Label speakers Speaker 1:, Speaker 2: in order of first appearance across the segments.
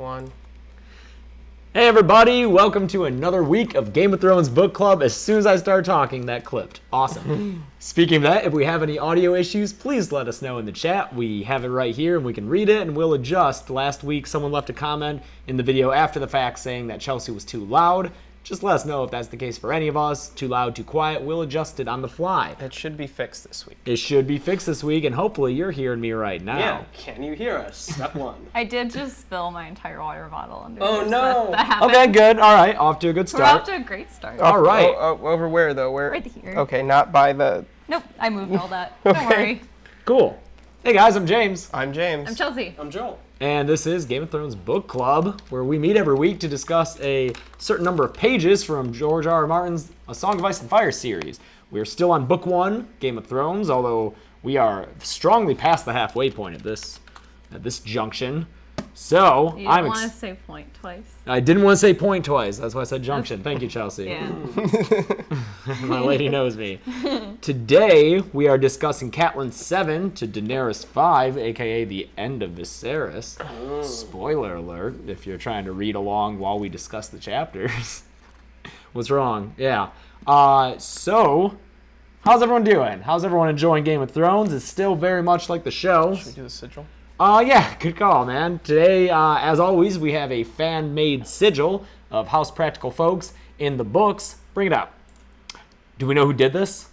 Speaker 1: 1.
Speaker 2: Hey everybody, welcome to another week of Game of Thrones Book Club. As soon as I start talking, that clipped. Awesome. Speaking of that, if we have any audio issues, please let us know in the chat. We have it right here and we can read it and we'll adjust. Last week, someone left a comment in the video after the fact saying that Chelsea was too loud. Just let us know if that's the case for any of us. Too loud, too quiet. We'll adjust it on the fly.
Speaker 1: It should be fixed this week.
Speaker 2: It should be fixed this week, and hopefully you're hearing me right now.
Speaker 3: Yeah, can you hear us? Step 1.
Speaker 4: I did just spill my entire water bottle under
Speaker 3: Oh,
Speaker 4: here,
Speaker 3: no.
Speaker 4: So that happened.
Speaker 2: Okay, good. All right, off to a good
Speaker 4: We're off
Speaker 2: start.
Speaker 4: to a great start.
Speaker 2: All right.
Speaker 1: Over where, though? Where?
Speaker 4: Right here.
Speaker 1: Okay, not by the...
Speaker 4: Nope, I moved all that. Don't worry.
Speaker 2: Cool. Hey guys, I'm James.
Speaker 1: I'm James.
Speaker 4: I'm Chelsea.
Speaker 3: I'm Joel.
Speaker 2: And this is Game of Thrones Book Club, where we meet every week to discuss a certain number of pages from George R. R. Martin's A Song of Ice and Fire series. We are still on Book 1, Game of Thrones, although we are strongly past the halfway point at this junction. So,
Speaker 4: You don't want to say point twice.
Speaker 2: I didn't want to say point twice. That's why I said junction. Thank you, Chelsea.
Speaker 4: Yeah.
Speaker 2: My lady knows me. Today, we are discussing Catelyn 7 to Daenerys 5, a.k.a. the end of Viserys. Spoiler alert, if you're trying to read along while we discuss the chapters. What's wrong? Yeah. So, how's everyone doing? How's everyone enjoying Game of Thrones? It's still very much like the show.
Speaker 1: Should we do the sigil?
Speaker 2: Yeah, good call, man. Today, as always, we have a fan-made sigil of House Practical folks in the books. Bring it up. Do we know who did this?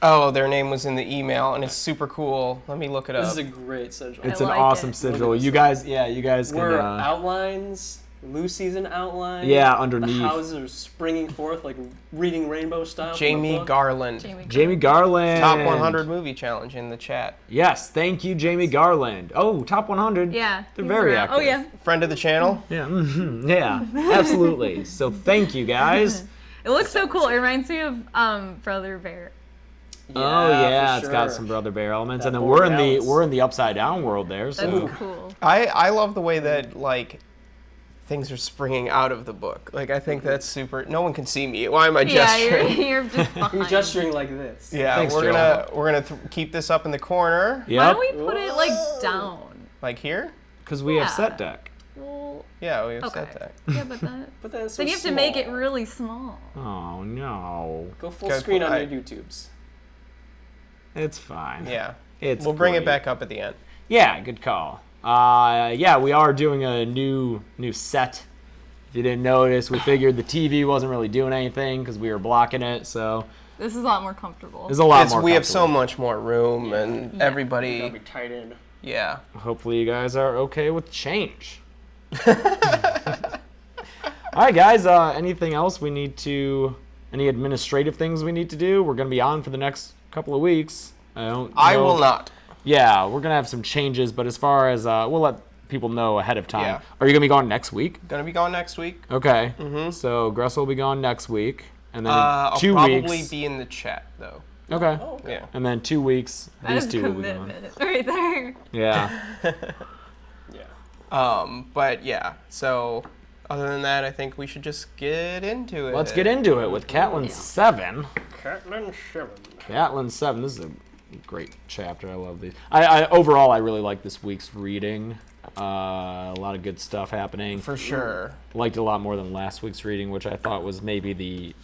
Speaker 1: Oh, their name was in the email, and it's super cool. Let me look it up.
Speaker 3: This is a great sigil.
Speaker 2: It's
Speaker 4: I
Speaker 2: an
Speaker 4: like
Speaker 2: awesome
Speaker 4: it.
Speaker 2: sigil. You guys can...
Speaker 3: We're outlines, Lucy's an outline.
Speaker 2: Yeah, underneath.
Speaker 3: The houses are springing forth like reading rainbow style.
Speaker 1: Jamie Garland.
Speaker 2: Jamie Garland.
Speaker 1: Top 100 movie challenge in the chat.
Speaker 2: Yes, thank you, Jamie Garland. Oh, top 100.
Speaker 4: Yeah.
Speaker 2: They're
Speaker 4: he's
Speaker 2: very
Speaker 4: around.
Speaker 2: active.
Speaker 4: Oh, yeah.
Speaker 1: Friend of the channel.
Speaker 2: Yeah, yeah, absolutely. So thank you, guys.
Speaker 4: It looks so cool. It reminds me of Brother Bear.
Speaker 2: Oh yeah,
Speaker 3: for
Speaker 2: it's got
Speaker 3: sure.
Speaker 2: some Brother Bear elements,
Speaker 3: That
Speaker 2: and then we're
Speaker 3: Borealis.
Speaker 2: in the upside down world there.
Speaker 4: That's
Speaker 2: So
Speaker 4: cool.
Speaker 1: I love the way that, like, things are springing out of the book. Like, I think that's super... No one can see me. Why am I
Speaker 4: Yeah,
Speaker 1: gesturing?
Speaker 4: you're just behind.
Speaker 3: You're gesturing like this.
Speaker 1: Yeah,
Speaker 2: Thanks,
Speaker 1: we're
Speaker 2: Joel.
Speaker 1: gonna keep this up in the corner.
Speaker 4: Why
Speaker 2: yep,
Speaker 4: don't we put it, like, down?
Speaker 1: Like here?
Speaker 2: because we have
Speaker 4: Yeah.
Speaker 2: set deck.
Speaker 4: Well,
Speaker 1: Yeah, we have
Speaker 4: okay.
Speaker 1: set that.
Speaker 4: Yeah, but that...
Speaker 3: But then it's so
Speaker 4: Then you have to make it
Speaker 3: small.
Speaker 4: really small.
Speaker 2: Oh no,
Speaker 3: Go full
Speaker 1: Go
Speaker 3: screen on
Speaker 1: quiet.
Speaker 3: your YouTubes.
Speaker 2: it's fine.
Speaker 1: Yeah.
Speaker 2: It's
Speaker 1: We'll bring
Speaker 2: great.
Speaker 1: it back up at the end.
Speaker 2: Yeah, good call. Yeah, we are doing a new set. If you didn't notice, we figured the TV wasn't really doing anything because we were blocking it, so
Speaker 4: This is a lot more comfortable.
Speaker 2: there's a lot more.
Speaker 1: We have so
Speaker 2: comfortable.
Speaker 1: much more room, and
Speaker 4: Yeah.
Speaker 1: everybody...
Speaker 3: Gotta be tight in.
Speaker 1: Yeah.
Speaker 2: Hopefully you guys are okay with change. All right, guys. Anything else we need to? Any administrative things we need to do? We're gonna be on for the next couple of weeks.
Speaker 1: I will not.
Speaker 2: Yeah, we're gonna have some changes, but as far as we'll let people know ahead of time.
Speaker 1: Yeah.
Speaker 2: Are you gonna be gone next week?
Speaker 1: Gonna be gone next week.
Speaker 2: Okay. So Gress will be gone next week, and then
Speaker 1: I'll
Speaker 2: 2
Speaker 1: probably
Speaker 2: weeks.
Speaker 1: be in the chat, though.
Speaker 2: Okay.
Speaker 3: Oh, okay.
Speaker 1: Yeah.
Speaker 2: And then 2 weeks.
Speaker 4: That
Speaker 2: These
Speaker 4: is
Speaker 2: two will be gone.
Speaker 4: commitment right there.
Speaker 2: Yeah.
Speaker 3: Yeah.
Speaker 1: But yeah, so other than that, I think we should just get into it.
Speaker 2: Let's get into it with Catelyn 7.
Speaker 3: Catelyn 7.
Speaker 2: Catelyn 7. This is a great chapter. I love these. I overall, I really like this week's reading. A lot of good stuff happening.
Speaker 1: For sure.
Speaker 2: Liked it a lot more than last week's reading, which I thought was maybe the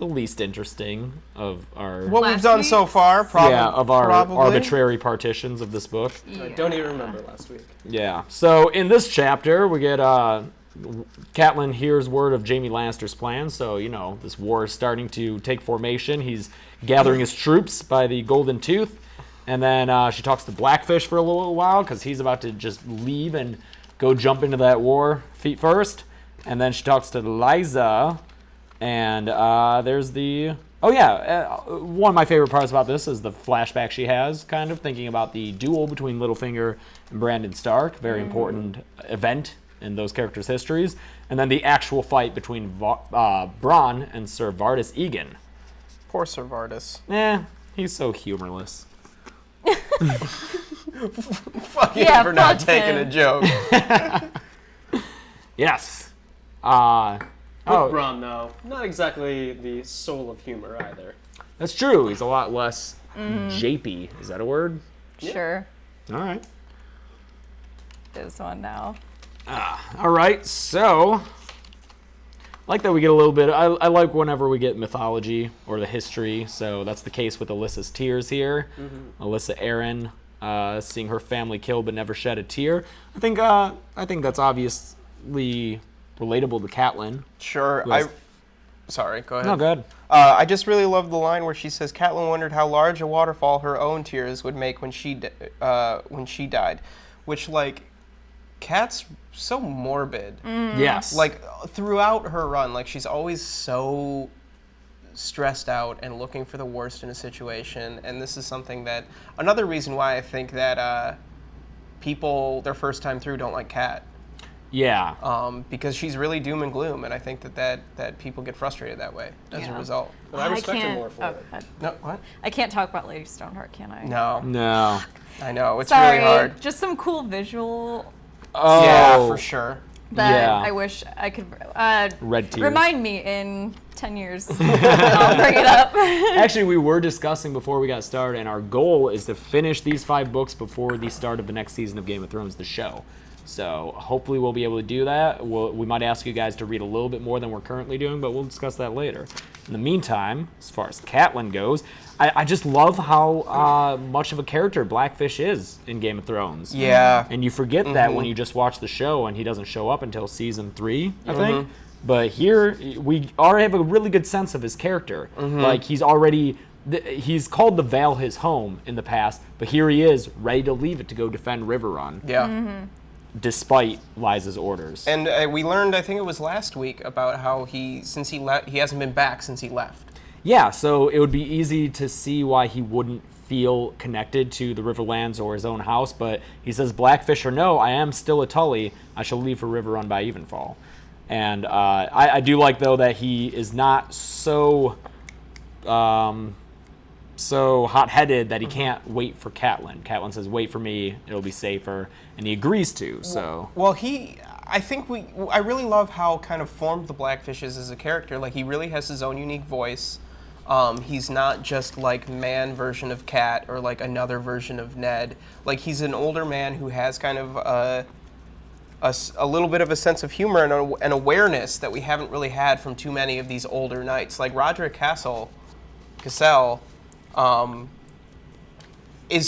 Speaker 2: least interesting of our
Speaker 1: What we've
Speaker 4: Last
Speaker 1: done so
Speaker 4: week's?
Speaker 1: for
Speaker 2: our
Speaker 1: probably.
Speaker 2: arbitrary partitions of this book.
Speaker 3: I don't even remember last week.
Speaker 2: Yeah. So in this chapter, we get Catelyn hears word of Jaime Lannister's plan. So this war is starting to take formation. He's gathering his troops by the Golden Tooth, and then she talks to Blackfish for a little while because he's about to just leave and go jump into that war feet first. And then she talks to Liza, and there's the... Oh yeah, one of my favorite parts about this is the flashback she has, kind of thinking about the duel between Littlefinger and Brandon Stark, very important event in those characters' histories, and then the actual fight between Bronn and Sir Vardis Egan.
Speaker 1: Poor Sir Vardis.
Speaker 2: He's so humorless.
Speaker 1: Fuck you
Speaker 4: Yeah,
Speaker 1: for not
Speaker 4: fuck
Speaker 1: taking
Speaker 4: him.
Speaker 1: a joke.
Speaker 2: Yes.
Speaker 3: Bronn, though, not exactly the soul of humor either.
Speaker 2: That's true. He's a lot less japey. Is that a word?
Speaker 4: Sure.
Speaker 2: All right.
Speaker 4: This one now.
Speaker 2: All right, so I like that we get a little bit. I like whenever we get mythology or the history. So that's the case with Alyssa's tears here. Alyssa Arryn, seeing her family killed but never shed a tear. I think that's obviously relatable to Catelyn.
Speaker 1: Sure. Sorry, go ahead.
Speaker 2: No, go ahead.
Speaker 1: I just really love the line where she says, Catelyn wondered how large a waterfall her own tears would make when she died. Which, like, Kat's so morbid.
Speaker 2: Yes.
Speaker 1: Like, throughout her run, like, she's always so stressed out and looking for the worst in a situation. And this is something that, another reason why I think that people, their first time through, don't like Kat.
Speaker 2: Yeah.
Speaker 1: Because she's really doom and gloom, and I think that people get frustrated that way as a result.
Speaker 3: But I respect her more for it.
Speaker 1: No, what?
Speaker 4: I can't talk about Lady Stoneheart, can I?
Speaker 1: No. I know, it's
Speaker 4: Sorry,
Speaker 1: really hard.
Speaker 4: just some cool visual
Speaker 2: Oh.
Speaker 1: Yeah, for sure.
Speaker 4: that
Speaker 2: Yeah.
Speaker 4: I wish I could
Speaker 2: Red tears.
Speaker 4: remind me in 10 years. I'll bring it up.
Speaker 2: Actually, we were discussing before we got started, and our goal is to finish these 5 books before the start of the next season of Game of Thrones, the show. So hopefully we'll be able to do that. We might ask you guys to read a little bit more than we're currently doing, but we'll discuss that later. In the meantime, as far as Catelyn goes, I just love how much of a character Blackfish is in Game of Thrones.
Speaker 1: Yeah.
Speaker 2: And you forget that when you just watch the show, and he doesn't show up until season 3, I think. But here, we already have a really good sense of his character. Like, he's called the Vale his home in the past, but here he is, ready to leave it to go defend Riverrun.
Speaker 1: Yeah.
Speaker 2: Despite Liza's orders.
Speaker 1: And we learned, I think it was last week, about how he hasn't been back since he left.
Speaker 2: Yeah, so it would be easy to see why he wouldn't feel connected to the Riverlands or his own house, but he says, Blackfish or no, I am still a Tully. I shall leave for Riverrun by evenfall. And I do like, though, that he is not so hot-headed that he can't wait for Catelyn. Catelyn says, wait for me, it'll be safer, and he agrees to, so.
Speaker 1: Well, I really love how kind of formed the Blackfish is as a character. Like, he really has his own unique voice. He's not just like man version of Cat or like another version of Ned. Like, he's an older man who has kind of a little bit of a sense of humor and an awareness that we haven't really had from too many of these older knights. Like Roderick Cassel is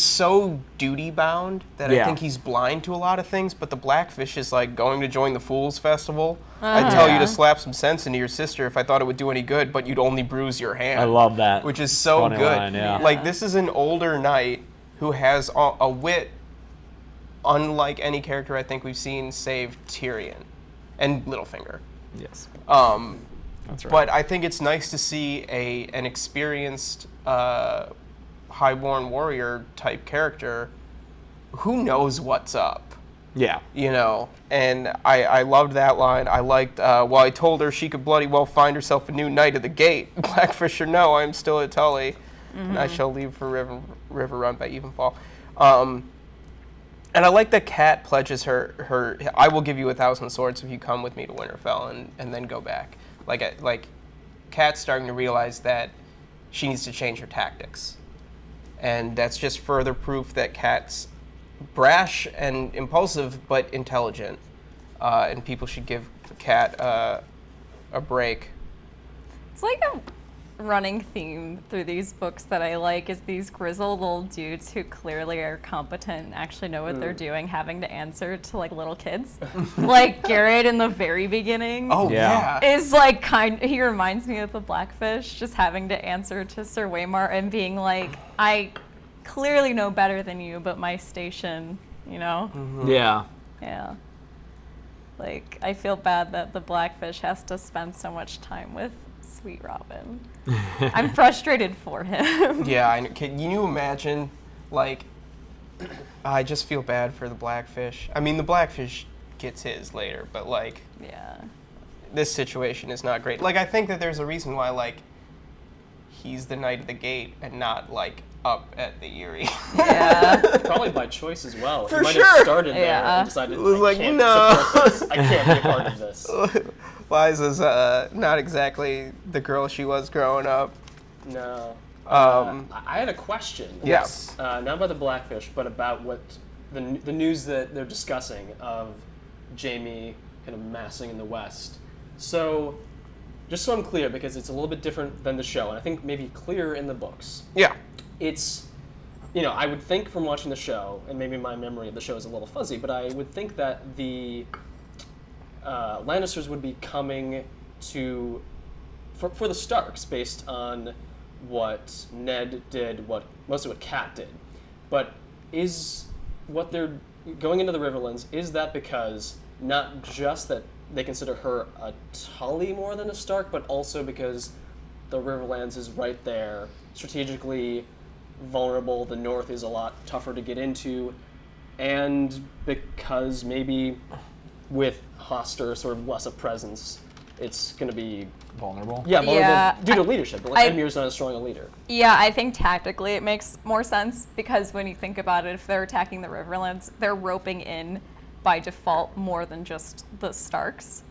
Speaker 1: so duty-bound that I think he's blind to a lot of things, but the Blackfish is like going to join the Fools Festival. I'd tell you to slap some sense into your sister if I thought it would do any good, but you'd only bruise your hand.
Speaker 2: I love that.
Speaker 1: Which is so
Speaker 2: Funny
Speaker 1: good.
Speaker 2: line, yeah.
Speaker 1: Like, this is an older knight who has a wit unlike any character I think we've seen save Tyrion and Littlefinger.
Speaker 2: Yes.
Speaker 1: That's right. But I think it's nice to see an experienced highborn warrior type character who knows what's up.
Speaker 2: Yeah.
Speaker 1: You know, and I loved that line. I liked, well, I told her she could bloody well find herself a new knight of the gate. Blackfish or no, I am still a Tully, and I shall leave for Riverrun by evenfall. And I like that Cat pledges her, I will give you 1,000 swords if you come with me to Winterfell and then go back. Like Cat's starting to realize that she needs to change her tactics. And that's just further proof that Cat's brash and impulsive, but intelligent. And people should give Cat a break.
Speaker 4: It's like a running theme through these books that I like is these grizzled old dudes who clearly are competent and actually know what they're doing having to answer to like little kids. Like Garrett in the very beginning.
Speaker 1: Oh, yeah.
Speaker 4: Is like he reminds me of the Blackfish, just having to answer to Sir Waymar and being like, I clearly know better than you, but my station, you know?
Speaker 2: Yeah.
Speaker 4: Yeah. Like, I feel bad that the Blackfish has to spend so much time with Sweet Robin. I'm frustrated for him.
Speaker 1: Yeah, can you imagine, like, I just feel bad for the Blackfish. I mean, the Blackfish gets his later, but, like,
Speaker 4: Yeah.
Speaker 1: this situation is not great. Like, I think that there's a reason why, like, he's the Knight of the Gate and not, like, up at the Eyrie.
Speaker 4: Yeah.
Speaker 3: Probably by choice as well.
Speaker 1: For
Speaker 3: he might
Speaker 1: sure.
Speaker 3: have started there
Speaker 4: Yeah.
Speaker 3: and decided,
Speaker 1: It was
Speaker 3: I
Speaker 1: like,
Speaker 3: can't
Speaker 1: no.
Speaker 3: support this. I can't be a part of this.
Speaker 1: Liza's not exactly the girl she was growing up.
Speaker 3: No.
Speaker 1: Um,
Speaker 3: I had a question.
Speaker 1: Yes.
Speaker 3: Not about the Blackfish, but about what the news that they're discussing of Jaime kind of massing in the west. So, just so I'm clear, because it's a little bit different than the show, and I think maybe clearer in the books.
Speaker 1: Yeah.
Speaker 3: It's, you know, I would think from watching the show, and maybe my memory of the show is a little fuzzy, but I would think that the Lannisters would be coming to, for the Starks, based on what Ned did, mostly what Cat did. But is what they're going into the Riverlands, is that because not just that they consider her a Tully more than a Stark, but also because the Riverlands is right there, strategically vulnerable, the North is a lot tougher to get into, and because maybe with Hoster sort of less a presence, it's going to be
Speaker 2: Vulnerable?
Speaker 3: Yeah, vulnerable
Speaker 4: Yeah,
Speaker 3: due to leadership. But Edmure's not as strong a leader.
Speaker 4: Yeah, I think tactically it makes more sense because when you think about it, if they're attacking the Riverlands, they're roping in by default more than just the Starks,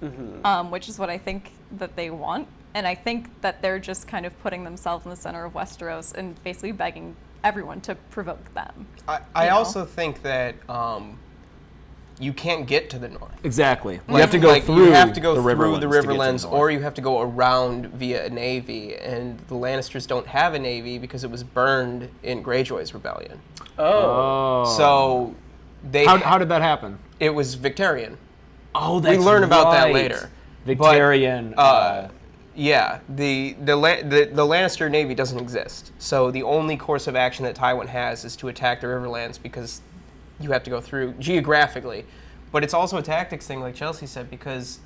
Speaker 4: which is what I think that they want. And I think that they're just kind of putting themselves in the center of Westeros and basically begging everyone to provoke them.
Speaker 1: I also think that you can't get to the north.
Speaker 2: Exactly. You have to go through
Speaker 1: you have to go
Speaker 2: the
Speaker 1: through the
Speaker 2: Riverlands to get to the
Speaker 1: Riverlands,
Speaker 2: north.
Speaker 1: or you have to go around via a navy. And the Lannisters don't have a navy because it was burned in Greyjoy's rebellion.
Speaker 3: Oh.
Speaker 1: So they
Speaker 2: How did that happen?
Speaker 1: it was Victorian.
Speaker 2: Oh, that's
Speaker 1: We learn about that
Speaker 2: right.
Speaker 1: later.
Speaker 2: Victorian.
Speaker 1: Yeah, the Lannister navy doesn't exist. So the only course of action that Tywin has is to attack the Riverlands because you have to go through geographically. But it's also a tactics thing, like Chelsea said, because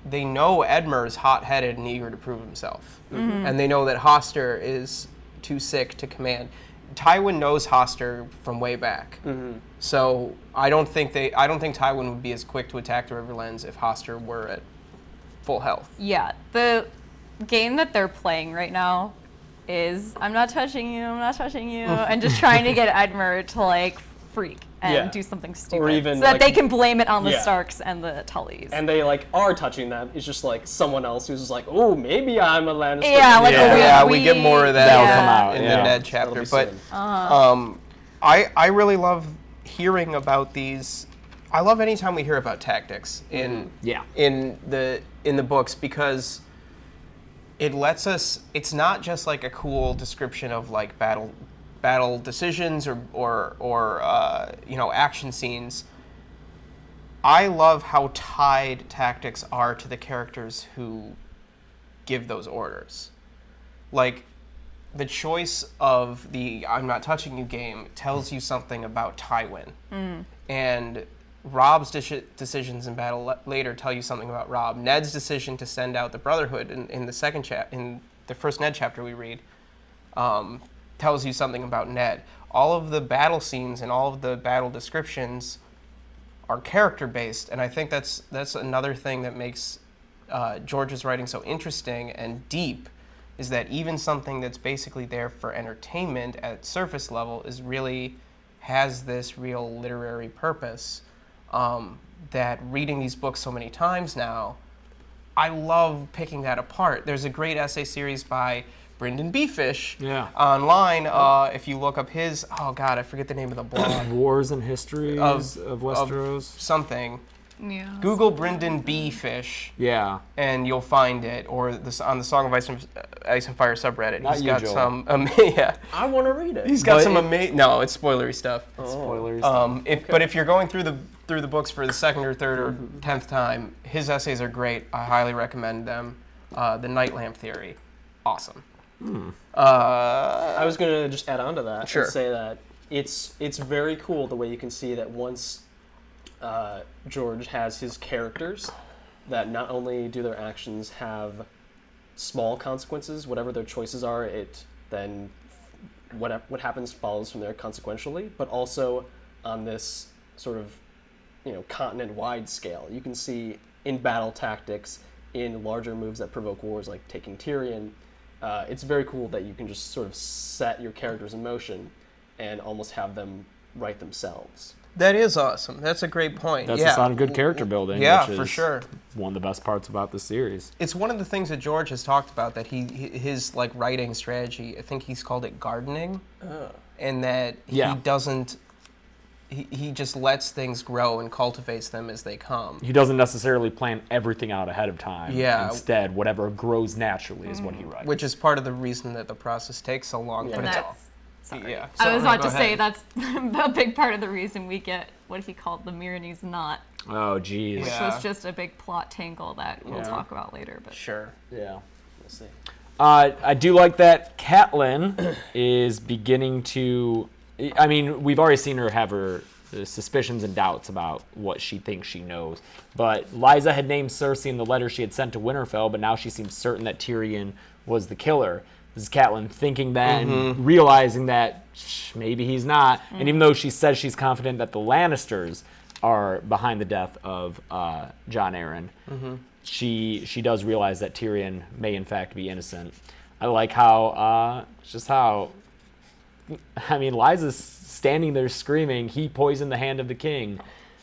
Speaker 1: they know Edmure is hot-headed and eager to prove himself. And they know that Hoster is too sick to command. Tywin knows Hoster from way back. So I don't think Tywin would be as quick to attack the Riverlands if Hoster were at full health.
Speaker 4: Yeah, the game that they're playing right now is I'm not touching you, and just trying to get Edmure to like freak and do something stupid,
Speaker 3: even,
Speaker 4: so that
Speaker 3: like,
Speaker 4: they can blame it on the
Speaker 3: yeah.
Speaker 4: Starks and the Tullys.
Speaker 3: And they like are touching them. It's just like someone else who's just like, oh, maybe I'm a Lannister.
Speaker 4: Yeah, like
Speaker 1: we get more of that
Speaker 2: That'll come out,
Speaker 1: in
Speaker 2: yeah.
Speaker 1: the Ned
Speaker 3: That'll
Speaker 1: chapter.
Speaker 3: be
Speaker 1: But
Speaker 3: soon.
Speaker 1: I really love hearing about these. I love anytime we hear about tactics in the books, because it lets us. It's not just like a cool description of like battle decisions or action scenes. I love how tied tactics are to the characters who give those orders. Like, the choice of the I'm not touching you game tells you something about Tywin. And Robb's decisions in battle later tell you something about Robb. Ned's decision to send out the Brotherhood in the first Ned chapter we read tells you something about Ned. All of the battle scenes and all of the battle descriptions are character-based, and I think that's another thing that makes George's writing so interesting and deep, is that even something that's basically there for entertainment at surface level has this real literary purpose. That reading these books so many times now, I love picking that apart. There's a great essay series by Brendan Beefish online. If you look up his, I forget the name of the blog.
Speaker 2: Wars and Histories of Westeros.
Speaker 1: Something.
Speaker 4: Yeah.
Speaker 1: Google Brendan Beefish.
Speaker 2: Yeah.
Speaker 1: And you'll find it, or on the Song of Ice and Fire subreddit.
Speaker 2: Not
Speaker 1: He's
Speaker 2: you,
Speaker 1: got
Speaker 2: Joel.
Speaker 1: some.
Speaker 3: I want to read it.
Speaker 1: He's got some amazing. No, it's spoilery stuff.
Speaker 2: Spoilers.
Speaker 1: But if you're going through the books for the second or third or 10th time, his essays are great. I highly recommend them. The Night Lamp Theory, awesome.
Speaker 3: I was going to just add on to that
Speaker 1: Sure.
Speaker 3: and say that it's very cool the way you can see that once George has his characters, that not only do their actions have small consequences, whatever their choices are, then what happens follows from there consequentially, but also on this sort of continent-wide scale. You can see in battle tactics, in larger moves that provoke wars, like taking Tyrion. It's very cool that you can just sort of set your characters in motion and almost have them write themselves.
Speaker 1: That is awesome. That's a great point.
Speaker 2: That's a sign of good character building.
Speaker 1: Yeah,
Speaker 2: which
Speaker 1: for
Speaker 2: is
Speaker 1: sure.
Speaker 2: One of the best parts about the series.
Speaker 1: It's one of the things that George has talked about, that his like writing strategy, I think he's called it gardening, and that he doesn't he just lets things grow and cultivates them as they come.
Speaker 2: He doesn't necessarily plan everything out ahead of time.
Speaker 1: Yeah.
Speaker 2: Instead, whatever grows naturally is what he writes.
Speaker 1: Which is part of the reason that the process takes so long.
Speaker 3: Yeah.
Speaker 1: But
Speaker 4: And
Speaker 1: it's
Speaker 4: that's, sorry.
Speaker 1: Yeah.
Speaker 4: I was
Speaker 1: So,
Speaker 4: about
Speaker 1: go
Speaker 4: to say
Speaker 1: ahead.
Speaker 4: that's a big part of the reason we get what he called the Myronese knot,
Speaker 2: Oh, geez.
Speaker 4: which
Speaker 1: Yeah.
Speaker 4: was just a big plot tangle that we'll
Speaker 2: Yeah.
Speaker 4: talk about later. But
Speaker 1: Sure.
Speaker 2: Yeah.
Speaker 3: We'll see.
Speaker 2: I do like that Catelyn is beginning to. I mean, we've already seen her have her suspicions and doubts about what she thinks she knows. But Lysa had named Cersei in the letter she had sent to Winterfell, but now she seems certain that Tyrion was the killer. This is Catelyn thinking that and realizing that maybe he's not. And even though she says she's confident that the Lannisters are behind the death of Jon Arryn, she does realize that Tyrion may in fact be innocent. I like how Lysa's standing there screaming, "He poisoned the hand of the king."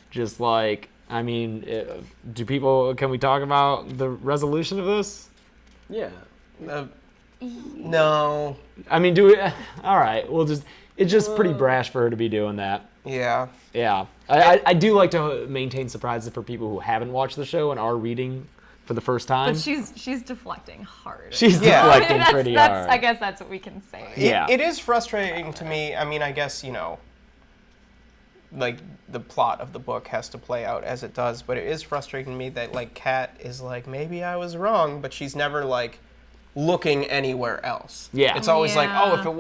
Speaker 2: Just like, I mean, can we talk about the resolution of this?
Speaker 3: Yeah.
Speaker 1: No.
Speaker 2: I mean, all right, it's just pretty brash for her to be doing that.
Speaker 1: Yeah.
Speaker 2: Yeah. I do like to maintain surprises for people who haven't watched the show and are reading for the first time.
Speaker 4: But she's deflecting hard.
Speaker 2: She's
Speaker 1: Yeah.
Speaker 2: deflecting
Speaker 4: that's,
Speaker 2: pretty
Speaker 4: that's,
Speaker 2: hard.
Speaker 4: I guess that's what we can say.
Speaker 2: Yeah.
Speaker 1: It is frustrating to me. I mean, I guess, like, the plot of the book has to play out as it does, but it is frustrating to me that, like, Kat is like, maybe I was wrong, but she's never, like, looking anywhere else.
Speaker 2: Yeah.
Speaker 1: It's always like, oh,
Speaker 4: Yeah.
Speaker 1: if it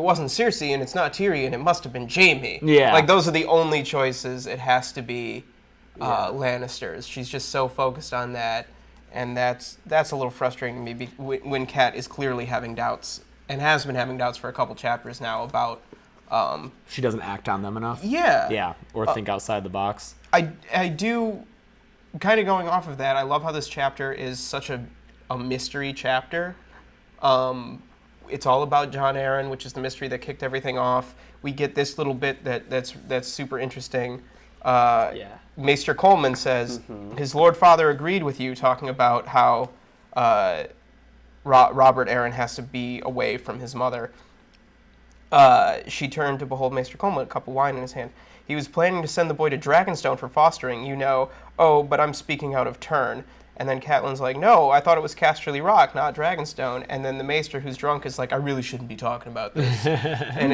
Speaker 1: wasn't Cersei and it's not Tyrion, it must have been Jaime.
Speaker 2: Yeah.
Speaker 1: Like, those are the only choices. It has to be Lannisters. She's just so focused on that, and that's a little frustrating to me when Kat is clearly having doubts and has been having doubts for a couple chapters now about.
Speaker 2: She doesn't act on them enough.
Speaker 1: Yeah.
Speaker 2: Yeah, or think outside the box.
Speaker 1: I do, kind of going off of that, I love how this chapter is such a mystery chapter. It's all about Jon Arryn, which is the mystery that kicked everything off. We get this little bit that's super interesting. Maester Coleman says, his Lord Father agreed with you, talking about how Robert Arryn has to be away from his mother. She turned to behold Maester Coleman, a cup of wine in his hand. He was planning to send the boy to Dragonstone for fostering, Oh, but I'm speaking out of turn. And then Catelyn's like, no, I thought it was Casterly Rock, not Dragonstone. And then the Maester, who's drunk, is like, I really shouldn't be talking about this. And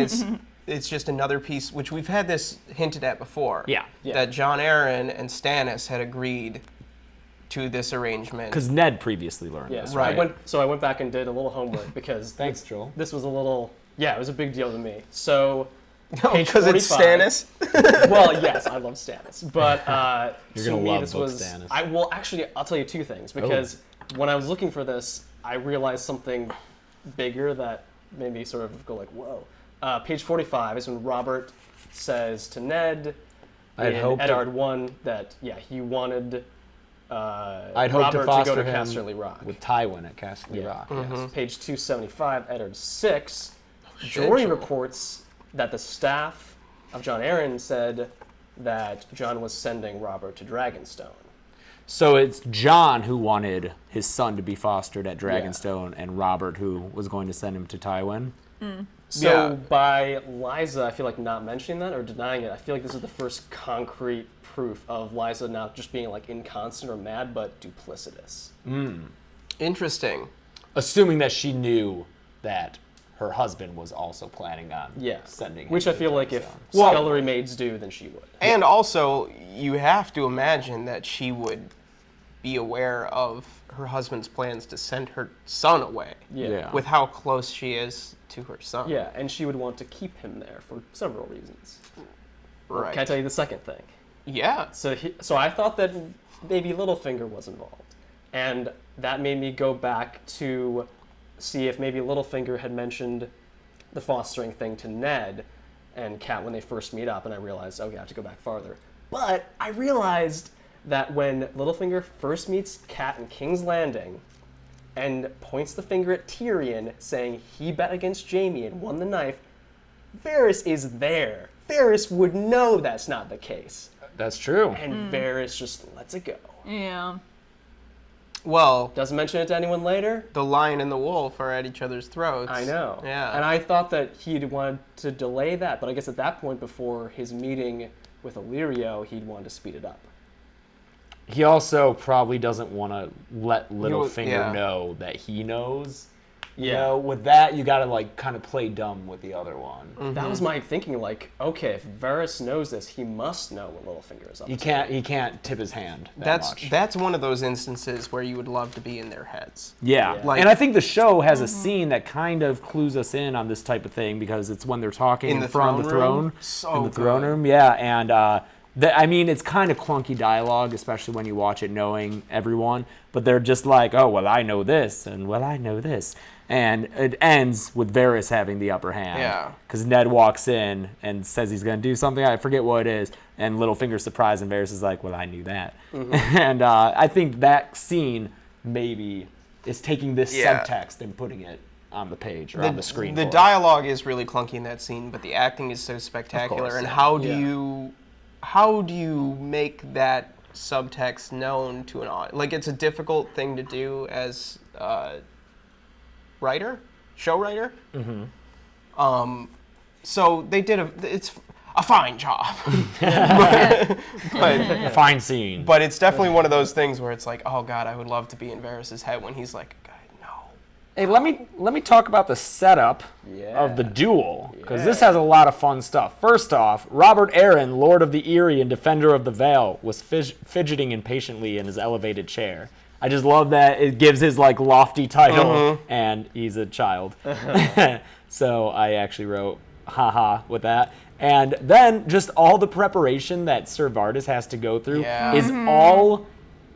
Speaker 1: it's just another piece, which we've had this hinted at before.
Speaker 2: Yeah.
Speaker 1: That Jon Arryn and Stannis had agreed to this arrangement.
Speaker 2: Because Ned previously learned
Speaker 3: Yeah.
Speaker 2: this.
Speaker 3: So
Speaker 1: Right.
Speaker 3: I went back and did a little homework because
Speaker 2: Thanks, Joel.
Speaker 3: this was a little. Yeah, it was a big deal to me. So.
Speaker 1: Because
Speaker 3: page
Speaker 1: it's
Speaker 3: 45
Speaker 1: Stannis?
Speaker 3: Well, yes, I love Stannis, but
Speaker 2: You're
Speaker 3: to
Speaker 2: gonna
Speaker 3: me
Speaker 2: love
Speaker 3: this
Speaker 2: book
Speaker 3: was.
Speaker 2: Stannis.
Speaker 3: I'll tell you two things because when I was looking for this, I realized something bigger that made me sort of go like, "Whoa!" Page 45 is when Robert says to Ned
Speaker 2: I'd
Speaker 3: in
Speaker 2: hoped
Speaker 3: Eddard 1 that he wanted
Speaker 2: I'd hope
Speaker 3: Robert
Speaker 2: to foster
Speaker 3: go to
Speaker 2: him
Speaker 3: Casterly Rock.
Speaker 2: with Tywin at Casterly Rock. Yes.
Speaker 3: Page 275, Eddard 6. Jory
Speaker 1: Joel.
Speaker 3: reports that the staff of Jon Arryn said that Jon was sending Robert to Dragonstone.
Speaker 2: So it's Jon who wanted his son to be fostered at Dragonstone, and Robert who was going to send him to Tywin.
Speaker 3: So
Speaker 1: Yeah.
Speaker 3: by Lysa, I feel like not mentioning that or denying it, I feel like this is the first concrete proof of Lysa not just being like inconstant or mad, but duplicitous.
Speaker 1: Interesting.
Speaker 2: Assuming that she knew that her husband was also planning on sending him
Speaker 3: Which I
Speaker 2: to
Speaker 3: feel like if
Speaker 2: Dragonstone.
Speaker 3: scullery maids do, then she would.
Speaker 1: And also, you have to imagine that she would be aware of her husband's plans to send her son away.
Speaker 2: Yeah.
Speaker 1: With how close she is to her son.
Speaker 3: Yeah, and she would want to keep him there for several reasons.
Speaker 1: Right.
Speaker 3: Can I tell you the second thing?
Speaker 1: Yeah.
Speaker 3: So I thought that maybe Littlefinger was involved, and that made me go back to see if maybe Littlefinger had mentioned the fostering thing to Ned and Kat when they first meet up, and I realized, okay, I have to go back farther. But I realized that when Littlefinger first meets Kat in King's Landing and points the finger at Tyrion, saying he bet against Jaime and won the knife, Varys is there. Varys would know that's not the case.
Speaker 2: That's true.
Speaker 3: And Varys just lets it go.
Speaker 4: Yeah.
Speaker 1: Well,
Speaker 3: Doesn't mention it to anyone later.
Speaker 1: the lion and the wolf are at each other's throats.
Speaker 3: I know.
Speaker 1: Yeah.
Speaker 3: And I thought that he'd wanted to delay that, but I guess at that point, before his meeting with Illyrio, he'd want to speed it up.
Speaker 2: He also probably doesn't want to let Littlefinger
Speaker 1: yeah.
Speaker 2: know that he knows. You
Speaker 3: Yeah.
Speaker 2: know, with that, you got to like kind of play dumb with the other one.
Speaker 3: That was my thinking. Like, okay, if Varys knows this, he must know what Littlefinger is up
Speaker 2: He
Speaker 3: to.
Speaker 2: can't tip his hand that much.
Speaker 1: That's one of those instances where you would love to be in their heads.
Speaker 2: Yeah.
Speaker 3: Yeah.
Speaker 2: And I think the show has a scene that kind of clues us in on this type of thing because it's when they're talking
Speaker 1: In the
Speaker 2: front of the
Speaker 1: throne
Speaker 2: throne.
Speaker 1: room? So
Speaker 2: in the throne
Speaker 1: good.
Speaker 2: room, yeah. And I mean, it's kind of clunky dialogue, especially when you watch it knowing everyone. But they're just like, oh, well, I know this, and well, I know this. And it ends with Varys having the upper hand.
Speaker 1: Yeah.
Speaker 2: Because Ned walks in and says he's going to do something. I forget what it is. And Littlefinger's surprised, and Varys is like, well, I knew that. And I think that scene maybe is taking this
Speaker 1: Yeah.
Speaker 2: subtext and putting it on the page or on the screen.
Speaker 1: The
Speaker 2: for us.
Speaker 1: dialogue is really clunky in that scene, but the acting is so spectacular.
Speaker 2: course,
Speaker 1: And
Speaker 2: yeah.
Speaker 1: how do you make that subtext known to an audience? Like, it's a difficult thing to do as show writer. So they did it's a fine job. but
Speaker 2: A fine scene.
Speaker 1: but it's definitely one of those things where it's like, oh God, I would love to be in Varys' head when he's like, God, no.
Speaker 2: Hey, let me talk about the setup of the duel, because this has a lot of fun stuff. First off, Robert Arryn, Lord of the Eyrie and Defender of the Vale, was fidgeting impatiently in his elevated chair. I just love that it gives his like lofty title, and he's a child. So I actually wrote haha with that. And then just all the preparation that Sir Vardis has to go through
Speaker 1: Yeah.
Speaker 2: is all,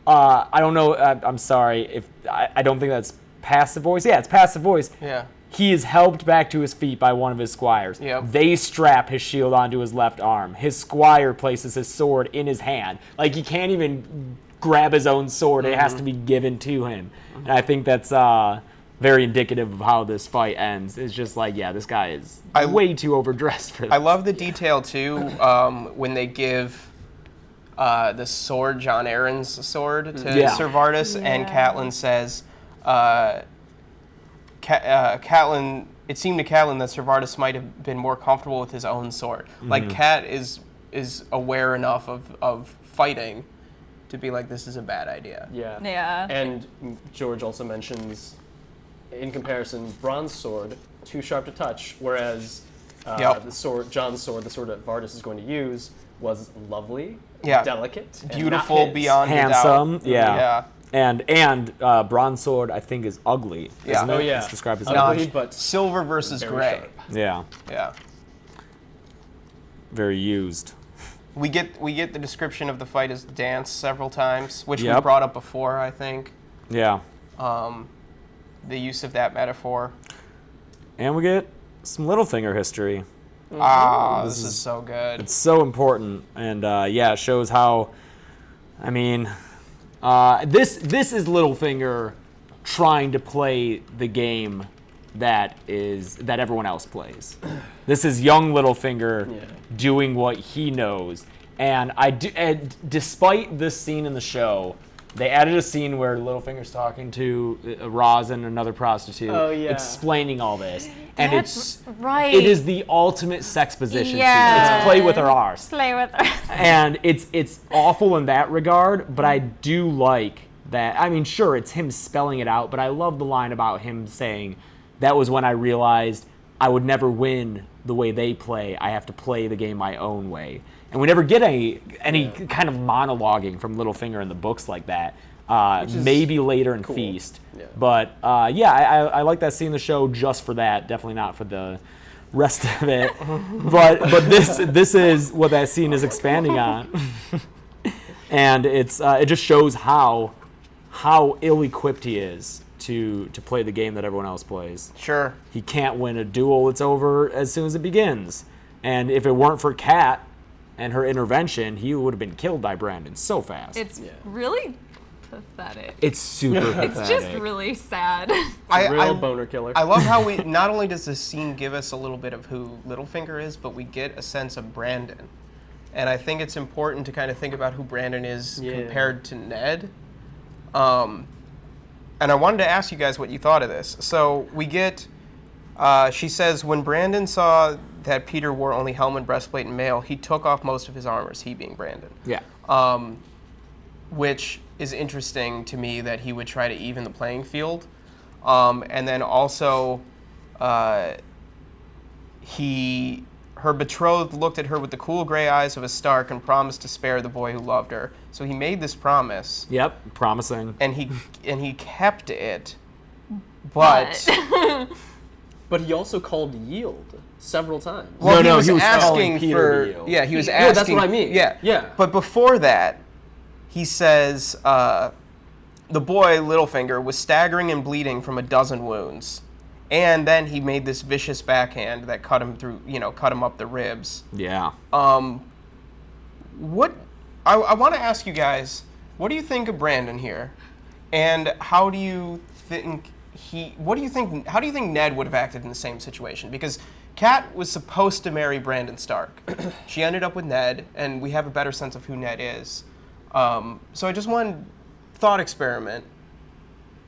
Speaker 2: I don't know, I'm sorry, if I don't think that's passive voice. Yeah, it's passive voice.
Speaker 1: Yeah.
Speaker 2: He is helped back to his feet by one of his squires.
Speaker 1: Yep.
Speaker 2: They strap his shield onto his left arm. His squire places his sword in his hand. Like, he can't even grab his own sword. It has to be given to him. And I think that's very indicative of how this fight ends. It's just like, yeah, this guy is way too overdressed for this.
Speaker 1: I love the detail too when they give the sword, Jon Arryn's sword, to
Speaker 2: Yeah.
Speaker 1: Sir Vardis, and Catelyn says, Catelyn. It seemed to Catelyn that Sir Vardis might have been more comfortable with his own sword. Like, Cat is aware enough of fighting to be like, this is a bad idea.
Speaker 4: Yeah.
Speaker 3: And George also mentions, in comparison, bronze sword, too sharp to touch, whereas the sword, Jon's sword, the sword that Vardis is going to use, was lovely, delicate, and
Speaker 1: Beautiful
Speaker 3: not his.
Speaker 1: beyond
Speaker 2: Handsome,
Speaker 1: a doubt.
Speaker 2: yeah. And bronze sword, I think, is ugly.
Speaker 1: Yeah.
Speaker 2: Isn't it?
Speaker 3: Oh, yeah.
Speaker 2: It's described as
Speaker 3: Ugly,
Speaker 2: ugly.
Speaker 3: but
Speaker 1: Silver versus
Speaker 3: very
Speaker 1: gray.
Speaker 3: sharp.
Speaker 2: Yeah,
Speaker 1: Yeah.
Speaker 2: very used.
Speaker 1: We get the description of the fight as dance several times, which we
Speaker 2: Yep.
Speaker 1: brought up before, I think.
Speaker 2: Yeah.
Speaker 1: The use of that metaphor.
Speaker 2: And we get some Littlefinger history.
Speaker 1: This is so good.
Speaker 2: It's so important, and it shows how. I mean, this is Littlefinger trying to play the game that everyone else plays. This is young Littlefinger doing what he knows, and despite this scene in the show, they added a scene where Littlefinger's talking to Roz and another prostitute, explaining all this, and
Speaker 4: That's right.
Speaker 2: It is the ultimate sex position
Speaker 4: Yeah.
Speaker 2: scene. It's play with her arse.
Speaker 4: Play with her.
Speaker 2: And it's awful in that regard, but I do like that. I mean, sure, it's him spelling it out, but I love the line about him saying, that was when I realized I would never win the way they play. I have to play the game my own way. And we never get any kind of monologuing from Littlefinger in the books like that. Maybe later in Feast.
Speaker 3: Yeah.
Speaker 2: But I like that scene in the show just for that. Definitely not for the rest of it. but this is what that scene is expanding on. And it just shows how ill-equipped he is to play the game that everyone else plays.
Speaker 1: Sure.
Speaker 2: He can't win a duel. It's over as soon as it begins. And if it weren't for Kat and her intervention, he would have been killed by Brandon so fast.
Speaker 4: It's really pathetic.
Speaker 2: It's super pathetic.
Speaker 4: It's just really sad.
Speaker 3: Real boner killer.
Speaker 1: I love how not only does this scene give us a little bit of who Littlefinger is, but we get a sense of Brandon. And I think it's important to kind of think about who Brandon is compared to Ned. and I wanted to ask you guys what you thought of this. So we get, she says, when Brandon saw that Peter wore only helmet, breastplate, and mail, he took off most of his armors, he being Brandon.
Speaker 2: Yeah.
Speaker 1: Which is interesting to me that he would try to even the playing field. And then also, her betrothed looked at her with the cool gray eyes of a Stark and promised to spare the boy who loved her. So he made this promise.
Speaker 2: Yep, promising.
Speaker 1: And he kept it. But
Speaker 3: But he also called yield several times.
Speaker 1: well,
Speaker 2: No,
Speaker 1: he was
Speaker 2: calling
Speaker 1: asking
Speaker 2: Peter
Speaker 1: for
Speaker 2: to yield.
Speaker 1: yeah, he was
Speaker 3: Yeah,
Speaker 1: asking.
Speaker 3: that's what I mean.
Speaker 1: Yeah,
Speaker 3: Yeah.
Speaker 1: But before that, he says the boy Littlefinger was staggering and bleeding from a dozen wounds, and then he made this vicious backhand that cut him through, cut him up the ribs.
Speaker 2: Yeah.
Speaker 1: What I want to ask you guys, what do you think of Brandon here, and how do you think how do you think Ned would have acted in the same situation? Because Kat was supposed to marry Brandon Stark. She ended up with Ned, and we have a better sense of who Ned is. So I just one thought experiment.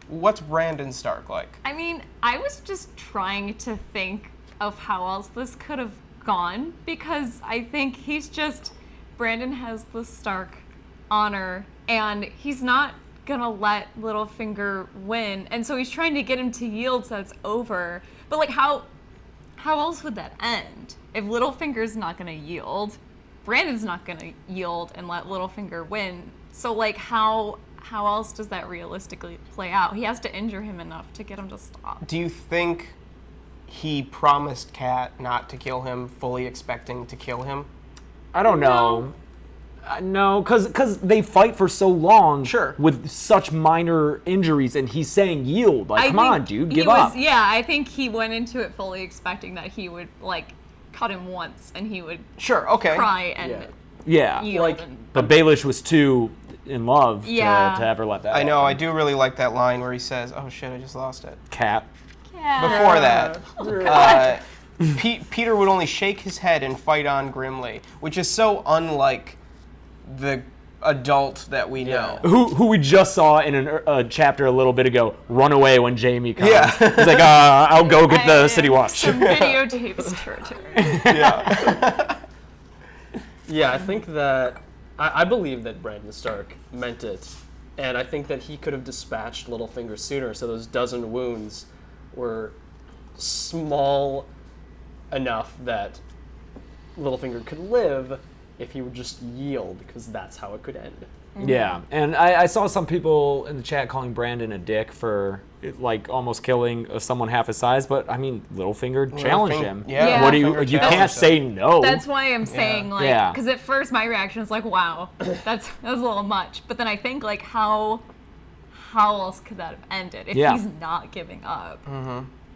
Speaker 1: What's Brandon Stark like?
Speaker 4: I mean, I was just trying to think of how else this could have gone, because I think Brandon has the Stark honor, and he's not gonna let Littlefinger win, and so he's trying to get him to yield so it's over. But like, how else would that end? If Littlefinger's not gonna yield, Brandon's not gonna yield and let Littlefinger win. So like, how else does that realistically play out? He has to injure him enough to get him to stop.
Speaker 1: Do you think he promised Kat not to kill him, fully expecting to kill him?
Speaker 2: I don't know. No, because they fight for so long
Speaker 1: Sure.
Speaker 2: with such minor injuries, and he's saying yield. Like, come on, dude, give up.
Speaker 4: Yeah, I think he went into it fully expecting that he would, like, cut him once, and he would
Speaker 1: Sure, okay.
Speaker 4: cry and
Speaker 2: Yeah.
Speaker 4: yield.
Speaker 3: Like,
Speaker 2: But Baelish was too in love
Speaker 4: Yeah.
Speaker 2: to ever let that
Speaker 1: I know, I
Speaker 2: happen.
Speaker 1: do really like that line where he says, oh shit, I just lost it.
Speaker 2: Cat.
Speaker 1: Before that, Peter would only shake his head and fight on grimly, which is so unlike the adult that we know.
Speaker 2: Who we just saw in a chapter a little bit ago run away when Jamie comes.
Speaker 1: Yeah.
Speaker 2: He's like, I'll go get the City Watch.
Speaker 4: Some videotapes territory.
Speaker 1: Yeah.
Speaker 3: yeah, I think that I believe that Brandon Stark meant it, and I think that he could have dispatched Littlefinger sooner, so those dozen wounds were small enough that Littlefinger could live if he would just yield, because that's how it could end.
Speaker 2: Yeah, and I saw some people in the chat calling Brandon a dick for like almost killing someone half his size, but I mean, Littlefinger challenged him.
Speaker 1: Yeah.
Speaker 2: What do
Speaker 1: Littlefinger
Speaker 2: you
Speaker 1: challenged
Speaker 2: can't
Speaker 1: him.
Speaker 2: say no.
Speaker 4: That's why I'm saying, like,
Speaker 2: Yeah.
Speaker 4: because at first my reaction was like, wow, that was a little much. But then I think, like, how else could that have ended if
Speaker 2: Yeah.
Speaker 4: he's not giving up?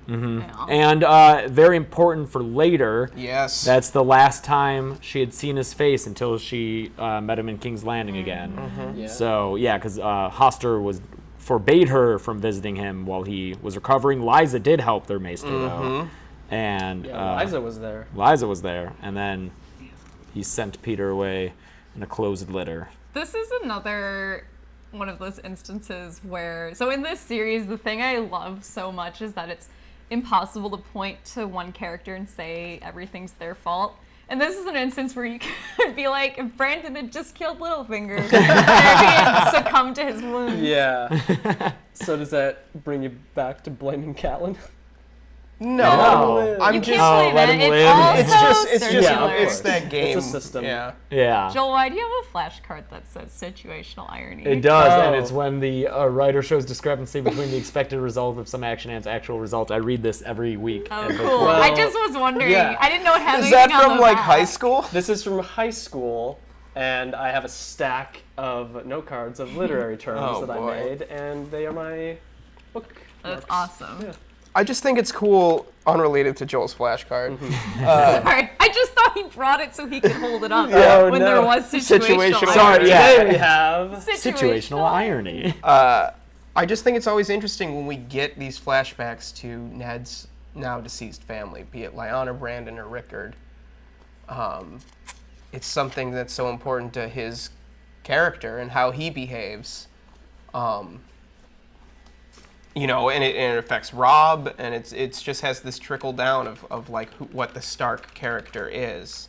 Speaker 4: You know?
Speaker 2: And very important for later.
Speaker 1: Yes.
Speaker 2: That's the last time she had seen his face until she met him in King's Landing again.
Speaker 3: Yeah.
Speaker 2: So yeah, because Hoster forbade her from visiting him while he was recovering. Liza did help their maester though, and
Speaker 3: Liza was there.
Speaker 2: Liza was there, and then he sent Peter away in a closed litter.
Speaker 4: This is another one of those instances where, so in this series, the thing I love so much is that it's impossible to point to one character and say everything's their fault. And this is an instance where you could be like, if Brandon had just killed Littlefinger, or if he had succumbed to his wounds.
Speaker 3: Yeah. So does that bring you back to blaming Catelyn?
Speaker 1: No. I'm
Speaker 4: You
Speaker 1: just.
Speaker 4: can't blame
Speaker 2: let
Speaker 4: it.
Speaker 2: him
Speaker 4: It's
Speaker 2: live.
Speaker 4: also
Speaker 1: It's just.
Speaker 4: circular.
Speaker 1: It's that game.
Speaker 3: It's a system.
Speaker 1: Yeah.
Speaker 2: Yeah.
Speaker 4: Joel, why do you have a flashcard that says situational irony?
Speaker 2: It does, and
Speaker 3: Oh.
Speaker 2: it's when the writer shows discrepancy between the expected result of some action and its actual result. I read this every week.
Speaker 4: Oh,
Speaker 2: And
Speaker 4: cool.
Speaker 3: Well,
Speaker 4: I just was wondering.
Speaker 3: yeah.
Speaker 4: I didn't know it had
Speaker 1: Is
Speaker 4: anything
Speaker 1: that
Speaker 4: on
Speaker 1: from
Speaker 4: the
Speaker 1: like
Speaker 4: back.
Speaker 1: high school?
Speaker 3: This is from high school, and I have a stack of note cards of literary terms
Speaker 1: Oh,
Speaker 3: that
Speaker 1: boy.
Speaker 3: I made, and they are my book.
Speaker 4: That's
Speaker 3: marks.
Speaker 4: awesome.
Speaker 3: Yeah.
Speaker 1: I just think it's cool, unrelated to Joel's flashcard.
Speaker 4: Sorry, I just thought he brought it so he could hold it up
Speaker 1: Oh,
Speaker 4: when
Speaker 1: no.
Speaker 4: there was situational.
Speaker 1: Situational.
Speaker 2: Sorry,
Speaker 4: irony.
Speaker 2: yeah.
Speaker 3: Today we have
Speaker 2: Situational irony.
Speaker 1: I just think it's always interesting when we get these flashbacks to Ned's now deceased family, be it Lyanna, Brandon, or Rickard. It's something that's so important to his character and how he behaves. and it affects Robb, and it's just has this trickle down of like what the Stark character is.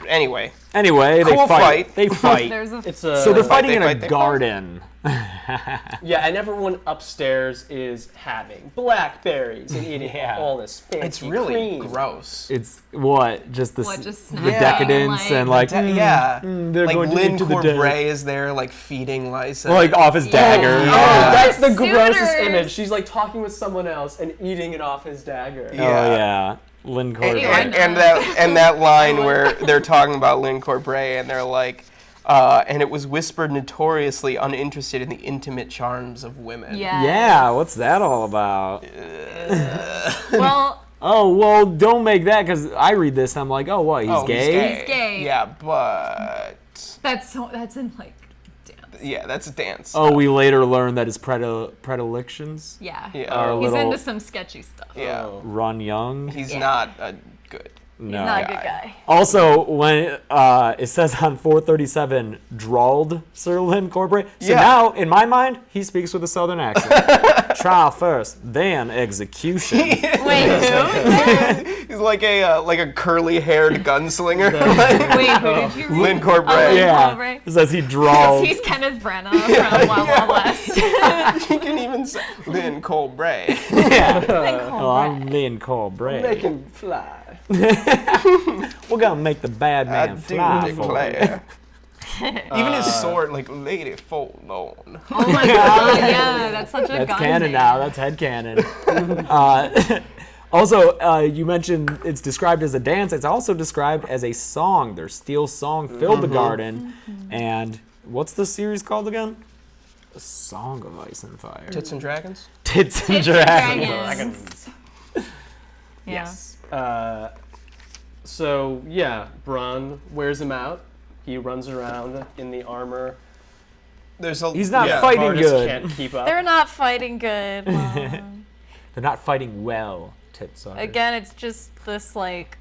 Speaker 1: Anyway,
Speaker 2: they
Speaker 1: cool
Speaker 2: fight. They fight. So they're fighting in a garden.
Speaker 3: Yeah, and everyone upstairs is having blackberries and eating all this fancy
Speaker 1: it's really
Speaker 3: cream.
Speaker 1: gross.
Speaker 2: It's what? Just the
Speaker 4: snacking,
Speaker 2: decadence and like they're
Speaker 1: like
Speaker 2: going
Speaker 1: Lynn
Speaker 2: to the dead.
Speaker 1: Corbray is there like feeding Lysa.
Speaker 2: Like off his dagger.
Speaker 3: Oh, that's the
Speaker 4: Suitors.
Speaker 3: grossest image. She's like talking with someone else and eating it off his dagger.
Speaker 2: Oh yeah. Lynn Corbray.
Speaker 1: And that line where they're talking about Lynn Corbray and they're like, and it was whispered notoriously uninterested in the intimate charms of women.
Speaker 2: Yeah, what's that all about?
Speaker 4: Well.
Speaker 2: Oh, well, don't make that, because I read this and I'm like, oh, what, he's gay?
Speaker 4: He's gay.
Speaker 1: Yeah, but...
Speaker 4: That's in, like, dance.
Speaker 1: Yeah, that's a dance.
Speaker 2: Oh, we later learned that his predilections
Speaker 4: Yeah.
Speaker 2: are
Speaker 4: He's
Speaker 2: little
Speaker 4: into some sketchy stuff.
Speaker 1: Yeah.
Speaker 2: run young.
Speaker 1: He's not good.
Speaker 2: No.
Speaker 4: He's not a good guy.
Speaker 2: Also, when it says on 437, drawled Sir Lynn Corbray. So now, in my mind, he speaks with a southern accent. Trial first, then execution.
Speaker 4: Wait, who?
Speaker 1: He's like a curly-haired gunslinger.
Speaker 4: Wait, who did you read?
Speaker 1: Lynn Corbray.
Speaker 2: Yeah,
Speaker 4: Corbray.
Speaker 2: it says he drawled.
Speaker 4: He's Kenneth Branagh from Wild Wild West.
Speaker 1: You can even say Lynn Corbray.
Speaker 2: Yeah.
Speaker 4: Corbray.
Speaker 2: Oh, I'm Lynn Corbray.
Speaker 3: Make him fly.
Speaker 2: We're gonna make the bad
Speaker 1: I
Speaker 2: man
Speaker 1: do
Speaker 2: fly for
Speaker 1: declare. Even his sword, like Lady Forlorn.
Speaker 4: Oh my god, yeah, that's such a
Speaker 2: That's
Speaker 4: gun
Speaker 2: canon
Speaker 4: name.
Speaker 2: now. That's headcanon. Also, you mentioned it's described as a dance. It's also described as a song. Their steel song filled the garden. And what's the series called again? A Song of Ice and Fire.
Speaker 1: Tits and Dragons?
Speaker 2: Tits and
Speaker 4: Tits and
Speaker 2: Dragons.
Speaker 4: Dragons. Yeah.
Speaker 3: So, yeah, Bronn wears him out. He runs around in the armor.
Speaker 2: He's not
Speaker 3: Yeah,
Speaker 2: fighting
Speaker 3: Vardis
Speaker 2: good.
Speaker 3: can't keep up.
Speaker 4: They're not fighting good.
Speaker 2: They're not fighting well, Titsuggers.
Speaker 4: Again, it's just this like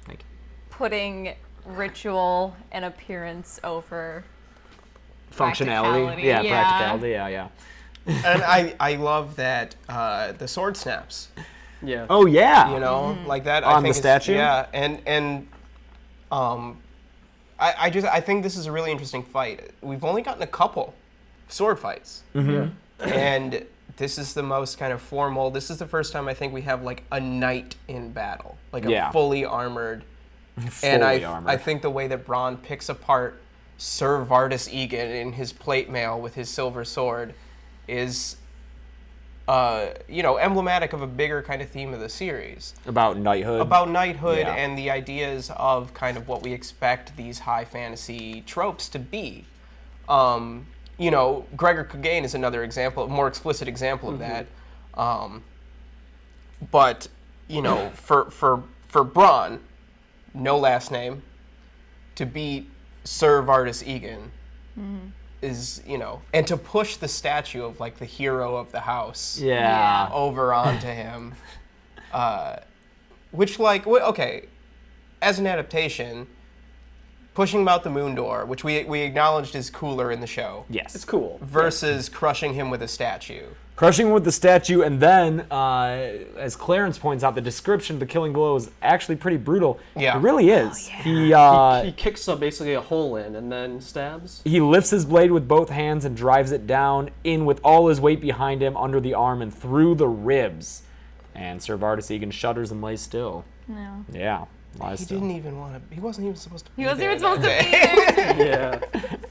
Speaker 2: Thank you.
Speaker 4: putting ritual and appearance over
Speaker 2: Functionality.
Speaker 4: practicality.
Speaker 2: Yeah,
Speaker 4: Yeah.
Speaker 2: practicality. Yeah.
Speaker 1: And I love that the sword snaps.
Speaker 3: Yeah.
Speaker 2: Oh, yeah.
Speaker 1: You know, like that.
Speaker 2: On
Speaker 1: I think
Speaker 2: the statue?
Speaker 1: Yeah, and I think this is a really interesting fight. We've only gotten a couple sword fights, and this is the most kind of formal. This is the first time I think we have like a knight in battle, like a fully armored. I think the way that Bronn picks apart Sir Vardis Egan in his plate mail with his silver sword is, emblematic of a bigger kind of theme of the series.
Speaker 2: About knighthood.
Speaker 1: Yeah. And the ideas of kind of what we expect these high fantasy tropes to be. Gregor Clegane is another example, a more explicit example of that. But, for Bronn, no last name, to beat Sir Vardis Egan is, and to push the statue of like the hero of the house over onto him, which as an adaptation, pushing him out the moon door, which we acknowledged is cooler in the show.
Speaker 2: Yes.
Speaker 3: It's cool.
Speaker 1: Versus crushing him with a statue.
Speaker 2: Crushing with the statue, and then, as Clarence points out, the description of the killing blow is actually pretty brutal.
Speaker 1: Yeah.
Speaker 2: It really is. He
Speaker 3: kicks basically a hole in and then stabs.
Speaker 2: He lifts his blade with both hands and drives it down in with all his weight behind him, under the arm, and through the ribs. And Sir Vardis Egan shudders and lays still.
Speaker 4: No.
Speaker 2: Yeah. Lies
Speaker 1: He
Speaker 2: still.
Speaker 1: didn't even want to. He wasn't even supposed to be
Speaker 4: He wasn't
Speaker 1: there
Speaker 4: even supposed to
Speaker 1: that
Speaker 4: be
Speaker 1: day.
Speaker 4: there.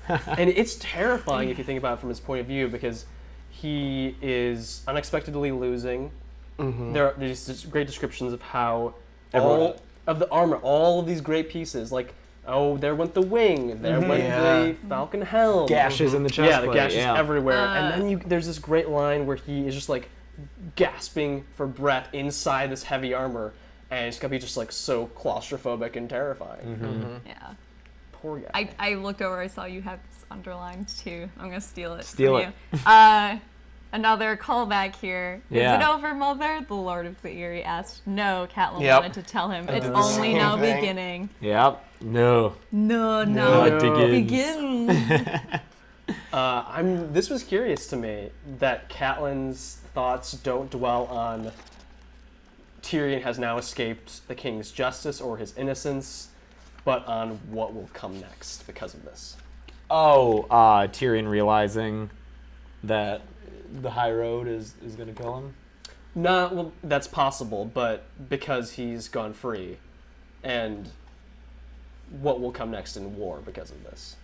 Speaker 3: Yeah. And it's terrifying if you think about it from his point of view, because he is unexpectedly losing. There's just great descriptions of how all of the armor, all of these great pieces, like, there went the wing, there went the falcon helm.
Speaker 2: Gashes in the chest
Speaker 3: Yeah, the
Speaker 2: plate,
Speaker 3: gashes
Speaker 2: yeah.
Speaker 3: everywhere. And then there's this great line where he is just like gasping for breath inside this heavy armor, and it's gonna be just like so claustrophobic and terrifying.
Speaker 4: Yeah.
Speaker 3: Poor guy.
Speaker 4: I looked over, I saw you have this underlined too. I'm gonna steal it.
Speaker 2: Steal
Speaker 4: from
Speaker 2: it.
Speaker 4: You. Another callback here.
Speaker 2: Yeah.
Speaker 4: Is it over, Mother? The Lord of the Eyrie asked. No, Catelyn
Speaker 1: Yep.
Speaker 4: wanted to tell him.
Speaker 1: I
Speaker 4: It's
Speaker 1: did the
Speaker 4: only
Speaker 1: same
Speaker 4: now
Speaker 1: thing.
Speaker 4: beginning.
Speaker 2: Yep. No.
Speaker 4: No,
Speaker 2: No,
Speaker 4: it
Speaker 2: it
Speaker 4: begins.
Speaker 3: This was curious to me that Catelyn's thoughts don't dwell on Tyrion has now escaped the king's justice or his innocence, but on what will come next because of this.
Speaker 2: Oh, Tyrion realizing that the High Road is going to kill him?
Speaker 3: No, well, that's possible, but because he's gone free, and what will come next in war because of this.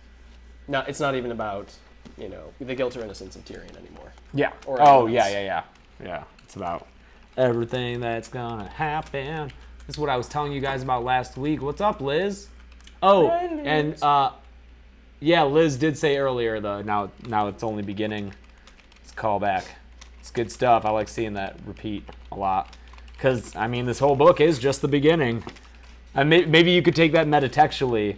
Speaker 3: Now, it's not even about, the guilt or innocence of Tyrion anymore.
Speaker 2: Yeah.
Speaker 3: Or
Speaker 2: Oh,
Speaker 3: anyone
Speaker 2: yeah. Yeah, it's about everything that's going to happen. This is what I was telling you guys about last week. What's up, Liz? Oh, and, yeah, Liz did say earlier, though, now it's only beginning. It's a callback. It's good stuff. I like seeing that repeat a lot. Because, this whole book is just the beginning. And maybe you could take that metatextually.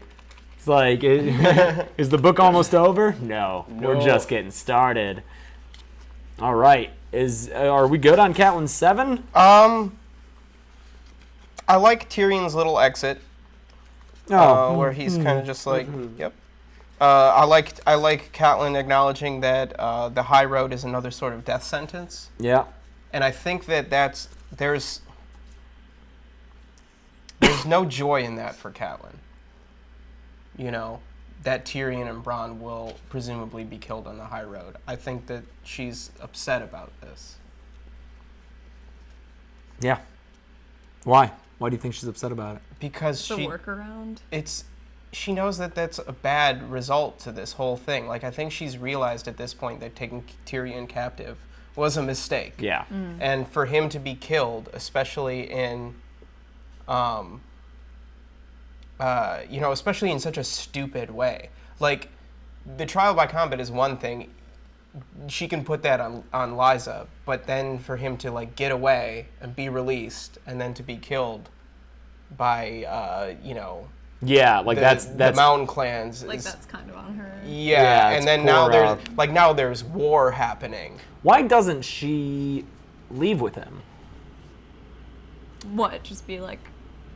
Speaker 2: It's like, is the book almost over? No, we're just getting started. All right. Are we good on Catelyn 7?
Speaker 1: I like Tyrion's little exit. Where he's kind of just like, yep. I like Catelyn acknowledging that the High Road is another sort of death sentence.
Speaker 2: Yeah.
Speaker 1: And I think that there's no joy in that for Catelyn. That Tyrion and Bronn will presumably be killed on the High Road. I think that she's upset about this.
Speaker 2: Yeah. Why? Why do you think she's upset about it?
Speaker 1: Because
Speaker 4: The workaround.
Speaker 1: She knows that that's a bad result to this whole thing. Like, I think she's realized at this point that taking Tyrion captive was a mistake.
Speaker 2: Yeah.
Speaker 1: And for him to be killed, especially in, especially in such a stupid way. Like, the trial by combat is one thing. She can put that on Lysa, but then for him to, like, get away and be released and then to be killed by,
Speaker 2: Yeah, like that's
Speaker 1: the mountain clans.
Speaker 4: Like, that's kind of on her.
Speaker 1: Yeah,
Speaker 2: it's
Speaker 1: and then
Speaker 2: poor,
Speaker 1: now there's war happening.
Speaker 2: Why doesn't she leave with him?
Speaker 4: What? Just be like,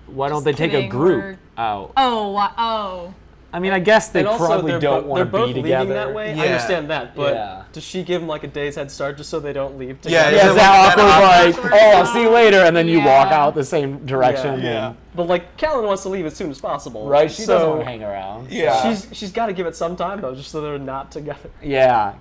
Speaker 2: Why don't
Speaker 4: Just
Speaker 2: they take a
Speaker 4: kidding,
Speaker 2: group
Speaker 4: or-
Speaker 2: out?
Speaker 4: oh.
Speaker 2: I guess they
Speaker 3: And also,
Speaker 2: probably don't want to
Speaker 3: they're both
Speaker 2: be together.
Speaker 3: leaving that way.
Speaker 1: Yeah.
Speaker 3: I understand that, but
Speaker 2: Yeah.
Speaker 3: does she give him like a day's head start just so they don't leave
Speaker 1: Yeah,
Speaker 3: together?
Speaker 2: Yeah, it's that awkward, like, oh, I'll see you later, and then you walk
Speaker 4: Yeah.
Speaker 2: out the same direction.
Speaker 1: Yeah.
Speaker 2: and-
Speaker 3: But like, Catelyn wants to leave as soon as possible.
Speaker 2: Right? She doesn't
Speaker 3: so
Speaker 2: want to hang around.
Speaker 1: Yeah.
Speaker 3: she's got to give it some time though, just so they're not together.
Speaker 2: Yeah,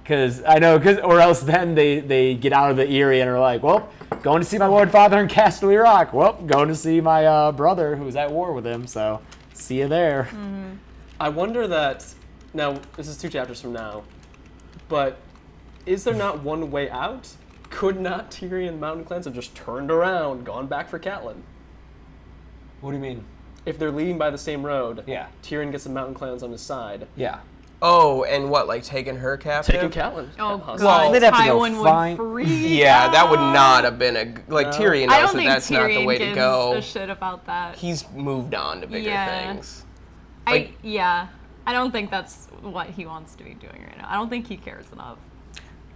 Speaker 2: or else then they get out of the Erie and are like, well, going to see my Lord Father in Casterly Rock. Well, going to see my brother who's at war with him, so see you there.
Speaker 3: I wonder that, now, this is 2 chapters from now, but is there not one way out? Could not Tyrion and the Mountain Clans have just turned around, gone back for Catelyn?
Speaker 2: What do you mean?
Speaker 3: If they're leaving by the same road,
Speaker 2: Yeah.
Speaker 3: Tyrion gets the Mountain Clans on his side.
Speaker 2: Yeah.
Speaker 1: Oh, and what, like taking her captive?
Speaker 3: Taking Catelyn.
Speaker 4: Oh,
Speaker 3: hostage.
Speaker 4: God.
Speaker 2: they'd have to go
Speaker 4: Tywin
Speaker 2: find-
Speaker 4: would freak
Speaker 1: Yeah, that would
Speaker 4: out.
Speaker 1: not have been Tyrion
Speaker 4: I
Speaker 1: knows
Speaker 4: don't
Speaker 1: that
Speaker 4: think
Speaker 1: that's not the
Speaker 4: Tyrion
Speaker 1: way to
Speaker 4: gives
Speaker 1: go.
Speaker 4: a shit about that.
Speaker 1: He's moved on to bigger
Speaker 4: Yeah.
Speaker 1: things.
Speaker 4: I don't think that's what he wants to be doing right now. I don't think he cares enough.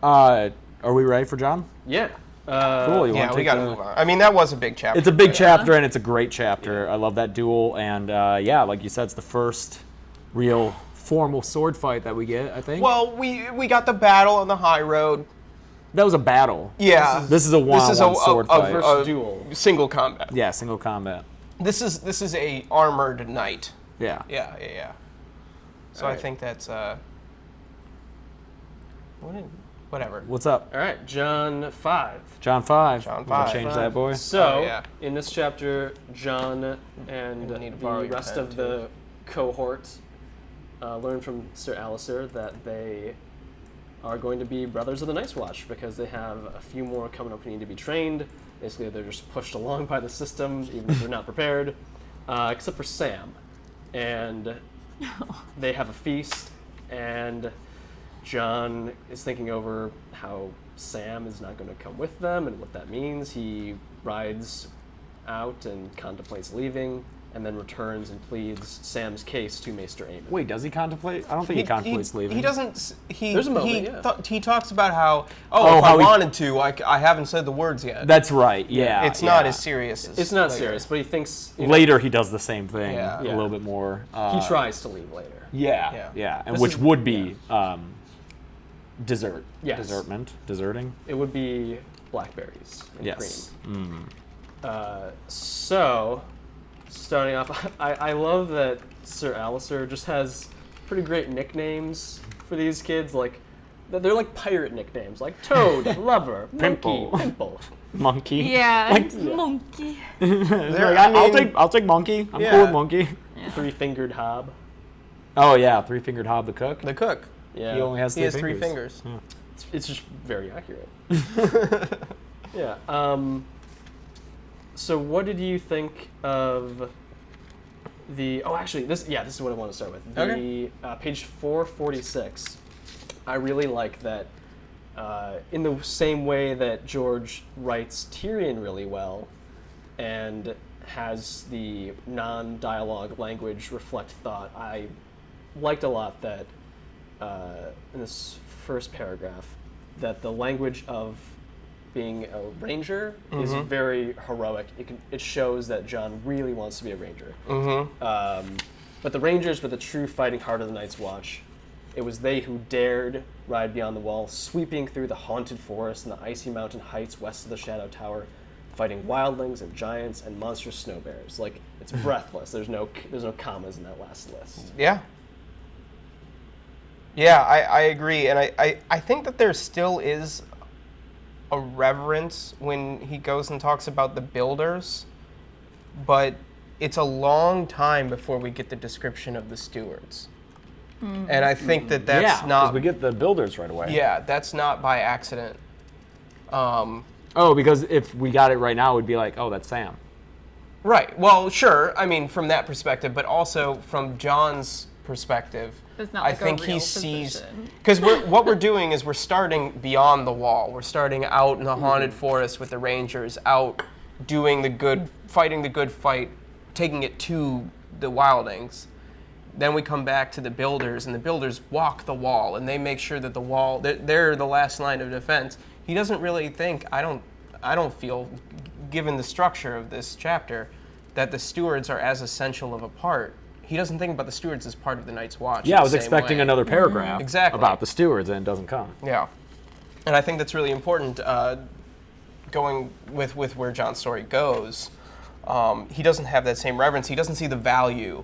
Speaker 2: Are we ready for John?
Speaker 3: Yeah.
Speaker 2: Cool. You
Speaker 1: Yeah,
Speaker 2: wanna
Speaker 1: we
Speaker 2: take
Speaker 1: gotta
Speaker 2: the-
Speaker 1: move on. I mean, that was a big chapter.
Speaker 2: It's a big chapter, and it's a great chapter. I love that duel, and yeah, like you said, it's the first real formal sword fight that we get, I think.
Speaker 1: Well, we got the battle on the High Road.
Speaker 2: That was a battle.
Speaker 1: Yeah.
Speaker 2: This is a one-on-one sword fight.
Speaker 3: First duel.
Speaker 1: Single combat.
Speaker 2: Yeah, single combat.
Speaker 1: This is a armored knight.
Speaker 2: Yeah.
Speaker 1: Yeah. So I
Speaker 3: Alright.
Speaker 1: think that's whatever.
Speaker 2: What's up?
Speaker 3: All right, John 5.
Speaker 2: John 5.
Speaker 1: John
Speaker 2: Wanna
Speaker 1: 5.
Speaker 2: Change that, boy.
Speaker 3: So,
Speaker 1: Oh, yeah.
Speaker 3: in this chapter, John and
Speaker 1: I need to borrow
Speaker 3: the
Speaker 1: your
Speaker 3: rest
Speaker 1: pen,
Speaker 3: of the cohort learn from Sir Alistair that they are going to be brothers of the Night's Watch because they have a few more coming up who need to be trained. Basically, they're just pushed along by the system, even if they're not prepared, except for Sam. And they have a feast, and John is thinking over how Sam is not going to come with them and what that means. He rides out and contemplates leaving, and then returns and pleads Sam's case to Maester Aemon.
Speaker 2: Wait, does he contemplate? I don't think he contemplates leaving.
Speaker 1: He doesn't.
Speaker 3: There's a moment, yeah.
Speaker 1: He talks about how if
Speaker 2: how
Speaker 1: I
Speaker 2: he-
Speaker 1: wanted to, I haven't said the words yet.
Speaker 2: That's right, yeah.
Speaker 1: It's not
Speaker 2: yeah.
Speaker 1: as serious as
Speaker 3: It's not
Speaker 1: later.
Speaker 3: serious, but he thinks you know,
Speaker 2: Later, he does the same thing,
Speaker 1: Yeah.
Speaker 2: a
Speaker 3: Yeah.
Speaker 2: little bit more.
Speaker 3: he tries to leave later.
Speaker 2: Yeah,
Speaker 1: Yeah.
Speaker 2: yeah, and
Speaker 3: This
Speaker 2: which
Speaker 3: is-
Speaker 2: would be Dessert.
Speaker 3: Yes.
Speaker 2: Deserting.
Speaker 3: It would be blackberries and
Speaker 2: Yes.
Speaker 3: cream. So, starting off, I love that Sir Alistair just has pretty great nicknames for these kids. Like, they're like pirate nicknames, like Toad, Lover,
Speaker 2: Pimple.
Speaker 3: Monkey, Pimple.
Speaker 2: Monkey.
Speaker 4: Yeah,
Speaker 2: Like,
Speaker 4: monkey.
Speaker 2: I'll take Monkey. I'm cool with Monkey.
Speaker 3: Three-fingered Hob.
Speaker 2: Oh yeah, three-fingered Hob the cook.
Speaker 1: The cook.
Speaker 3: Yeah.
Speaker 2: He only has
Speaker 1: He
Speaker 2: three
Speaker 1: has
Speaker 2: fingers.
Speaker 1: 3 fingers.
Speaker 2: Yeah.
Speaker 3: It's just very accurate. Yeah. So what did you think of the? Oh, actually, this is what I want to start with. The page 446. I really like that. In the same way that George writes Tyrion really well, and has the non-dialogue language reflect thought, I liked a lot that in this first paragraph, that the language of being a ranger is very heroic. It shows that Jon really wants to be a ranger. But the rangers were the true fighting heart of the Night's Watch. It was they who dared ride beyond the wall, sweeping through the haunted forest and the icy mountain heights west of the Shadow Tower, fighting wildlings and giants and monstrous snow bears. Like, it's breathless. There's no commas in that last list.
Speaker 1: Yeah. Yeah, I agree. And I think that there still is a reverence when he goes and talks about the builders, but it's a long time before we get the description of the stewards. And I think that that's
Speaker 2: because we get the builders right away.
Speaker 1: Yeah, that's not by accident.
Speaker 2: Oh, because if we got it right now, it would be like, oh, that's Sam.
Speaker 1: Right. Well, sure. I mean, from that perspective, but also from John's perspective,
Speaker 4: It's not
Speaker 1: I
Speaker 4: like a
Speaker 1: think he
Speaker 4: real
Speaker 1: sees,
Speaker 4: position.
Speaker 1: because what we're doing is we're starting beyond the wall. We're starting out in the haunted forest with the Rangers, out fighting the good fight, taking it to the wildlings. Then we come back to the builders, and the builders walk the wall, and they make sure that the wall, they're the last line of defense. He doesn't really think, I don't feel, given the structure of this chapter, that the stewards are as essential of a part. He doesn't think about the stewards as part of the Night's Watch.
Speaker 2: Yeah, I was expecting another paragraph
Speaker 1: Exactly.
Speaker 2: about the stewards, and it doesn't come.
Speaker 1: Yeah. And I think that's really important, going with where John's story goes. He doesn't have that same reverence. He doesn't see the value,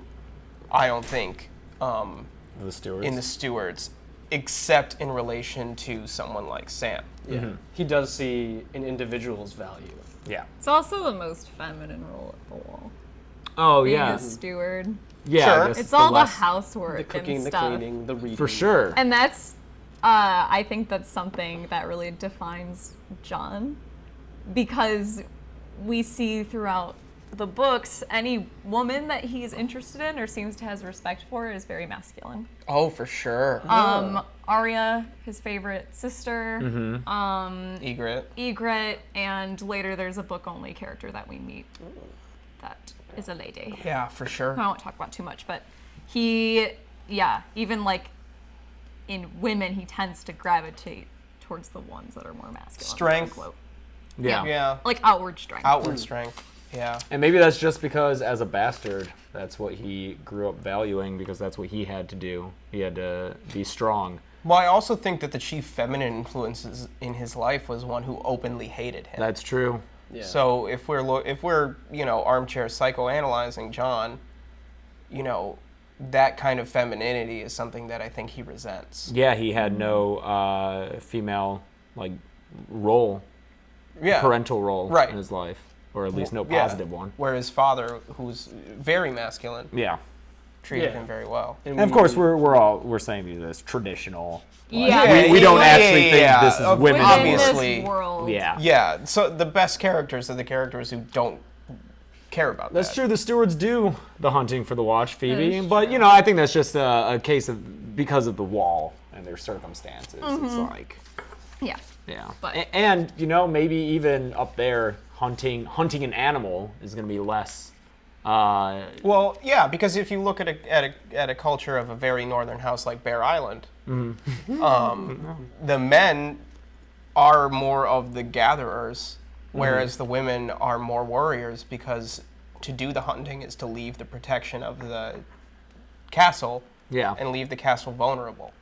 Speaker 1: I don't think,
Speaker 2: The stewards.
Speaker 1: in the stewards, except in relation to someone like Sam.
Speaker 3: Yeah. He does see an individual's value.
Speaker 2: Yeah.
Speaker 4: It's also the most feminine role at the wall.
Speaker 2: Oh,
Speaker 4: Being
Speaker 2: yeah.
Speaker 4: a steward.
Speaker 2: Yeah,
Speaker 1: Sure.
Speaker 2: I guess
Speaker 4: It's all the
Speaker 2: less-
Speaker 4: housework
Speaker 3: The cooking,
Speaker 4: and
Speaker 3: the
Speaker 4: stuff.
Speaker 3: cleaning, the reading.
Speaker 2: For sure.
Speaker 4: And that's, I think that's something that really defines John, because we see throughout the books, any woman that he's interested in or seems to have respect for is very masculine.
Speaker 1: Oh, for sure.
Speaker 4: Arya, his favorite sister,
Speaker 1: Egret.
Speaker 4: Egret, and later there's a book-only character that we meet that is a lady.
Speaker 1: Yeah, for sure.
Speaker 4: I won't talk about too much, but he, even like in women, he tends to gravitate towards the ones that are more masculine.
Speaker 1: Strength.
Speaker 4: quote.
Speaker 2: Yeah.
Speaker 1: Yeah.
Speaker 4: Like outward strength.
Speaker 1: Outward strength. Yeah.
Speaker 2: And maybe that's just because as a bastard, that's what he grew up valuing, because that's what he had to do. He had to be strong.
Speaker 1: Well, I also think that the chief feminine influences in his life was one who openly hated him.
Speaker 2: That's true.
Speaker 3: Yeah.
Speaker 1: So if we're armchair psychoanalyzing John, that kind of femininity is something that I think he resents.
Speaker 2: Yeah, he had no female role,
Speaker 1: Yeah.
Speaker 2: parental role
Speaker 1: Right.
Speaker 2: in his life, or at least no
Speaker 1: Yeah.
Speaker 2: positive one.
Speaker 1: Where his father, who's very masculine,
Speaker 2: Yeah.
Speaker 1: treated
Speaker 3: Yeah.
Speaker 1: him very well.
Speaker 2: And of course, we're saying these as traditional.
Speaker 4: Yeah.
Speaker 2: We don't actually think this is
Speaker 1: of-
Speaker 2: women.
Speaker 4: Within
Speaker 1: obviously.
Speaker 4: this world.
Speaker 2: Yeah.
Speaker 1: Yeah. So the best characters are the characters who don't care about
Speaker 2: That's
Speaker 1: that.
Speaker 2: true. The stewards do the hunting for the watch, Phoebe.
Speaker 4: is
Speaker 2: But
Speaker 4: true.
Speaker 2: I think that's just a case of because of the wall and their circumstances. It's like,
Speaker 4: Yeah.
Speaker 2: yeah.
Speaker 4: But-
Speaker 2: And maybe even up there, hunting an animal is going to be less.
Speaker 1: Well, yeah, because if you look at a culture of a very northern house like Bear Island, the men are more of the gatherers, whereas the women are more warriors, because to do the hunting is to leave the protection of the castle
Speaker 2: Yeah.
Speaker 1: and leave the castle vulnerable.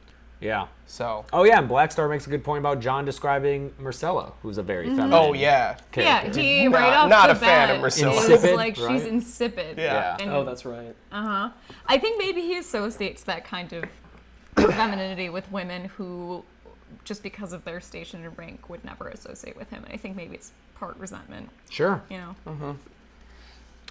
Speaker 2: Yeah.
Speaker 1: So.
Speaker 2: Oh yeah, and Blackstar makes a good point about John describing Marcella, who's a very feminine.
Speaker 1: Oh yeah.
Speaker 4: Yeah,
Speaker 2: character.
Speaker 4: he right off
Speaker 1: not
Speaker 4: the
Speaker 1: a fan
Speaker 4: bat
Speaker 1: of Marcella.
Speaker 4: is
Speaker 2: Insipid,
Speaker 4: like she's
Speaker 2: right?
Speaker 4: insipid.
Speaker 1: Yeah.
Speaker 4: And,
Speaker 3: Oh, that's right.
Speaker 4: I think maybe he associates that kind of femininity with women who, just because of their station and rank, would never associate with him. And I think maybe it's part resentment.
Speaker 2: Sure.
Speaker 4: You know.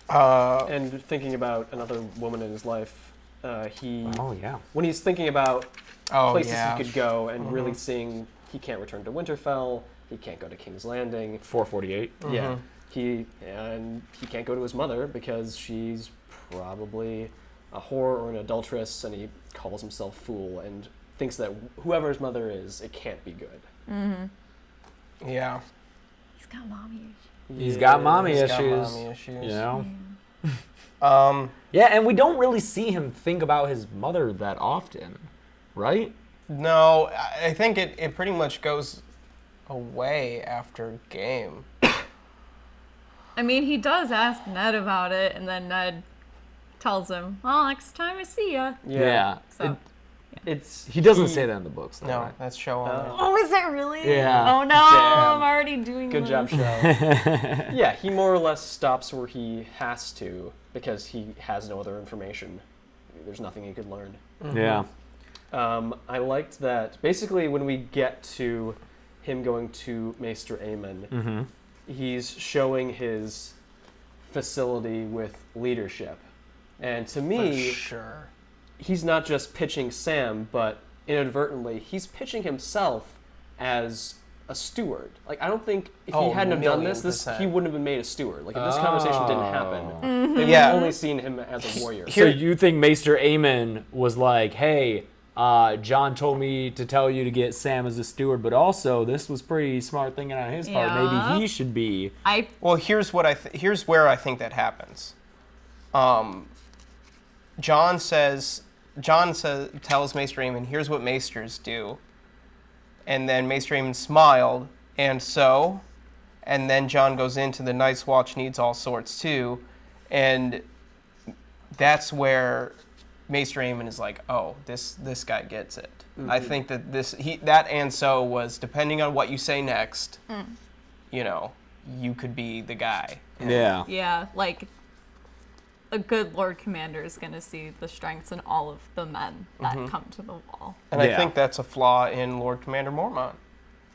Speaker 3: And thinking about another woman in his life,
Speaker 2: Oh yeah.
Speaker 3: when he's thinking about
Speaker 1: Oh
Speaker 3: places
Speaker 1: yeah.
Speaker 3: he could go and really seeing he can't return to Winterfell, he can't go to King's Landing.
Speaker 2: 448.
Speaker 3: Yeah, he can't go to his mother because she's probably a whore or an adulteress, and he calls himself fool and thinks that whoever his mother is, it can't be good.
Speaker 1: Yeah.
Speaker 4: He's got mommy issues.
Speaker 2: He's got mommy
Speaker 1: He's
Speaker 2: issues.
Speaker 1: got mommy issues.
Speaker 2: You know.
Speaker 1: Um.
Speaker 2: Yeah, and we don't really see him think about his mother that often, right?
Speaker 1: No, I think it pretty much goes away after game.
Speaker 4: I mean, he does ask Ned about it, and then Ned tells him, "Well, next time I see ya."
Speaker 2: Yeah.
Speaker 4: So.
Speaker 2: He doesn't say that in the books, though,
Speaker 1: No,
Speaker 2: right?
Speaker 1: that's show on it.
Speaker 4: Oh, is it really?
Speaker 2: Yeah.
Speaker 4: Oh no,
Speaker 3: Damn.
Speaker 4: I'm already doing
Speaker 3: Good
Speaker 4: this.
Speaker 3: job, show. Yeah, he more or less stops where he has to because he has no other information. There's nothing he could learn.
Speaker 2: Yeah.
Speaker 3: I liked that. Basically, when we get to him going to Maester Aemon, he's showing his facility with leadership. And to me,
Speaker 1: For sure.
Speaker 3: he's not just pitching Sam, but inadvertently, he's pitching himself as a steward. Like, I don't think if he
Speaker 1: Oh,
Speaker 3: hadn't have done
Speaker 1: million
Speaker 3: this,
Speaker 1: percent.
Speaker 3: he wouldn't have been made a steward. Like, if this conversation didn't happen, they've
Speaker 1: Yeah.
Speaker 3: only seen him as a warrior.
Speaker 2: So you think Maester Aemon was like, hey, John told me to tell you to get Sam as a steward, but also this was pretty smart thinking on his part.
Speaker 4: Yeah.
Speaker 2: Maybe he should be.
Speaker 1: Well, here's where I think that happens. John tells Maester Aemon, here's what maesters do. And then Maester Aemon smiled, and then John goes into the Night's Watch needs all sorts too, and that's where Maester Aemon is like, oh, this guy gets it. I think that that and so was, depending on what you say next, you could be the guy.
Speaker 2: Yeah.
Speaker 4: Yeah, like a good Lord Commander is going to see the strengths in all of the men that come to the wall.
Speaker 1: And
Speaker 2: Yeah.
Speaker 1: I think that's a flaw in Lord Commander Mormont.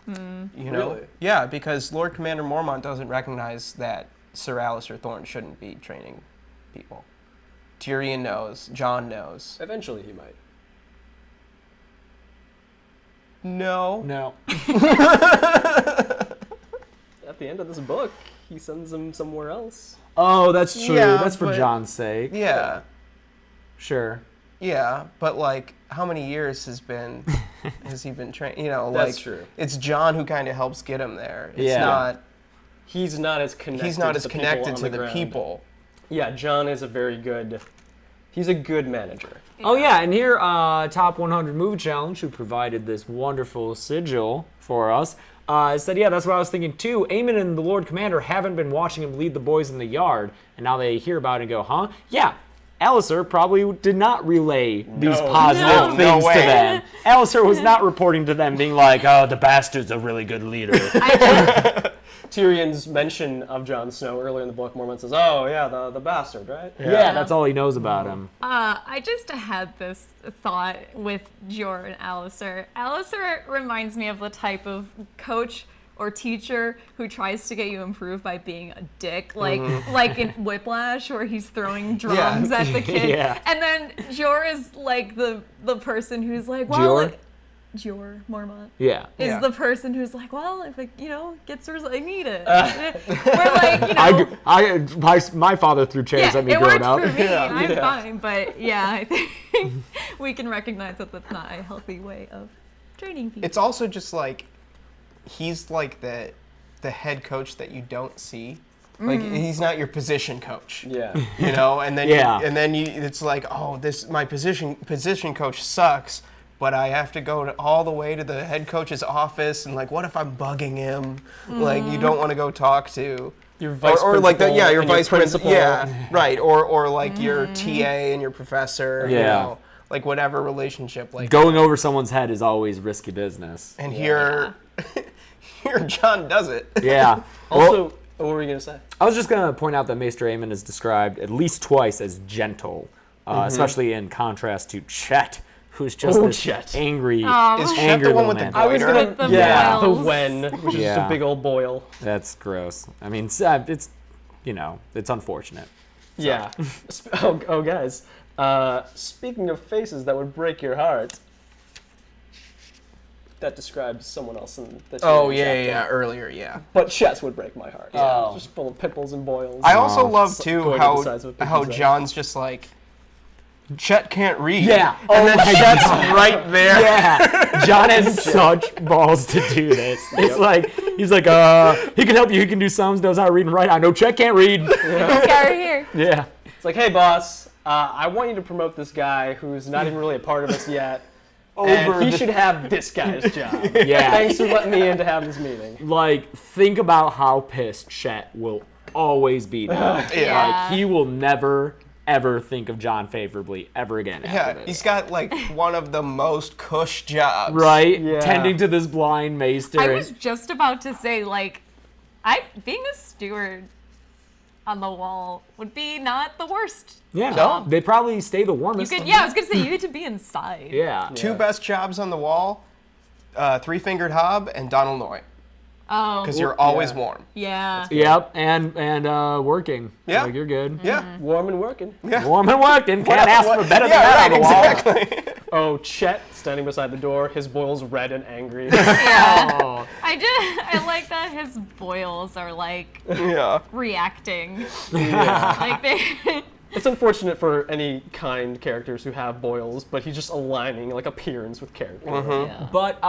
Speaker 1: You know?
Speaker 3: Really?
Speaker 1: Yeah, because Lord Commander Mormont doesn't recognize that Sir Alistair Thorne shouldn't be training people. Tyrion knows. Jon knows.
Speaker 3: Eventually, he might.
Speaker 1: No.
Speaker 2: No.
Speaker 3: At the end of this book, he sends him somewhere else.
Speaker 2: Oh, that's true.
Speaker 1: Yeah,
Speaker 2: That's for
Speaker 1: but-
Speaker 2: John's sake.
Speaker 1: Yeah.
Speaker 2: Sure.
Speaker 1: Yeah, but like, how many years has he been trained?
Speaker 3: That's true.
Speaker 1: It's Jon who kind of helps get him there. It's
Speaker 2: Yeah.
Speaker 1: not.
Speaker 3: He's not as connected.
Speaker 1: He's not
Speaker 3: to
Speaker 1: as
Speaker 3: the
Speaker 1: connected
Speaker 3: people
Speaker 1: to
Speaker 3: on
Speaker 1: the
Speaker 3: ground.
Speaker 1: people.
Speaker 3: Yeah, Jon is he's a good manager.
Speaker 2: Oh, yeah, and here, Top 100 Movie Challenge, who provided this wonderful sigil for us, said, yeah, that's what I was thinking too. Aemon and the Lord Commander haven't been watching him lead the boys in the yard, and now they hear about it and go, huh? Yeah, Alistair probably did not relay these positive
Speaker 1: No
Speaker 2: things to
Speaker 1: way.
Speaker 2: them. Alistair was not reporting to them being like, oh, the bastard's a really good leader.
Speaker 3: Tyrion's mention of Jon Snow earlier in the book, Mormont says, "Oh yeah, the bastard, right?"
Speaker 2: Yeah, that's all he knows about him.
Speaker 4: I just had this thought with Jor and Alistair. Alistair reminds me of the type of coach or teacher who tries to get you improved by being a dick, like in Whiplash, where he's throwing drums at the kid.
Speaker 2: Yeah.
Speaker 4: And then Jor is like the person who's like, well,
Speaker 2: Jor?
Speaker 4: Jor Mormont.
Speaker 2: Yeah.
Speaker 4: Is
Speaker 1: Yeah.
Speaker 4: the person who's like, well, if it, gets results, I need it. We're like,
Speaker 2: My father threw chairs at me
Speaker 4: it
Speaker 2: growing
Speaker 4: worked
Speaker 2: up.
Speaker 4: for me. I'm fine, but yeah, I think we can recognize that that's not a healthy way of training people.
Speaker 1: It's also just like, he's like the head coach that you don't see. Like, he's not your position coach.
Speaker 3: Yeah.
Speaker 1: And then
Speaker 2: Yeah.
Speaker 1: it's like, oh, my position coach sucks, but I have to go all the way to the head coach's office, and like, what if I'm bugging him? Like, you don't want to go talk to
Speaker 3: Your vice
Speaker 1: or like
Speaker 3: principal
Speaker 1: your
Speaker 3: and
Speaker 1: vice
Speaker 3: principal.
Speaker 1: Yeah, right. Or like your TA and your professor.
Speaker 2: Yeah.
Speaker 1: like whatever relationship. Like
Speaker 2: Going over someone's head is always risky business.
Speaker 1: and here John does it.
Speaker 2: Yeah.
Speaker 3: Also, what were you gonna say?
Speaker 2: I was just going to point out that Maester Aemon is described at least twice as gentle, especially in contrast to Chet, who's just this
Speaker 3: Chet.
Speaker 2: angry,
Speaker 4: Oh.
Speaker 1: Is Chet
Speaker 2: angry
Speaker 1: the one
Speaker 2: little
Speaker 1: with the
Speaker 2: man.
Speaker 3: I was
Speaker 1: goiter?
Speaker 3: gonna,
Speaker 4: the
Speaker 3: the
Speaker 4: boils.
Speaker 3: wen, which is just
Speaker 2: Yeah.
Speaker 3: a big old boil.
Speaker 2: That's gross. I mean, it's it's unfortunate.
Speaker 3: Yeah. Oh, guys. Speaking of faces that would break your heart, that describes someone else in the
Speaker 1: Oh
Speaker 3: chapter.
Speaker 1: yeah, earlier, yeah.
Speaker 3: But Chet's would break my heart.
Speaker 2: Oh.
Speaker 3: Just full of pimples and boils.
Speaker 1: I also
Speaker 2: Oh.
Speaker 1: love too
Speaker 3: Goiter
Speaker 1: how
Speaker 3: decides what people say.
Speaker 1: John's just like, Chet can't read.
Speaker 2: Yeah.
Speaker 1: and then
Speaker 2: my
Speaker 1: Chet's
Speaker 2: God.
Speaker 1: right there.
Speaker 2: Yeah, John has such balls to do this. It's like he's like, he can help you. He can do sums, knows how to read and write. I know Chet can't read.
Speaker 4: This guy right here.
Speaker 2: Yeah,
Speaker 3: It's like, hey, boss, I want you to promote this guy who's not even really a part of us yet. And he should have this guy's job.
Speaker 2: Yeah.
Speaker 3: Thanks for letting me in to have this meeting.
Speaker 2: like think about how pissed Chet will always be. Now.
Speaker 1: Yeah.
Speaker 2: Like he will never ever think of John favorably ever again.
Speaker 1: Yeah,
Speaker 2: After this.
Speaker 1: he's got like one of the most cush jobs.
Speaker 2: Right,
Speaker 3: Yeah.
Speaker 2: tending to this blind maester.
Speaker 4: I was just about to say, like, being a steward on the wall would be not the worst.
Speaker 2: yeah,
Speaker 1: No?
Speaker 2: they probably stay the
Speaker 4: You
Speaker 2: warmest.
Speaker 4: could, yeah, I was gonna say you get to be inside.
Speaker 2: Yeah.
Speaker 1: Two best jobs on the wall, Three-Fingered Hob and Donald Noy,
Speaker 4: Oh.
Speaker 1: because you're always
Speaker 3: yeah.
Speaker 1: warm.
Speaker 4: Yeah.
Speaker 2: Yep, and working.
Speaker 1: Yeah.
Speaker 2: Like, you're good.
Speaker 1: Yeah.
Speaker 3: Warm and working.
Speaker 2: Warm and working. Can't ask for better than
Speaker 1: Yeah,
Speaker 2: that on the wall.
Speaker 1: exactly.
Speaker 3: Oh, Chet standing beside the door, his boils red and angry.
Speaker 4: Yeah.
Speaker 2: Oh,
Speaker 4: I like that his boils are like
Speaker 1: Yeah.
Speaker 4: reacting. Like they.
Speaker 3: It's unfortunate for any kind characters who have boils, but he's just aligning like appearance with character.
Speaker 4: Yeah.
Speaker 2: But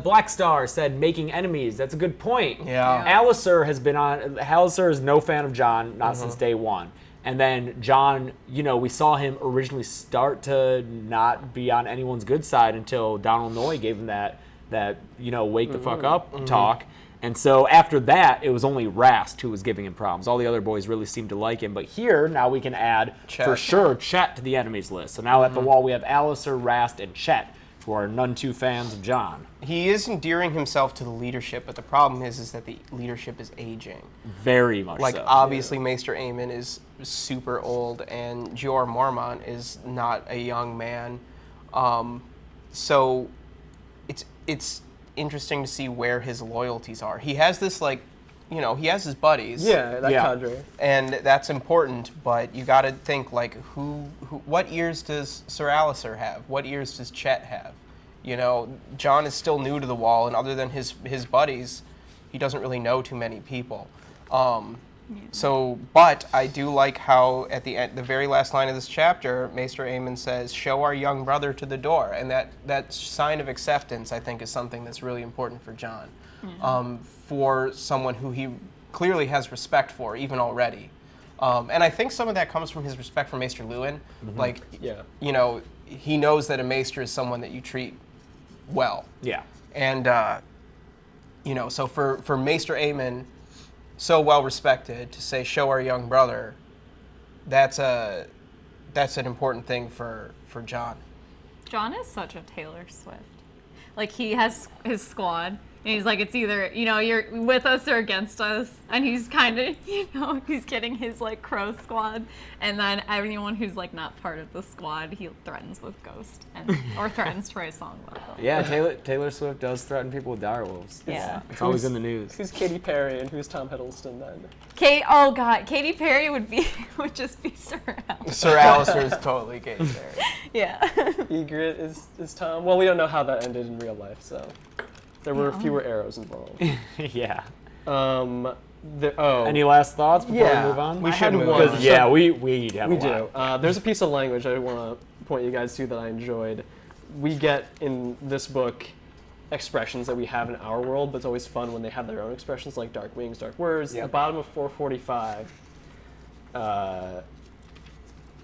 Speaker 2: Black Star said making enemies. That's a good point.
Speaker 1: Yeah.
Speaker 2: Alistair has been on. Alistair is no fan of John, not since day one. And then John, we saw him originally start to not be on anyone's good side until Donald Noy gave him that wake the fuck up talk. And so after that, it was only Rast who was giving him problems. All the other boys really seemed to like him. But here, now we can add,
Speaker 1: Chet.
Speaker 2: for sure, Chet to the enemies list. So now at the wall, we have Alistair, Rast, and Chet, who are none too fans of John.
Speaker 1: He is endearing himself to the leadership, but the problem is that the leadership is aging.
Speaker 2: Very much
Speaker 1: Like,
Speaker 2: so.
Speaker 1: obviously, Maester Aemon is super old, and Jeor Mormont is not a young man. So it's interesting to see where his loyalties are. He has this, he has his buddies.
Speaker 3: Yeah, that
Speaker 2: Yeah.
Speaker 3: cadre.
Speaker 1: And that's important, but you got to think, what ears does Sir Alistair have? What ears does Chet have? John is still new to the wall, and other than his buddies, he doesn't really know too many people. But I do like how at the end, the very last line of this chapter, Maester Aemon says, "Show our young brother to the door," and that sign of acceptance, I think, is something that's really important for John, for someone who he clearly has respect for, even already. And I think some of that comes from his respect for Maester Luwin.
Speaker 3: Yeah.
Speaker 1: He knows that a maester is someone that you treat well.
Speaker 2: Yeah.
Speaker 1: And, so for Maester Aemon, so well respected, to say, "Show our young brother," that's an important thing for John.
Speaker 4: John is such a Taylor Swift. Like, he has his squad, and he's like, it's either, you're with us or against us. And he's kind of, he's getting his, Crow squad. And then everyone who's, not part of the squad, he threatens with Ghost. Or threatens to write a song about them.
Speaker 2: Yeah, Taylor Swift does threaten people with direwolves.
Speaker 4: Yeah.
Speaker 2: It's always in the news.
Speaker 3: Who's Katy Perry and who's Tom Hiddleston then?
Speaker 4: Oh, God. Katy Perry would just be Sir Alistair.
Speaker 1: Sir Alistair is totally Katy Perry.
Speaker 4: Yeah.
Speaker 3: Egret is Tom. Well, we don't know how that ended in real life, so there were fewer arrows involved.
Speaker 2: Yeah.
Speaker 3: Any
Speaker 2: Any last thoughts before
Speaker 3: Yeah.
Speaker 2: we move on?
Speaker 1: We
Speaker 3: I
Speaker 1: should
Speaker 3: had
Speaker 1: move
Speaker 3: one.
Speaker 1: on.
Speaker 2: Yeah, we have
Speaker 3: We
Speaker 2: a lot.
Speaker 3: do. There's a piece of language I want to point you guys to that I enjoyed. We get in this book expressions that we have in our world, but it's always fun when they have their own expressions, like dark wings, dark words.
Speaker 1: Yep.
Speaker 3: The bottom of 445,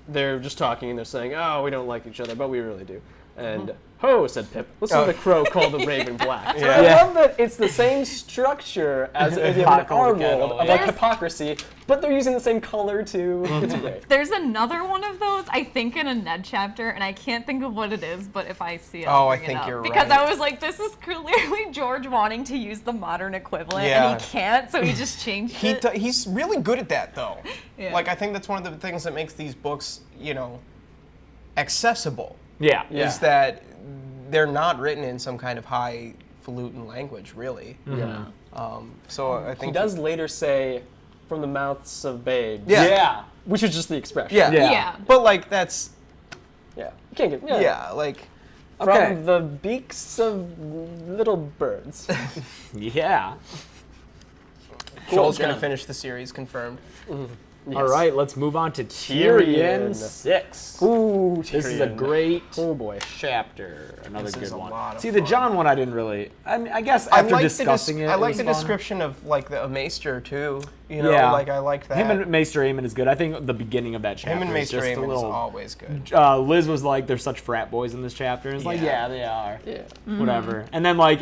Speaker 3: they're just talking and they're saying, "Oh, we don't like each other, but we really do." And Ho, said Pip. Listen to the crow called the raven black. So
Speaker 1: Yeah.
Speaker 3: I love that it's the same structure as if you have an
Speaker 2: Pot called
Speaker 3: our
Speaker 2: the kettle,
Speaker 3: world of
Speaker 2: yeah.
Speaker 3: like hypocrisy, but they're using the same color too. It's great.
Speaker 4: There's another one of those, I think, in a Ned chapter, and I can't think of what it is, but if I see it, I'll
Speaker 1: Oh, I
Speaker 4: bring
Speaker 1: think
Speaker 4: it up.
Speaker 1: you're
Speaker 4: Because
Speaker 1: right.
Speaker 4: I was like, this is clearly George wanting to use the modern equivalent,
Speaker 1: Yeah.
Speaker 4: and he can't, so he just changed it.
Speaker 1: He's really good at that, though.
Speaker 4: Yeah.
Speaker 1: Like, I think that's one of the things that makes these books, accessible.
Speaker 2: Yeah.
Speaker 3: Yeah.
Speaker 1: Is that they're not written in some kind of highfalutin language, really.
Speaker 3: Yeah.
Speaker 1: So I
Speaker 3: He
Speaker 1: think
Speaker 3: does later say, "From the mouths of babes."
Speaker 1: Yeah.
Speaker 3: Which is just the expression.
Speaker 1: Yeah.
Speaker 4: Yeah.
Speaker 1: But like that's
Speaker 3: Yeah. You can't get.
Speaker 1: yeah, like
Speaker 3: From
Speaker 2: Okay.
Speaker 3: the beaks of little birds.
Speaker 2: Yeah.
Speaker 1: Joel's gonna
Speaker 3: John.
Speaker 1: finish the series, confirmed.
Speaker 2: All right, let's move on to Tyrion
Speaker 3: Tyrion.
Speaker 2: 6.
Speaker 3: Ooh,
Speaker 2: This is a
Speaker 3: Tyrion.
Speaker 2: great
Speaker 3: Oh boy.
Speaker 2: chapter. Another
Speaker 1: This
Speaker 2: good
Speaker 1: is a
Speaker 2: one.
Speaker 1: lot of
Speaker 2: See, the
Speaker 1: fun.
Speaker 2: John one I didn't really. I mean, I guess after discussing it,
Speaker 1: I like
Speaker 2: it
Speaker 1: the
Speaker 2: was fun.
Speaker 1: description of like the Maester too.
Speaker 2: Yeah.
Speaker 1: Like I like that.
Speaker 2: Him and Maester Aemon is good. I think the beginning of that chapter
Speaker 1: Him and
Speaker 2: is
Speaker 1: Maester
Speaker 2: just a
Speaker 1: Aemon is
Speaker 2: little.
Speaker 1: always good.
Speaker 2: Liz was like, "They're such frat boys in this chapter." And it's like,
Speaker 1: Yeah.
Speaker 2: yeah, they are.
Speaker 3: Yeah.
Speaker 2: Whatever. And then like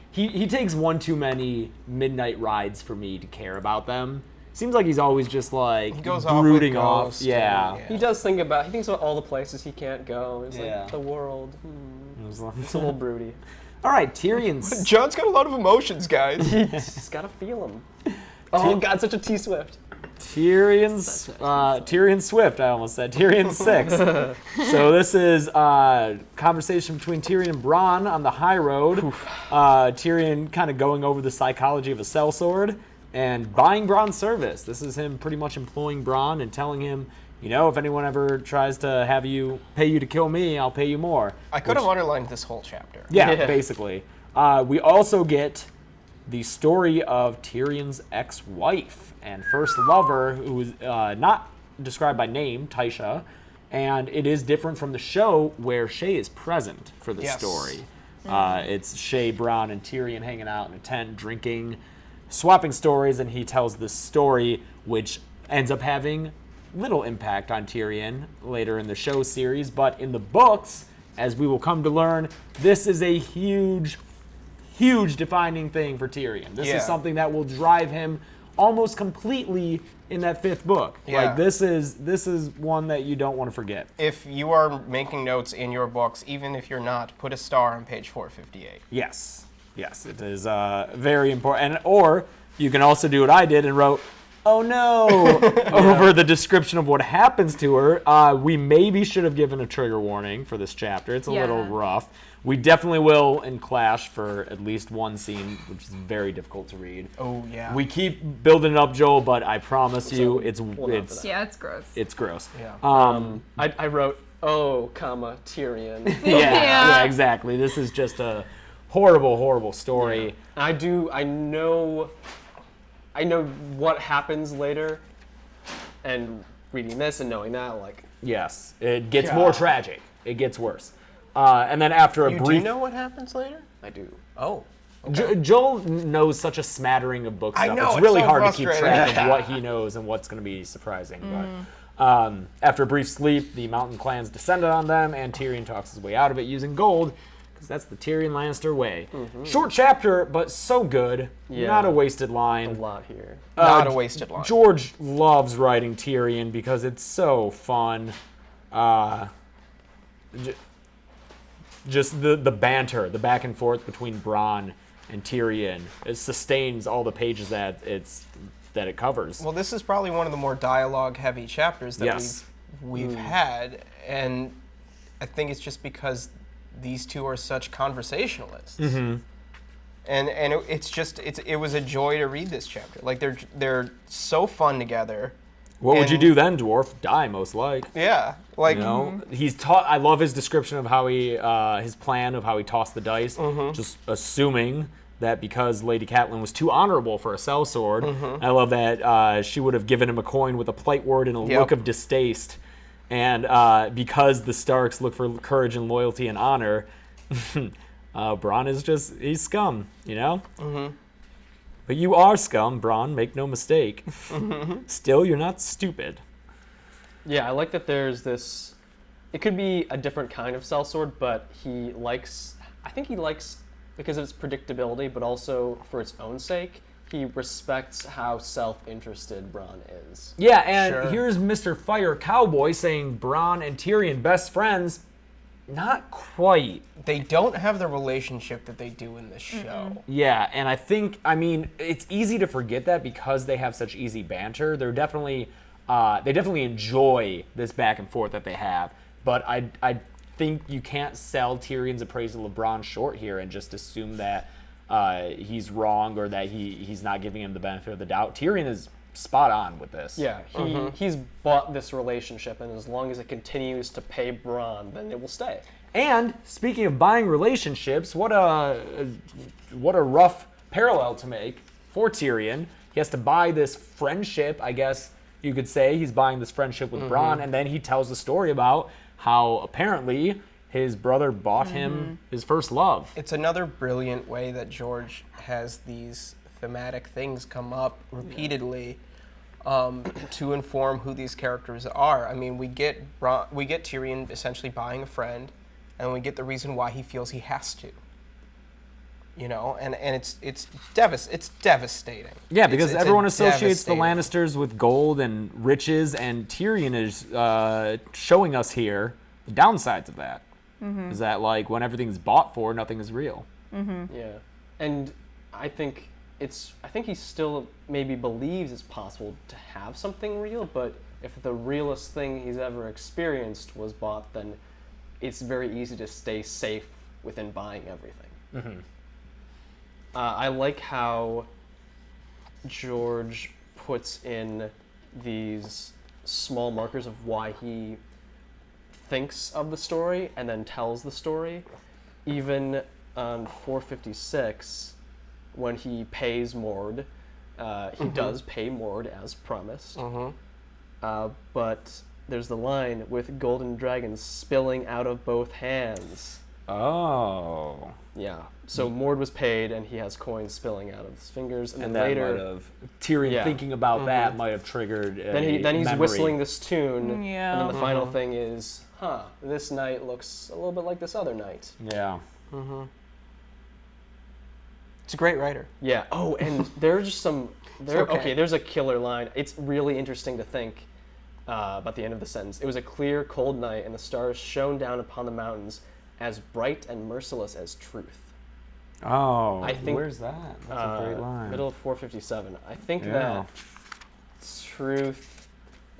Speaker 2: he takes one too many midnight rides for me to care about them. Seems like he's always just like
Speaker 1: He goes off with
Speaker 2: brooding off.
Speaker 1: Ghost
Speaker 2: Yeah.
Speaker 1: and-
Speaker 3: He does think about. He thinks about all the places he can't go. He's
Speaker 2: Yeah.
Speaker 3: like the world.
Speaker 2: It was like-
Speaker 3: It's a little broody.
Speaker 2: All right, Tyrion's.
Speaker 1: John's got a lot of emotions, guys.
Speaker 3: Just gotta feel him. Oh God, such a T Swift.
Speaker 2: Tyrion Swift, I almost said. Tyrion 6. So this is conversation between Tyrion and Bronn on the high road. Tyrion kind of going over the psychology of a sellsword and buying Bronn's service. This is him pretty much employing Bronn and telling him, if anyone ever tries to have you pay you to kill me, I'll pay you more.
Speaker 1: I could have underlined this whole chapter.
Speaker 2: Yeah,
Speaker 3: Yeah.
Speaker 2: basically. We also get the story of Tyrion's ex-wife and first lover, who is not described by name, Tysha, and it is different from the show where Shay is present for the
Speaker 1: Yes.
Speaker 2: story. It's Shay, Bronn, and Tyrion hanging out in a tent, drinking, swapping stories, and he tells this story, which ends up having little impact on Tyrion later in the show series, but in the books, as we will come to learn, this is a huge defining thing for Tyrion. This
Speaker 1: Yeah.
Speaker 2: is something that will drive him almost completely in that 5th book.
Speaker 1: Yeah.
Speaker 2: Like this is one that you don't want to forget.
Speaker 1: If you are making notes in your books, even if you're not, put a star on page 458.
Speaker 2: Yes, it is very important. Or you can also do what I did and wrote, "Oh no," over the description of what happens to her. We maybe should have given a trigger warning for this chapter. It's a little
Speaker 4: Yeah.
Speaker 2: rough. We definitely will in Clash for at least one scene, which is very difficult to read.
Speaker 1: Oh yeah.
Speaker 2: We keep building it up, Joel, but I promise you,
Speaker 3: So,
Speaker 2: it's
Speaker 3: hold on for
Speaker 2: it's
Speaker 3: that.
Speaker 4: Yeah, it's gross.
Speaker 2: it's gross.
Speaker 1: Yeah.
Speaker 3: I wrote, oh, comma, Tyrion.
Speaker 2: Yeah, exactly. This is just a horrible story.
Speaker 3: I know what happens later, and reading this and knowing that, like,
Speaker 2: Yes, it gets more tragic. It gets worse. And then after a
Speaker 1: You
Speaker 2: brief,
Speaker 1: do know what happens later?
Speaker 3: I do.
Speaker 1: Oh.
Speaker 2: Joel knows such a smattering of book
Speaker 1: I
Speaker 2: stuff.
Speaker 1: know,
Speaker 2: It's
Speaker 1: it's
Speaker 2: really
Speaker 1: so
Speaker 2: hard to keep
Speaker 1: frustrating.
Speaker 2: track of what he knows and what's going to be surprising. But after a brief sleep, the mountain clans descended on them, and Tyrion talks his way out of it using gold, because that's the Tyrion Lannister way. Short chapter, but so good.
Speaker 3: Yeah.
Speaker 2: Not a wasted
Speaker 3: A
Speaker 2: line.
Speaker 3: lot here.
Speaker 1: Not a wasted line.
Speaker 2: George loves writing Tyrion because it's so fun. Just the banter, the back and forth between Bronn and Tyrion, it sustains all the pages that it covers.
Speaker 1: Well, this is probably one of the more dialogue-heavy chapters that
Speaker 2: Yes.
Speaker 1: we've had, and I think it's just because these two are such conversationalists. And it was a joy to read this chapter. Like they're so fun together.
Speaker 2: What would you
Speaker 1: and-
Speaker 2: do then, dwarf? Die, most like.
Speaker 1: Yeah, like
Speaker 2: He's taught. I love his description of how his plan of how he tossed the dice, just assuming that because Lady Catelyn was too honorable for a sellsword. I love that she would have given him a coin with a plight word and a
Speaker 1: Yep.
Speaker 2: look of distaste. And because the Starks look for courage and loyalty and honor, Bronn is he's scum, But you are scum, Bronn, make no mistake. Still, you're not stupid.
Speaker 3: Yeah, I like that there's this it could be a different kind of sellsword, but I think he likes, because of its predictability, but also for its own sake, he respects how self-interested Bronn is.
Speaker 2: Yeah, and
Speaker 1: Sure.
Speaker 2: here's Mr. Fire Cowboy saying Bronn and Tyrion best friends. Not quite.
Speaker 1: They don't have the relationship that they do in this show.
Speaker 2: Yeah, and I mean, it's easy to forget that because they have such easy banter. They definitely enjoy this back and forth that they have. But I think you can't sell Tyrion's appraisal of Bronn short here and just assume that he's wrong or that he's not giving him the benefit of the doubt. Tyrion is spot on with this.
Speaker 3: Yeah, he's bought this relationship, and as long as it continues to pay Bronn, then it will stay.
Speaker 2: And speaking of buying relationships, what a rough parallel to make for Tyrion. He has to buy this friendship, I guess you could say. He's buying this friendship with Bronn, and then he tells the story about how apparently his brother bought him his first love.
Speaker 1: It's another brilliant way that George has these thematic things come up repeatedly to inform who these characters are. I mean, we get Tyrion essentially buying a friend, and we get the reason why he feels he has to. You know, and it's devastating.
Speaker 2: Yeah, because
Speaker 1: It's
Speaker 2: everyone associates the
Speaker 1: devastating.
Speaker 2: Lannisters with gold and riches, and Tyrion is showing us here the downsides of that. Is that, like, when everything's bought for, nothing is real.
Speaker 3: Yeah, and I think he still maybe believes it's possible to have something real, but if the realest thing he's ever experienced was bought, then it's very easy to stay safe within buying everything. I like how George puts in these small markers of why he thinks of the story and then tells the story. Even on 456, when he pays Mord, he does pay Mord as promised. But there's the line with golden dragons spilling out of both hands.
Speaker 2: Oh.
Speaker 3: Yeah. So Mord was paid, and he has coins spilling out of his fingers, and then
Speaker 2: that
Speaker 3: later,
Speaker 2: might have Tyrion thinking about that might have triggered
Speaker 3: then he's
Speaker 2: memory.
Speaker 3: whistling this tune,
Speaker 4: Yeah.
Speaker 3: and then the final thing is, this night looks a little bit like this other night.
Speaker 2: Yeah.
Speaker 1: It's a great writer.
Speaker 3: Yeah. Oh, and there's just there's a killer line. It's really interesting to think about the end of the sentence. It was a clear, cold night, and the stars shone down upon the mountains as bright and merciless as truth.
Speaker 2: Oh,
Speaker 3: I think,
Speaker 2: where's that? That's a great line.
Speaker 3: Middle of 457. I think
Speaker 2: Yeah.
Speaker 3: that truth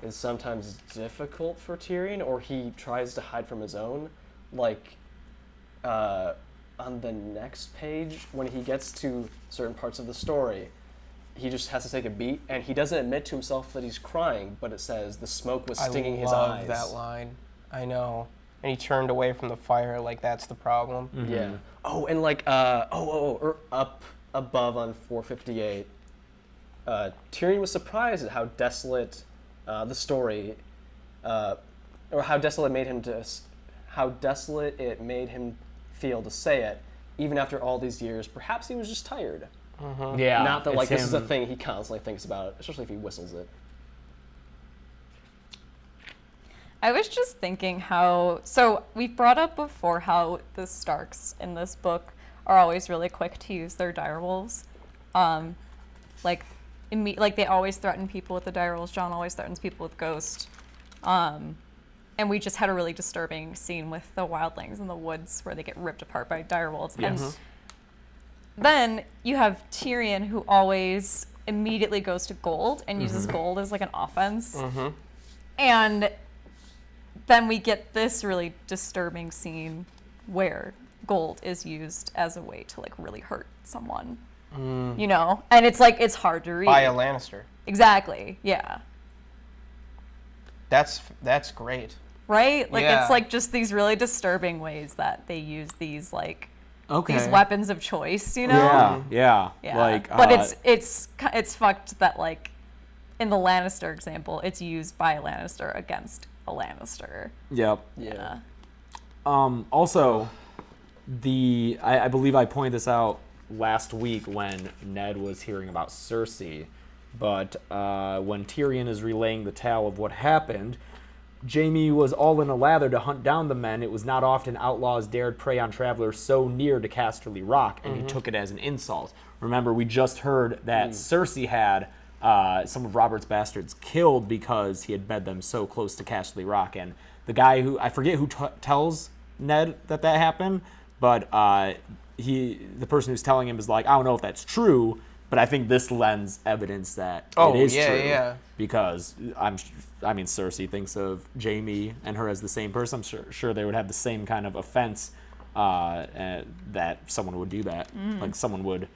Speaker 3: is sometimes difficult for Tyrion, or he tries to hide from his own. Like, on the next page, when he gets to certain parts of the story, he just has to take a beat, and he doesn't admit to himself that he's crying, but it says the smoke was stinging his eyes.
Speaker 1: I love that line. I know. And he turned away from the fire, like that's the problem.
Speaker 3: Yeah. Oh, and like, or up above on 458, Tyrion was surprised at how desolate the story, or how desolate it made him feel to say it, even after all these years. Perhaps he was just tired.
Speaker 2: Yeah.
Speaker 3: Not that, like,
Speaker 2: it's
Speaker 3: this is a
Speaker 2: him.
Speaker 3: thing he constantly thinks about, especially if he whistles it.
Speaker 4: I was just thinking so we've brought up before how the Starks in this book are always really quick to use their direwolves. Like they always threaten people with the direwolves. Jon always threatens people with Ghost. And we just had a really disturbing scene with the wildlings in the woods where they get ripped apart by direwolves.
Speaker 2: Yes.
Speaker 4: And then you have Tyrion, who always immediately goes to gold and uses gold as like an offense. And then we get this really disturbing scene where gold is used as a way to like really hurt someone. You know? And it's like, it's hard to read.
Speaker 1: By a Lannister.
Speaker 4: Exactly. Yeah.
Speaker 1: That's great.
Speaker 4: Right? Like,
Speaker 1: Yeah.
Speaker 4: it's like just these really disturbing ways that they use these like
Speaker 2: Okay.
Speaker 4: these weapons of choice, you know?
Speaker 2: Yeah.
Speaker 4: Yeah.
Speaker 2: Like,
Speaker 4: but it's fucked that like in the Lannister example, it's used by a Lannister against a Lannister.
Speaker 2: Yep.
Speaker 3: Yeah.
Speaker 2: Also, I believe I pointed this out last week when Ned was hearing about Cersei, but when Tyrion is relaying the tale of what happened, Jaime was all in a lather to hunt down the men. It was not often outlaws dared prey on travelers so near to Casterly Rock, and he took it as an insult. Remember, we just heard that Cersei had some of Robert's bastards killed because he had bed them so close to Casterly Rock. And the guy who, I forget who tells Ned that happened, but the person who's telling him is like, I don't know if that's true, but I think this lends evidence that it is true.
Speaker 1: Yeah.
Speaker 2: Because Cersei thinks of Jaime and her as the same person. I'm sure they would have the same kind of offense that someone would do that. Like someone would.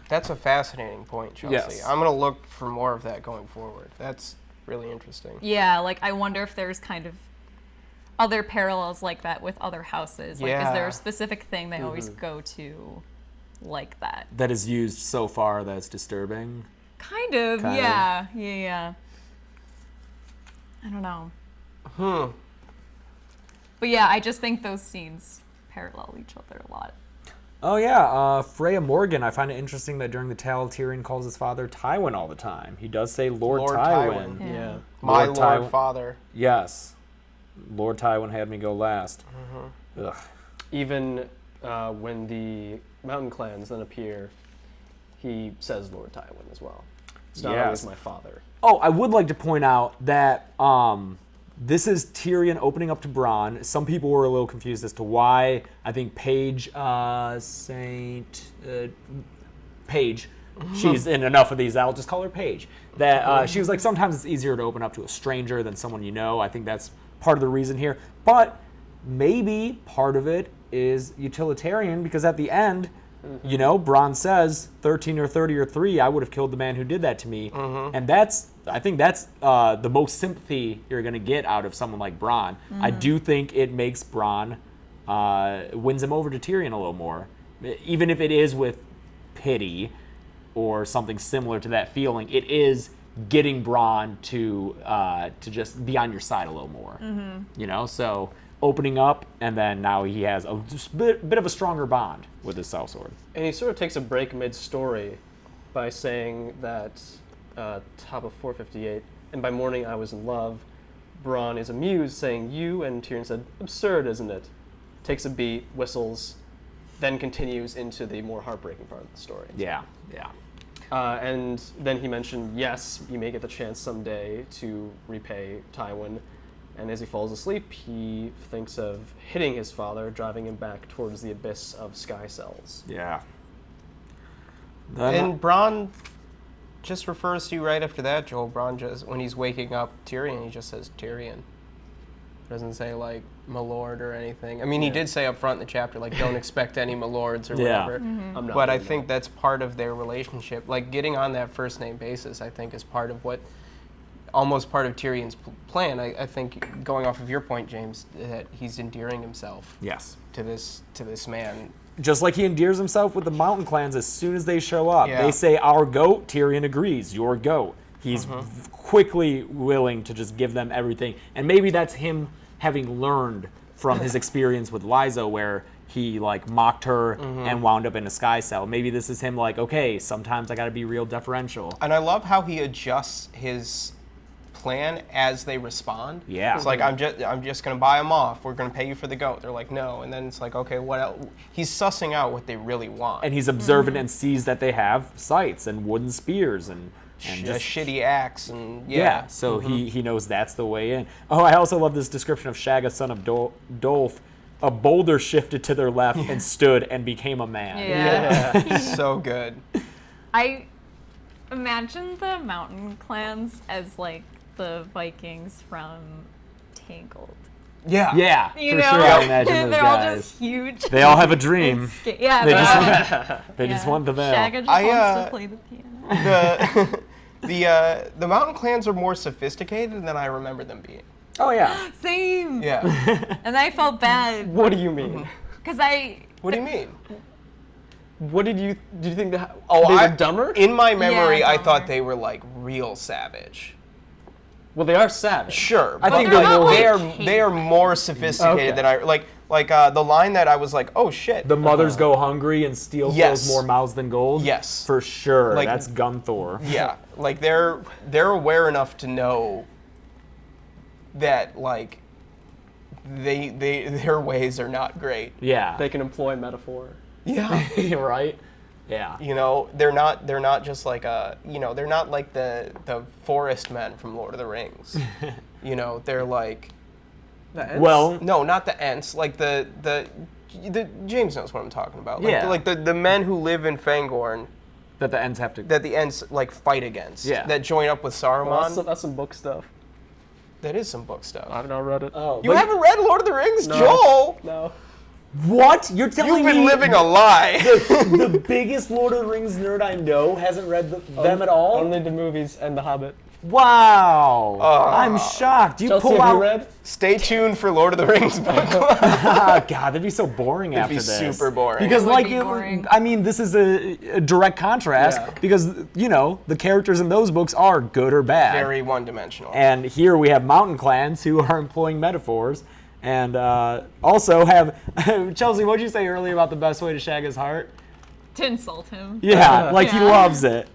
Speaker 1: That's a fascinating point, Chelsea.
Speaker 2: Yes.
Speaker 1: I'm going to look for more of that going forward. That's really interesting.
Speaker 4: Yeah, like I wonder if there's kind of other parallels like that with other houses. Like, is there a specific thing they always go to like that?
Speaker 2: That is used so far that's disturbing.
Speaker 4: Kind of. Yeah. I don't know. But yeah, I just think those scenes parallel each other a lot.
Speaker 2: Oh yeah, Freya Morgan. I find it interesting that during the tale, Tyrion calls his father Tywin all the time. He does say Lord Tywin.
Speaker 3: Yeah.
Speaker 1: My
Speaker 2: Lord
Speaker 1: Lord
Speaker 2: Tywin.
Speaker 1: Father.
Speaker 2: Yes. Lord Tywin had me go last. Ugh.
Speaker 3: Even when the mountain clans then appear, he says Lord Tywin as well. It's not always my father.
Speaker 2: Oh, I would like to point out that this is Tyrion opening up to Bronn. Some people were a little confused as to why. I think Paige, Paige, she's in enough of these, I'll just call her Paige, that she was like, sometimes it's easier to open up to a stranger than someone you know. I think that's part of the reason here. But maybe part of it is utilitarian, because at the end, you know, Bronn says, 13 or 30 or 3, I would have killed the man who did that to me. And I think that's the most sympathy you're going to get out of someone like Bronn. I do think it makes Bronn, wins him over to Tyrion a little more. Even if it is with pity or something similar to that feeling, it is getting Bronn to just be on your side a little more. You know, so opening up, and then now he has a just bit of a stronger bond with his sellsword.
Speaker 3: And he sort of takes a break mid-story by saying that, top of 458, and by morning I was in love. Bronn is amused, saying, you, and Tyrion said, absurd, isn't it? Takes a beat, whistles, then continues into the more heartbreaking part of the story.
Speaker 2: Yeah.
Speaker 3: And then he mentioned, yes, you may get the chance someday to repay Tywin. And as he falls asleep, he thinks of hitting his father, driving him back towards the abyss of sky cells.
Speaker 2: Yeah.
Speaker 1: And Bronn just refers to you right after that, Joel. Bronn just, when he's waking up Tyrion, he just says Tyrion. Doesn't say, like, my lord or anything. I mean, he did say up front in the chapter, like, don't expect any my lords or whatever. But I think that's part of their relationship. Like, getting on that first name basis, I think, is part of what, almost part of Tyrion's plan. I think, going off of your point, James, that he's endearing himself to this man.
Speaker 2: Just like he endears himself with the mountain clans as soon as they show up.
Speaker 1: Yeah.
Speaker 2: They say, our goat, Tyrion agrees, your goat. He's quickly willing to just give them everything. And maybe that's him having learned from his experience with Lysa, where he like mocked her and wound up in a sky cell. Maybe this is him like, okay, sometimes I gotta be real deferential.
Speaker 1: And I love how he adjusts his plan as they respond.
Speaker 2: Yeah.
Speaker 1: It's like, I'm just gonna buy them off. We're gonna pay you for the goat. They're like, no. And then it's like, okay, what else? He's sussing out what they really want.
Speaker 2: And he's observant and sees that they have sights and wooden spears and
Speaker 1: a
Speaker 2: just
Speaker 1: shitty axe and
Speaker 2: so he knows that's the way in. Oh, I also love this description of Shagga, son of Dolph. A boulder shifted to their left and stood and became a man.
Speaker 4: Yeah.
Speaker 1: So good.
Speaker 4: I imagine the mountain clans as like the Vikings from Tangled.
Speaker 2: Yeah,
Speaker 4: You
Speaker 2: for
Speaker 4: know,
Speaker 2: sure. I imagine those
Speaker 4: they're
Speaker 2: guys.
Speaker 4: all just huge.
Speaker 2: They all have a dream.
Speaker 4: Yeah,
Speaker 2: They just want the veil.
Speaker 4: Shagga just wants to play the piano.
Speaker 1: The mountain clans are more sophisticated than I remember them being.
Speaker 2: Oh yeah.
Speaker 4: Same.
Speaker 1: Yeah.
Speaker 4: And I felt bad
Speaker 3: What do you mean?
Speaker 4: because
Speaker 1: What do you mean?
Speaker 3: What did you think that? Oh, they were dumber?
Speaker 1: In my memory,
Speaker 4: Yeah,
Speaker 1: I thought
Speaker 4: dumber.
Speaker 1: they were like real savage.
Speaker 3: Well, they are savage.
Speaker 1: Sure,
Speaker 2: I
Speaker 1: but
Speaker 2: think
Speaker 4: they're
Speaker 2: they're
Speaker 4: not
Speaker 2: more.
Speaker 4: like
Speaker 1: they are more sophisticated
Speaker 3: Okay.
Speaker 1: than I like the line that I was like, oh shit.
Speaker 2: The mothers go hungry and steal
Speaker 1: Yes.
Speaker 2: fills more mouths than gold.
Speaker 1: Yes.
Speaker 2: For sure.
Speaker 1: Like-
Speaker 2: That's Gunthor.
Speaker 1: Yeah, like they're aware enough to know that like their ways are not great.
Speaker 2: Yeah.
Speaker 3: They can employ metaphor.
Speaker 1: Yeah.
Speaker 2: Right? Yeah.
Speaker 1: You know, they're not just like they're not like the forest men from Lord of the Rings. You know, they're like
Speaker 2: Well,
Speaker 1: no, not the Ents, like the James knows what I'm talking about. Like,
Speaker 2: Yeah.
Speaker 1: like the men who live in Fangorn
Speaker 2: that the ends have to.
Speaker 1: that the Ents like fight against.
Speaker 2: Yeah.
Speaker 1: That join up with Saruman.
Speaker 3: Well, that's some book stuff.
Speaker 1: That is some book stuff.
Speaker 3: I've not read it.
Speaker 2: Oh,
Speaker 1: You haven't read Lord of the Rings,
Speaker 3: No.
Speaker 1: Joel?
Speaker 3: No.
Speaker 2: What? You're telling
Speaker 1: You've been
Speaker 2: me
Speaker 1: living a lie.
Speaker 2: the biggest Lord of the Rings nerd I know hasn't read them at all?
Speaker 3: Only the movies and The Hobbit.
Speaker 2: Wow. I'm shocked. You
Speaker 3: Chelsea,
Speaker 2: pull
Speaker 3: have
Speaker 2: out.
Speaker 3: you read?
Speaker 1: Stay tuned for Lord of the Rings book.
Speaker 2: Ah, God, that'd be so boring
Speaker 1: It'd
Speaker 2: after
Speaker 1: be
Speaker 2: this.
Speaker 1: super boring.
Speaker 2: Because,
Speaker 4: It would
Speaker 2: like,
Speaker 4: be boring.
Speaker 2: I mean, this is a direct contrast
Speaker 3: Yeah.
Speaker 2: because, you know, the characters in those books are good or bad.
Speaker 1: Very one-dimensional.
Speaker 2: And here we have mountain clans who are employing metaphors. And also have. Chelsea, what did you say earlier about the best way to shag his heart?
Speaker 4: To insult him.
Speaker 2: Yeah, like he
Speaker 4: Yeah.
Speaker 2: loves it.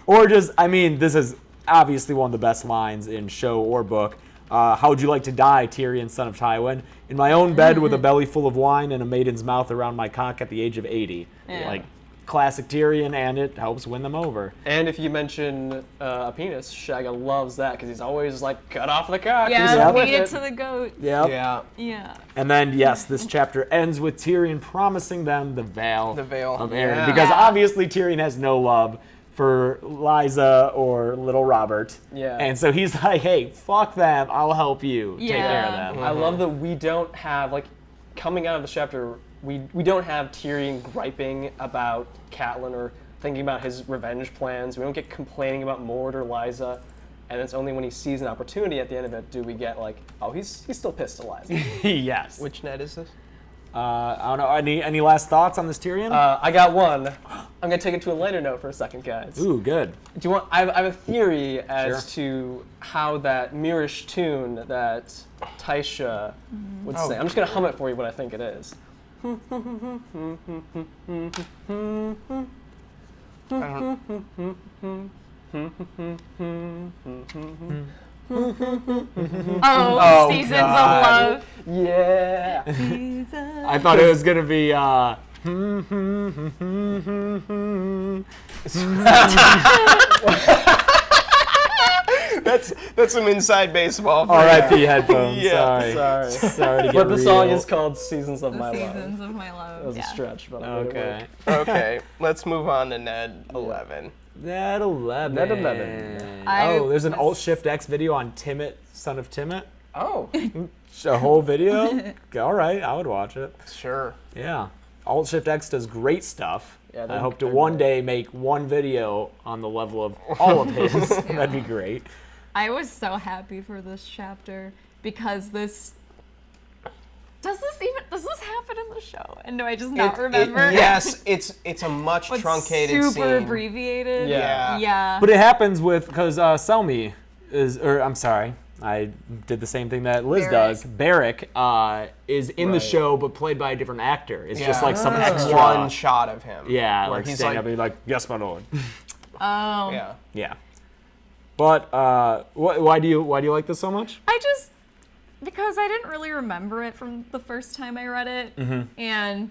Speaker 2: Or just, I mean, this is obviously one of the best lines in show or book. How would you like to die, Tyrion, son of Tywin? In my own bed with a belly full of wine and a maiden's mouth around my cock at the age of 80.
Speaker 4: Yeah.
Speaker 2: Like, classic Tyrion, and it helps win them over.
Speaker 3: And if you mention a penis, Shagga loves that because he's always like, cut off the cock.
Speaker 4: Yeah,
Speaker 3: He's
Speaker 2: Yeah.
Speaker 3: with
Speaker 4: feed it
Speaker 3: it.
Speaker 4: to the goat.
Speaker 2: Yep.
Speaker 1: Yeah.
Speaker 4: Yeah.
Speaker 2: And then, yes, this chapter ends with Tyrion promising them the veil,
Speaker 1: The veil.
Speaker 2: of Aaron.
Speaker 1: Yeah.
Speaker 2: Because
Speaker 4: Yeah.
Speaker 2: obviously Tyrion has no love for Liza or little Robert.
Speaker 3: Yeah.
Speaker 2: And so he's like, hey, fuck them. I'll help you take care of
Speaker 4: Yeah.
Speaker 2: them.
Speaker 3: I love that we don't have, like, coming out of the chapter, we don't have Tyrion griping about Catelyn or thinking about his revenge plans. We don't get complaining about Mord or Liza. And it's only when he sees an opportunity at the end of it do we get like, oh, he's still pissed at Liza.
Speaker 2: Yes.
Speaker 1: Which net is this?
Speaker 2: I don't know. Any last thoughts on this Tyrion?
Speaker 3: I got one. I'm gonna take it to a lighter note for a second, guys.
Speaker 2: Ooh, good.
Speaker 3: Do you want? I have a theory as
Speaker 2: Sure.
Speaker 3: to how that Mirish tune that Taisha would
Speaker 1: Oh,
Speaker 3: sing. I'm just gonna hum it for you. What I think it is.
Speaker 1: I don't,
Speaker 4: Oh, seasons
Speaker 1: God.
Speaker 4: of love.
Speaker 3: Yeah.
Speaker 2: I thought it was gonna be.
Speaker 1: that's some inside baseball. For
Speaker 2: R.I.P. headphones.
Speaker 1: Yeah,
Speaker 2: Sorry.
Speaker 3: Sorry.
Speaker 2: Sorry to get
Speaker 3: But the song
Speaker 2: real.
Speaker 3: is called "Seasons of
Speaker 4: The
Speaker 3: My Love."
Speaker 4: seasons of my love.
Speaker 3: That was
Speaker 4: yeah.
Speaker 3: a stretch, but I made it
Speaker 2: Okay.
Speaker 3: work.
Speaker 1: Okay, let's move on to Ned 11.
Speaker 2: Ned 11.
Speaker 3: Ned 11.
Speaker 2: Oh, there's an Alt-Shift-X video on Timmet, son of Timmet.
Speaker 3: Oh.
Speaker 2: A whole video? All right, I would watch it.
Speaker 1: Sure.
Speaker 2: Yeah. Alt-Shift-X does great stuff.
Speaker 3: Yeah,
Speaker 2: I
Speaker 3: they're-
Speaker 2: hope to
Speaker 3: they're
Speaker 2: one
Speaker 3: great.
Speaker 2: day make one video on the level of all of his. That'd be great.
Speaker 4: I was so happy for this chapter because this. Does this happen in the show? And do I just not remember?
Speaker 1: Yes, it's a much
Speaker 4: It's
Speaker 1: truncated
Speaker 4: super
Speaker 1: scene.
Speaker 4: abbreviated.
Speaker 3: Yeah.
Speaker 4: Yeah.
Speaker 2: But it happens with, because Selmy is, or I'm sorry, I did the same thing that Liz does. Barrick is in the
Speaker 3: Right.
Speaker 2: show, but played by a different actor. It's just
Speaker 1: Yeah.
Speaker 2: like some
Speaker 1: It's
Speaker 2: extra.
Speaker 1: one shot of him.
Speaker 2: Yeah,
Speaker 1: where
Speaker 2: like
Speaker 1: he's
Speaker 2: standing
Speaker 1: like,
Speaker 2: up and be like, yes, my lord.
Speaker 4: Oh.
Speaker 1: yeah.
Speaker 2: Yeah. But why do you like this so much?
Speaker 4: Because I didn't really remember it from the first time I read it,
Speaker 2: Mm-hmm.
Speaker 4: and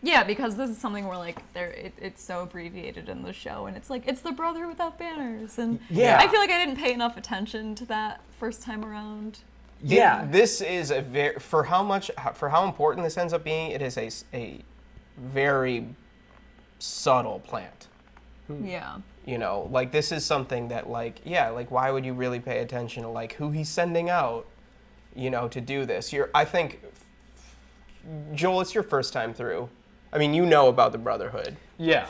Speaker 4: yeah, because this is something where like it's so abbreviated in the show, and it's like it's the brother without banners, and
Speaker 2: Yeah.
Speaker 4: I feel like I didn't pay enough attention to that first time around.
Speaker 2: Yeah.
Speaker 1: This is a very for how important this ends up being. It is a very subtle plant.
Speaker 4: Yeah.
Speaker 1: You know, like this is something that like why would you really pay attention to like who he's sending out, you know, to do this? I think Joel, it's your first time through. I mean, you know about the Brotherhood,
Speaker 3: Yeah.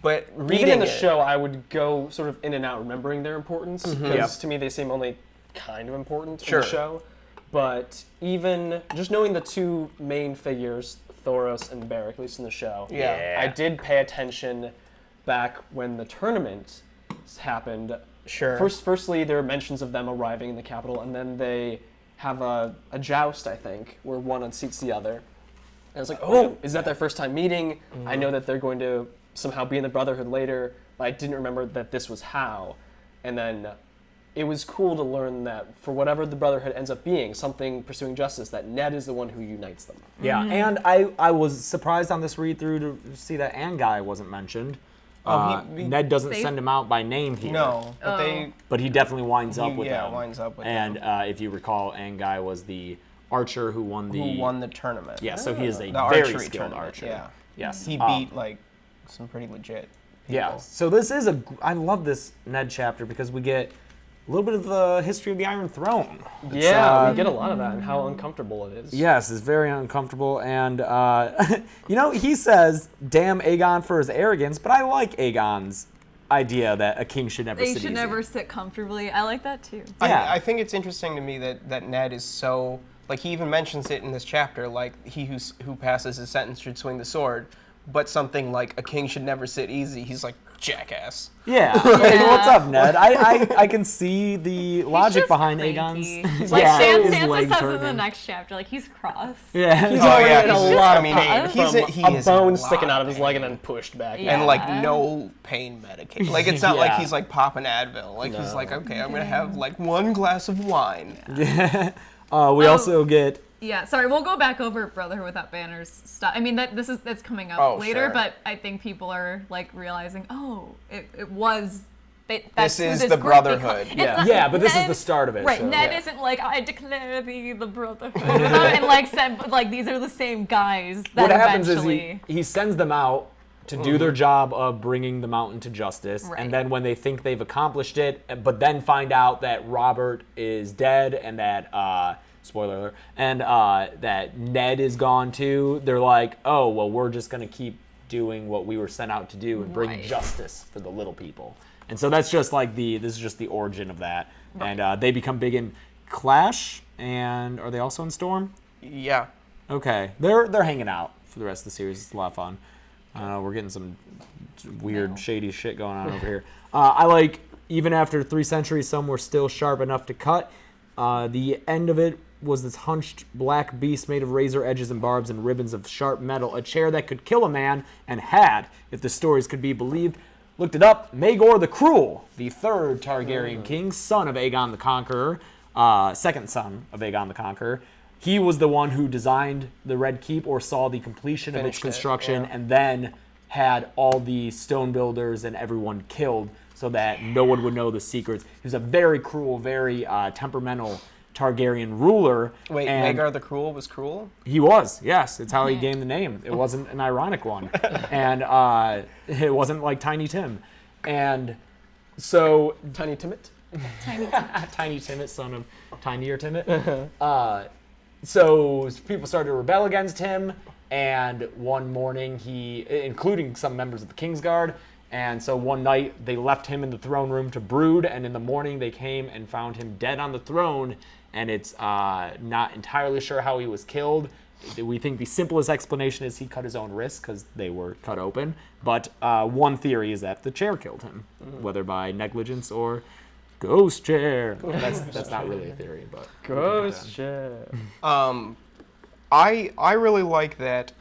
Speaker 1: but reading
Speaker 3: Even in the
Speaker 1: it,
Speaker 3: show, I would go sort of in and out remembering their importance because
Speaker 2: Yep.
Speaker 3: to me they seem only kind of important in
Speaker 1: Sure.
Speaker 3: the show. But even just knowing the two main figures, Thoros and Barrick, at least in the show,
Speaker 1: Yeah.
Speaker 3: I did pay attention back when the tournament happened.
Speaker 1: Sure.
Speaker 3: Firstly, there are mentions of them arriving in the capital, and then they have a joust, I think, where one unseats the other. And it's like, oh, is that their first time meeting? I know that they're going to somehow be in the Brotherhood later, but I didn't remember that this was how. And then it was cool to learn that for whatever the Brotherhood ends up being, something pursuing justice, that Ned is the one who unites them.
Speaker 2: Yeah, and I was surprised on this read through to see that Anguy wasn't mentioned. Ned doesn't send him out by name here.
Speaker 1: No,
Speaker 2: but he definitely winds up with him.
Speaker 1: Yeah, winds up with
Speaker 2: and
Speaker 1: him.
Speaker 2: And if you recall, Anguy was the archer who won the
Speaker 1: tournament.
Speaker 2: Yeah, so he is a
Speaker 1: the
Speaker 2: very
Speaker 1: archery
Speaker 2: skilled
Speaker 1: tournament,
Speaker 2: archer.
Speaker 1: Yeah.
Speaker 2: Yes.
Speaker 1: He beat some pretty legit people.
Speaker 2: Yeah. So this is I love this Ned chapter because we get a little bit of the history of the Iron Throne.
Speaker 3: We get a lot of that and how uncomfortable it is.
Speaker 2: Yes, it's very uncomfortable. And, he says, damn Aegon for his arrogance, but I like Aegon's idea that a king should never sit
Speaker 4: They should
Speaker 2: easy.
Speaker 4: never sit comfortably. I like that too.
Speaker 2: Yeah.
Speaker 1: I think it's interesting to me that Ned is so, he even mentions it in this chapter, he who passes his sentence should swing the sword, but something like a king should never sit easy, he's like, jackass.
Speaker 2: Yeah. Hey, what's up, Ned? I can see the logic
Speaker 4: just
Speaker 2: behind
Speaker 4: cranky.
Speaker 2: Aegon's.
Speaker 4: Like
Speaker 2: his
Speaker 4: Sansa
Speaker 2: legs
Speaker 4: says in the
Speaker 2: hurting.
Speaker 4: next chapter, he's cross.
Speaker 2: Yeah.
Speaker 3: He's
Speaker 1: Oh,
Speaker 3: already
Speaker 1: yeah,
Speaker 3: in a
Speaker 1: he's just-
Speaker 3: lot
Speaker 1: I
Speaker 3: of
Speaker 1: mean,
Speaker 3: pain
Speaker 1: he's
Speaker 3: from
Speaker 1: he
Speaker 3: a
Speaker 1: is in
Speaker 3: bone
Speaker 1: a
Speaker 3: sticking
Speaker 1: lot
Speaker 3: out of his
Speaker 1: of
Speaker 3: leg
Speaker 1: pain.
Speaker 3: and then pushed back.
Speaker 4: Yeah.
Speaker 1: And no pain medication. It's not like
Speaker 2: Yeah.
Speaker 1: he's popping Advil. He's like, okay, I'm gonna have one glass of wine.
Speaker 2: We also get...
Speaker 4: Yeah, sorry, we'll go back over Brotherhood Without Banners stuff. I mean, that's coming up
Speaker 1: Oh,
Speaker 4: later,
Speaker 1: sure.
Speaker 4: but I think people are realizing, it was.
Speaker 1: This
Speaker 4: who
Speaker 1: is
Speaker 4: this
Speaker 1: the
Speaker 4: group
Speaker 1: Brotherhood.
Speaker 4: It's not-
Speaker 2: Yeah, but this is
Speaker 4: Ned-
Speaker 2: the start of it.
Speaker 4: Right,
Speaker 2: so.
Speaker 4: Ned
Speaker 1: Yeah.
Speaker 4: isn't I declare thee the Brotherhood, and said, but these are the same guys that
Speaker 2: What happens is
Speaker 4: eventually.
Speaker 2: he sends them out to do their job of bringing the mountain to justice,
Speaker 4: Right.
Speaker 2: and then when they think they've accomplished it, but then find out that Robert is dead and that spoiler alert, and that Ned is gone too, they're like, oh well, we're just gonna keep doing what we were sent out to do and bring
Speaker 4: Right.
Speaker 2: justice for the little people. And so that's just this is just the origin of that, and they become big in Clash, and are they also in Storm?
Speaker 1: Yeah.
Speaker 2: Okay, they're hanging out for the rest of the series. It's a lot of fun. We're getting some weird, shady shit going on over here. I like, even after 3 centuries, some were still sharp enough to cut. The end of it was this hunched black beast made of razor edges and barbs and ribbons of sharp metal, a chair that could kill a man, and had, if the stories could be believed. Looked it up. Maegor the Cruel, the 3rd Targaryen king, son of Aegon the Conqueror, second son of Aegon the Conqueror. He was the one who designed the Red Keep, or saw the completion of its
Speaker 1: Finished it,
Speaker 2: construction,
Speaker 1: yeah.
Speaker 2: and then had all the stone builders and everyone killed so that no one would know the secrets. He was a very cruel, very temperamental Targaryen ruler.
Speaker 1: Wait,
Speaker 2: and
Speaker 1: Maegor the Cruel was cruel?
Speaker 2: he was, yes. It's how he gained the name. It wasn't an ironic one. And it wasn't like Tiny Tim. And so
Speaker 3: Tiny Timmet?
Speaker 2: Tiny Timmet, son of Tinier Timmet. So people started to rebel against him, and one morning including some members of the Kingsguard, and so one night they left him in the throne room to brood, and in the morning they came and found him dead on the throne, and it's not entirely sure how he was killed. We think the simplest explanation is he cut his own wrists because they were cut open, but one theory is that the chair killed him, whether by negligence or ghost chair. That's not really a theory, but
Speaker 3: Ghost chair.
Speaker 1: I really like that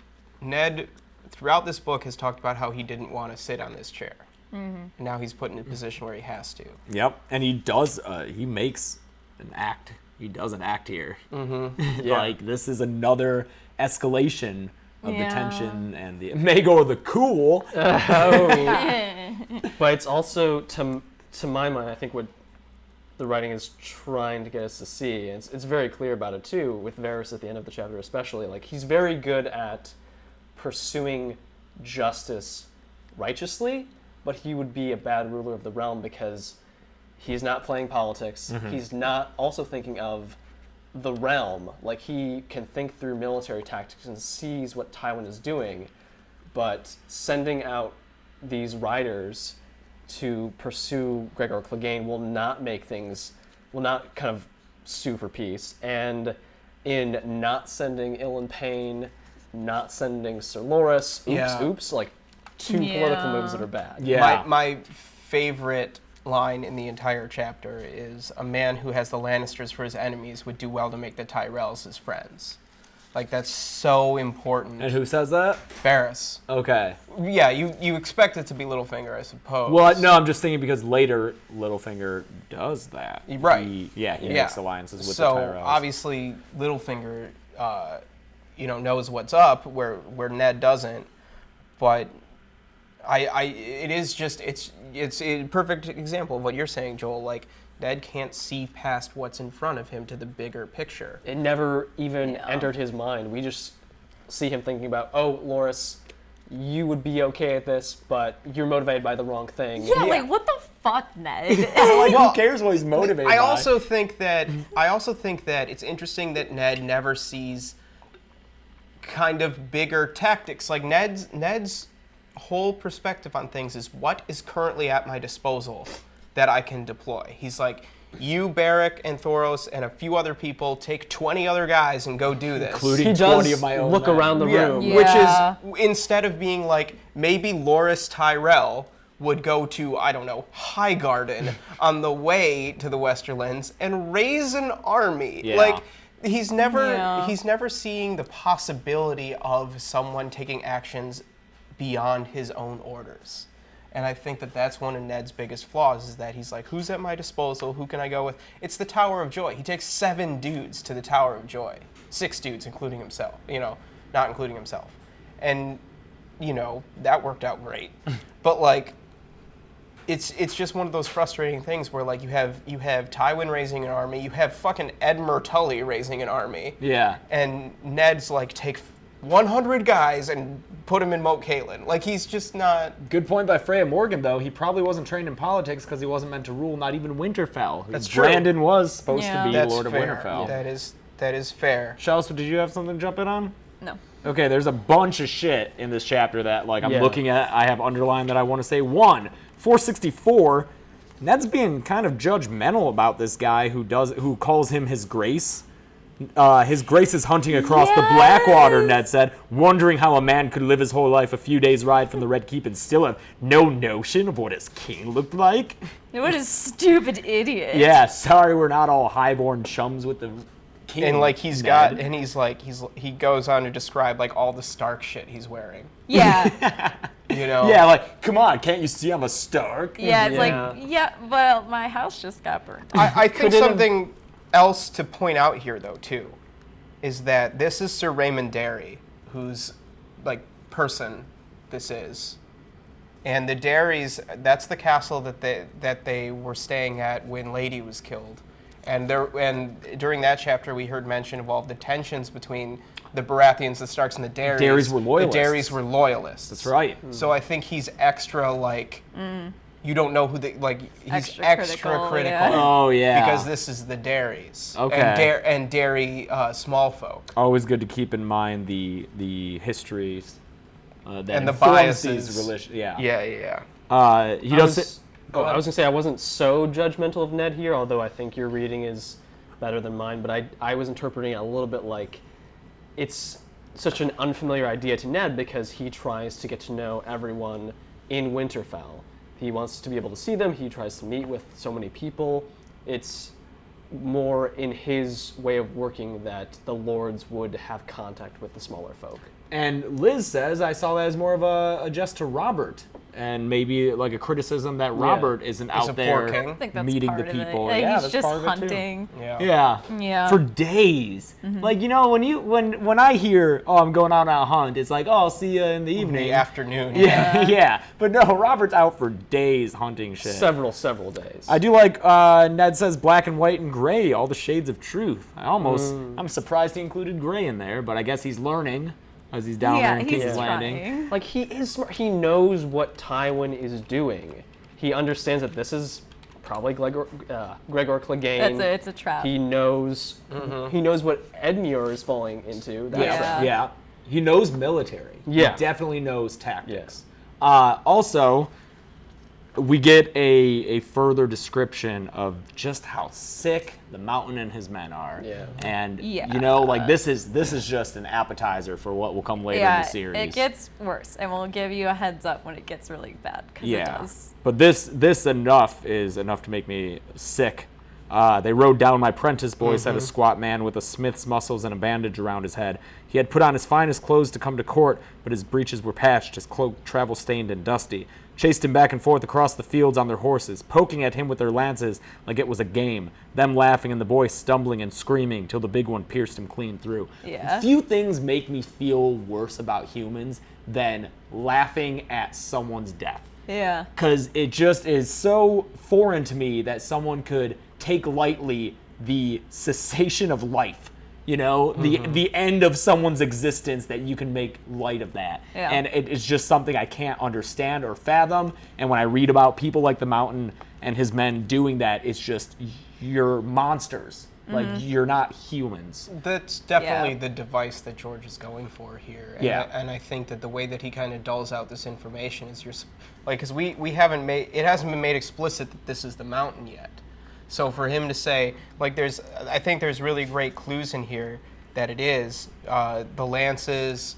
Speaker 1: Ned, throughout this book, has talked about how he didn't want to sit on this chair. And now he's put in a position where he has to.
Speaker 2: Yep, and he does. He makes an act. He does an act here.
Speaker 3: Yeah.
Speaker 2: This is another escalation of the
Speaker 4: Yeah.
Speaker 2: tension and the Maegor the Cool.
Speaker 3: But it's also, to my mind, I think what the writing is trying to get us to see, and it's very clear about it too, with Varys at the end of the chapter especially, he's very good at pursuing justice righteously, but he would be a bad ruler of the realm because he's not playing politics. He's not also thinking of the realm. He can think through military tactics and sees what Tywin is doing, but sending out these riders to pursue Gregor Clegane will not kind of sue for peace. And in not sending Ilan Payne, not sending Sir Loras, oops, two political moves that are bad.
Speaker 2: Yeah.
Speaker 1: My favorite line in the entire chapter is, a man who has the Lannisters for his enemies would do well to make the Tyrells his friends. Like, that's so important.
Speaker 2: And who says that?
Speaker 1: Varys.
Speaker 2: Okay.
Speaker 1: Yeah, you expect it to be Littlefinger, I suppose.
Speaker 2: Well, no, I'm just thinking because later Littlefinger does that.
Speaker 1: Right.
Speaker 2: He makes alliances with the
Speaker 1: So
Speaker 2: Tyrells.
Speaker 1: obviously Littlefinger, knows what's up where Ned doesn't. But it's a perfect example of what you're saying, Joel. Like, Ned can't see past what's in front of him to the bigger picture.
Speaker 3: It never even entered his mind. We just see him thinking about, oh, Loras, you would be okay at this, but you're motivated by the wrong thing.
Speaker 4: Yeah, like, what the fuck, Ned?
Speaker 2: Who cares what he's motivated
Speaker 1: I
Speaker 2: by?
Speaker 1: also think that it's interesting that Ned never sees kind of bigger tactics. Like, Ned's whole perspective on things is what is currently at my disposal that I can deploy. He's like, you, Beric, and Thoros, and a few other people, take 20 other guys and go do this.
Speaker 2: Including
Speaker 3: He
Speaker 2: 20
Speaker 3: does
Speaker 2: of my own
Speaker 3: look
Speaker 2: men.
Speaker 3: around the room.
Speaker 4: Yeah.
Speaker 1: Which is, instead of being like, maybe Loras Tyrell would go to, I don't know, Highgarden on the way to the Westerlands and raise an army.
Speaker 2: Yeah.
Speaker 1: Like, he's never seeing the possibility of someone taking actions beyond his own orders. And I think that that's one of Ned's biggest flaws, is that he's like, who's at my disposal? Who can I go with? It's the Tower of Joy. He takes 7 dudes to the Tower of Joy. 6 dudes, including himself, not including himself. And, that worked out great. But, like, it's just one of those frustrating things where, like, you have Tywin raising an army, you have fucking Edmure Tully raising an army.
Speaker 2: Yeah.
Speaker 1: And Ned's like, take 100 guys and put him in Moat Catelyn. Like, he's just not...
Speaker 2: Good point by Freya Morgan, though. He probably wasn't trained in politics because he wasn't meant to rule, not even Winterfell.
Speaker 1: That's true.
Speaker 2: Brandon was supposed to be
Speaker 1: That's
Speaker 2: Lord
Speaker 1: fair.
Speaker 2: of Winterfell.
Speaker 1: That is fair.
Speaker 2: Chelsea, did you have something to jump in on?
Speaker 4: No.
Speaker 2: Okay, there's a bunch of shit in this chapter that, like, I'm
Speaker 3: Yeah.
Speaker 2: looking at. I have underlined that I want to say. 1, 464. Ned's being kind of judgmental about this guy who calls him his grace. His grace is hunting across the Blackwater, Ned said, wondering how a man could live his whole life a few days' ride from the Red Keep and still have no notion of what his king looked like.
Speaker 4: What a stupid idiot.
Speaker 2: Yeah, sorry we're not all highborn chums with the king.
Speaker 1: And, like, he goes on to describe, like, all the Stark shit he's wearing.
Speaker 4: Yeah.
Speaker 2: Yeah, like, come on, can't you see I'm a Stark?
Speaker 4: Yeah, it's
Speaker 3: Yeah.
Speaker 4: like, well, my house just got burned.
Speaker 1: I think
Speaker 3: Could it have-
Speaker 1: something else to point out here, though, too, is that this is Sir Raymond Derry, whose, like, person this is. And the Derrys, that's the castle that they were staying at when Lady was killed. And during that chapter, we heard mention of all the tensions between the Baratheons, the Starks, and the Derrys.
Speaker 2: Derrys were loyalists.
Speaker 1: The Derrys were loyalists.
Speaker 2: That's right.
Speaker 1: So I think he's extra, like, you don't know who he's
Speaker 4: Extra
Speaker 1: extra
Speaker 4: critical,
Speaker 1: critical.
Speaker 4: yeah.
Speaker 2: Oh, yeah.
Speaker 1: Because this is the Derrys.
Speaker 2: Okay.
Speaker 1: And Derry small folk.
Speaker 2: Always good to keep in mind the histories that
Speaker 1: And the
Speaker 2: informs
Speaker 1: biases.
Speaker 2: these religions. Yeah.
Speaker 1: Yeah.
Speaker 2: He does.
Speaker 3: I was gonna say I wasn't so judgmental of Ned here, although I think your reading is better than mine. But I was interpreting it a little bit like it's such an unfamiliar idea to Ned because he tries to get to know everyone in Winterfell. He wants to be able to see them. He tries to meet with so many people. It's more in his way of working that the lords would have contact with the smaller folk.
Speaker 2: And Liz says, I saw that as more of a jest to Robert, and maybe like a criticism that Robert isn't
Speaker 1: He's
Speaker 2: out
Speaker 1: a
Speaker 2: there
Speaker 1: poor king.
Speaker 4: I think that's
Speaker 2: meeting
Speaker 4: part
Speaker 2: the
Speaker 4: of it.
Speaker 2: people.
Speaker 4: Like,
Speaker 2: Yeah,
Speaker 4: he's
Speaker 2: that's
Speaker 4: just
Speaker 2: part of it, too.
Speaker 4: hunting.
Speaker 2: Yeah. For days. Like, when I hear, oh, I'm going out on a hunt, it's like, oh, I'll see you in the
Speaker 1: In
Speaker 2: evening.
Speaker 1: the afternoon.
Speaker 2: Yeah. But no, Robert's out for days hunting shit.
Speaker 3: Several days.
Speaker 2: I do like Ned says black and white and gray, all the shades of truth. I'm surprised he included gray in there, but I guess he's learning as he's down there in
Speaker 4: he's
Speaker 2: King's Landing.
Speaker 4: trying.
Speaker 3: Like, he is smart. He knows what Tywin is doing. He understands that this is probably Gregor Clegane.
Speaker 4: It's a trap.
Speaker 3: He knows what Edmure is falling into. That's
Speaker 4: Yeah.
Speaker 2: Yeah. He knows military.
Speaker 3: Yeah.
Speaker 2: He definitely knows tactics.
Speaker 3: Yes.
Speaker 2: Also, we get a further description of just how sick the Mountain and his men are.
Speaker 3: Yeah.
Speaker 2: And
Speaker 4: Yeah.
Speaker 2: like this is just an appetizer for what will come later in the series.
Speaker 4: It gets worse, and we'll give you a heads up when it gets really bad, because it does.
Speaker 2: But this is enough to make me sick They rode down my prentice boy, said a squat man with a smith's muscles and a bandage around his head. He had put on his finest clothes to come to court, but his breeches were patched, his cloak travel-stained and dusty. Chased him back and forth across the fields on their horses, poking at him with their lances like it was a game, them laughing and the boy stumbling and screaming till the big one pierced him clean through.
Speaker 4: Yeah.
Speaker 2: Few things make me feel worse about humans than laughing at someone's death.
Speaker 4: Yeah.
Speaker 2: Because it just is so foreign to me that someone could take lightly the cessation of life, the end of someone's existence, that you can make light of that.
Speaker 4: Yeah.
Speaker 2: And it is just something I can't understand or fathom. And when I read about people like the Mountain and his men doing that, it's just, you're monsters. Like, you're not humans.
Speaker 1: That's definitely
Speaker 4: Yeah.
Speaker 1: the device that George is going for here. And
Speaker 2: Yeah.
Speaker 1: and I think that the way that he kind of dulls out this information is because we haven't made, it hasn't been made explicit that this is the Mountain yet. So for him to say, like, I think there's really great clues in here that it is. The lances,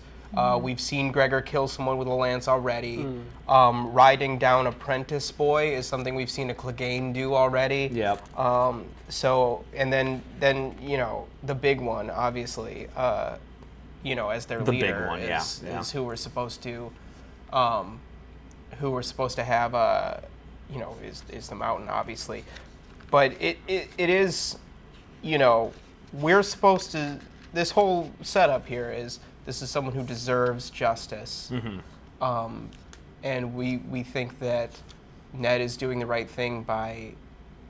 Speaker 1: we've seen Gregor kill someone with a lance already. Riding down a prentice boy is something we've seen a Clegane do already.
Speaker 2: Yep.
Speaker 1: So, and then the big one, obviously, as their
Speaker 2: The big
Speaker 1: leader
Speaker 2: one,
Speaker 1: is
Speaker 2: yeah.
Speaker 1: who we're supposed to have, is the Mountain, obviously. But it is, we're supposed to, this whole setup here is, this is someone who deserves justice. And we think that Ned is doing the right thing by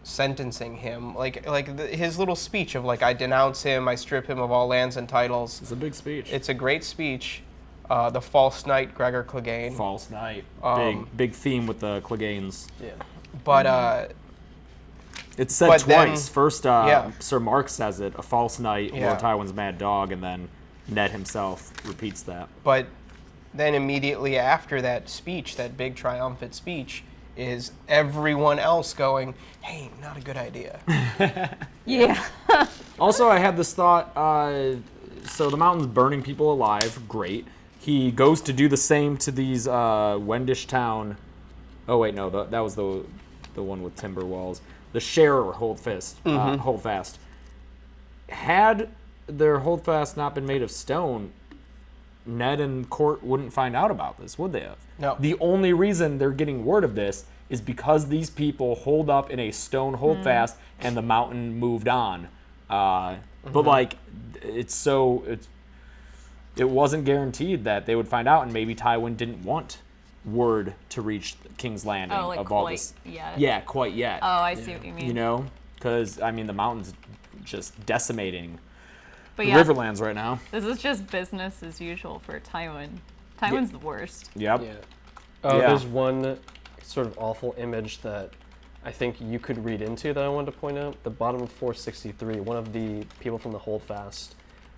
Speaker 1: sentencing him. His little speech of, I denounce him, I strip him of all lands and titles.
Speaker 2: It's a big speech.
Speaker 1: It's a great speech. The false knight, Gregor Clegane.
Speaker 2: False Knight. Big theme with the Cleganes.
Speaker 3: Yeah.
Speaker 1: But,
Speaker 2: It's said
Speaker 1: But then-
Speaker 2: twice. First,
Speaker 1: yeah.
Speaker 2: Sir Mark says it, a false knight,
Speaker 1: Yeah.
Speaker 2: Lord Tywin's mad dog, and then Ned himself repeats that.
Speaker 1: But then immediately after that speech, that big triumphant speech, is everyone else going, hey, not a good idea.
Speaker 4: Yeah.
Speaker 2: Also, I had this thought, so the Mountain's burning people alive, great. He goes to do the same to these Wendish town. Oh, wait, no, that was the one with timber walls. The Sharer Holdfast. Had their Holdfast not been made of stone, Ned and Court wouldn't find out about this, would they have?
Speaker 1: No.
Speaker 2: The only reason they're getting word of this is because these people hold up in a stone Holdfast and the Mountain moved on. But it wasn't guaranteed that they would find out, and maybe Tywin didn't want word to reach King's Landing
Speaker 4: Oh, like
Speaker 2: of all
Speaker 4: quite
Speaker 2: this.
Speaker 4: yet.
Speaker 2: Yeah, quite yet.
Speaker 4: Oh, I see what you mean.
Speaker 2: Because the Mountain's just decimating
Speaker 4: But
Speaker 2: the
Speaker 4: yeah,
Speaker 2: Riverlands right now.
Speaker 4: this is just business as usual for Tywin. Tywin's the worst.
Speaker 2: Yep.
Speaker 3: Yeah.
Speaker 2: Yeah.
Speaker 3: There's one sort of awful image that I think you could read into that I wanted to point out. The bottom of 463, one of the people from the Holdfast,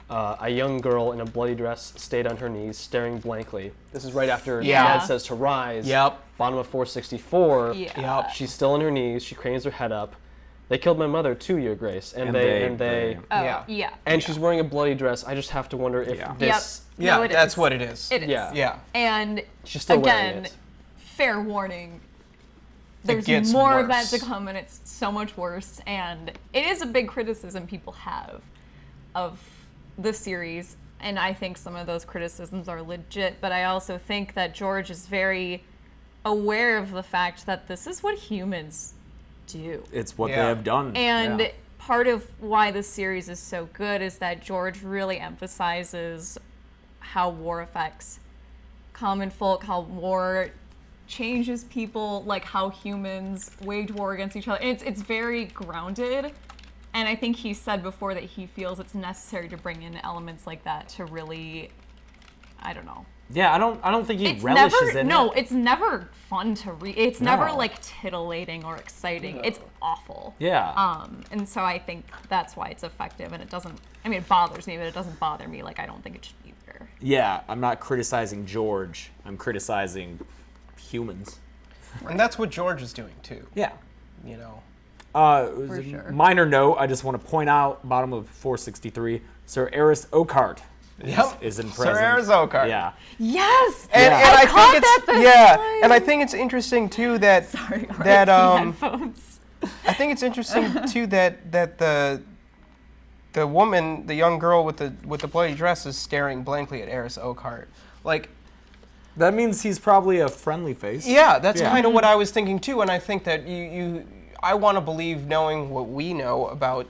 Speaker 3: a young girl in a bloody dress stayed on her knees, staring blankly. This is right after
Speaker 1: Yeah.
Speaker 3: Ned says to rise.
Speaker 1: Yep.
Speaker 3: Bottom of 464,
Speaker 4: Yeah.
Speaker 1: Yep.
Speaker 3: she's still on her knees, she cranes her head up. They killed my mother too, Your Grace. And they
Speaker 4: Oh,
Speaker 1: Yeah.
Speaker 4: yeah.
Speaker 3: and she's wearing a bloody dress. I just have to wonder if
Speaker 2: Yeah.
Speaker 3: this
Speaker 1: Yeah,
Speaker 4: No, it
Speaker 1: that's
Speaker 4: is.
Speaker 1: what it is.
Speaker 4: It is.
Speaker 3: Yeah.
Speaker 1: Yeah.
Speaker 4: And
Speaker 3: she's still wearing
Speaker 4: again,
Speaker 3: it.
Speaker 4: fair warning. There's
Speaker 1: gets
Speaker 4: more of that
Speaker 1: worse.
Speaker 4: to come, and it's so much worse. And it is a big criticism people have of the series, and I think some of those criticisms are legit. But I also think that George is very aware of the fact that this is what humans do.
Speaker 2: It's what they
Speaker 1: Yeah.
Speaker 2: have done.
Speaker 4: And
Speaker 2: Yeah.
Speaker 4: part of why this series is so good is that George really emphasizes how war affects common folk, how war changes people, like how humans wage war against each other. And it's very grounded. And I think he said before that he feels it's necessary to bring in elements like that to really, I don't know.
Speaker 2: Yeah, I don't think he
Speaker 4: It's
Speaker 2: relishes
Speaker 4: never,
Speaker 2: in
Speaker 4: no,
Speaker 2: it.
Speaker 4: it's never fun to read. It's never
Speaker 2: No.
Speaker 4: like titillating or exciting. It's awful.
Speaker 2: Yeah.
Speaker 4: And so I think that's why it's effective, and it doesn't. I mean, it bothers me, but it doesn't bother me. Like I don't think it should be there.
Speaker 2: Yeah, I'm not criticizing George. I'm criticizing humans.
Speaker 1: And that's what George is doing too.
Speaker 2: Yeah.
Speaker 1: You know.
Speaker 4: For sure.
Speaker 2: Minor note, I just want to point out, bottom of 463, Sir Eris Oakheart is in prison.
Speaker 1: Sir Eris Oakheart.
Speaker 2: Yeah.
Speaker 4: Yes.
Speaker 1: And,
Speaker 2: Yeah.
Speaker 1: and I
Speaker 4: caught
Speaker 1: think
Speaker 4: that
Speaker 1: it's
Speaker 4: this
Speaker 1: yeah,
Speaker 4: time.
Speaker 1: and I think it's interesting too that
Speaker 4: Sorry,
Speaker 1: that
Speaker 4: RIP headphones.
Speaker 1: I think it's interesting too that the woman, the young girl with the bloody dress, is staring blankly at Eris Oakhart. Like,
Speaker 2: That means he's probably a friendly face.
Speaker 1: yeah, that's kind of what I was thinking too, and I think that I want to believe, knowing what we know about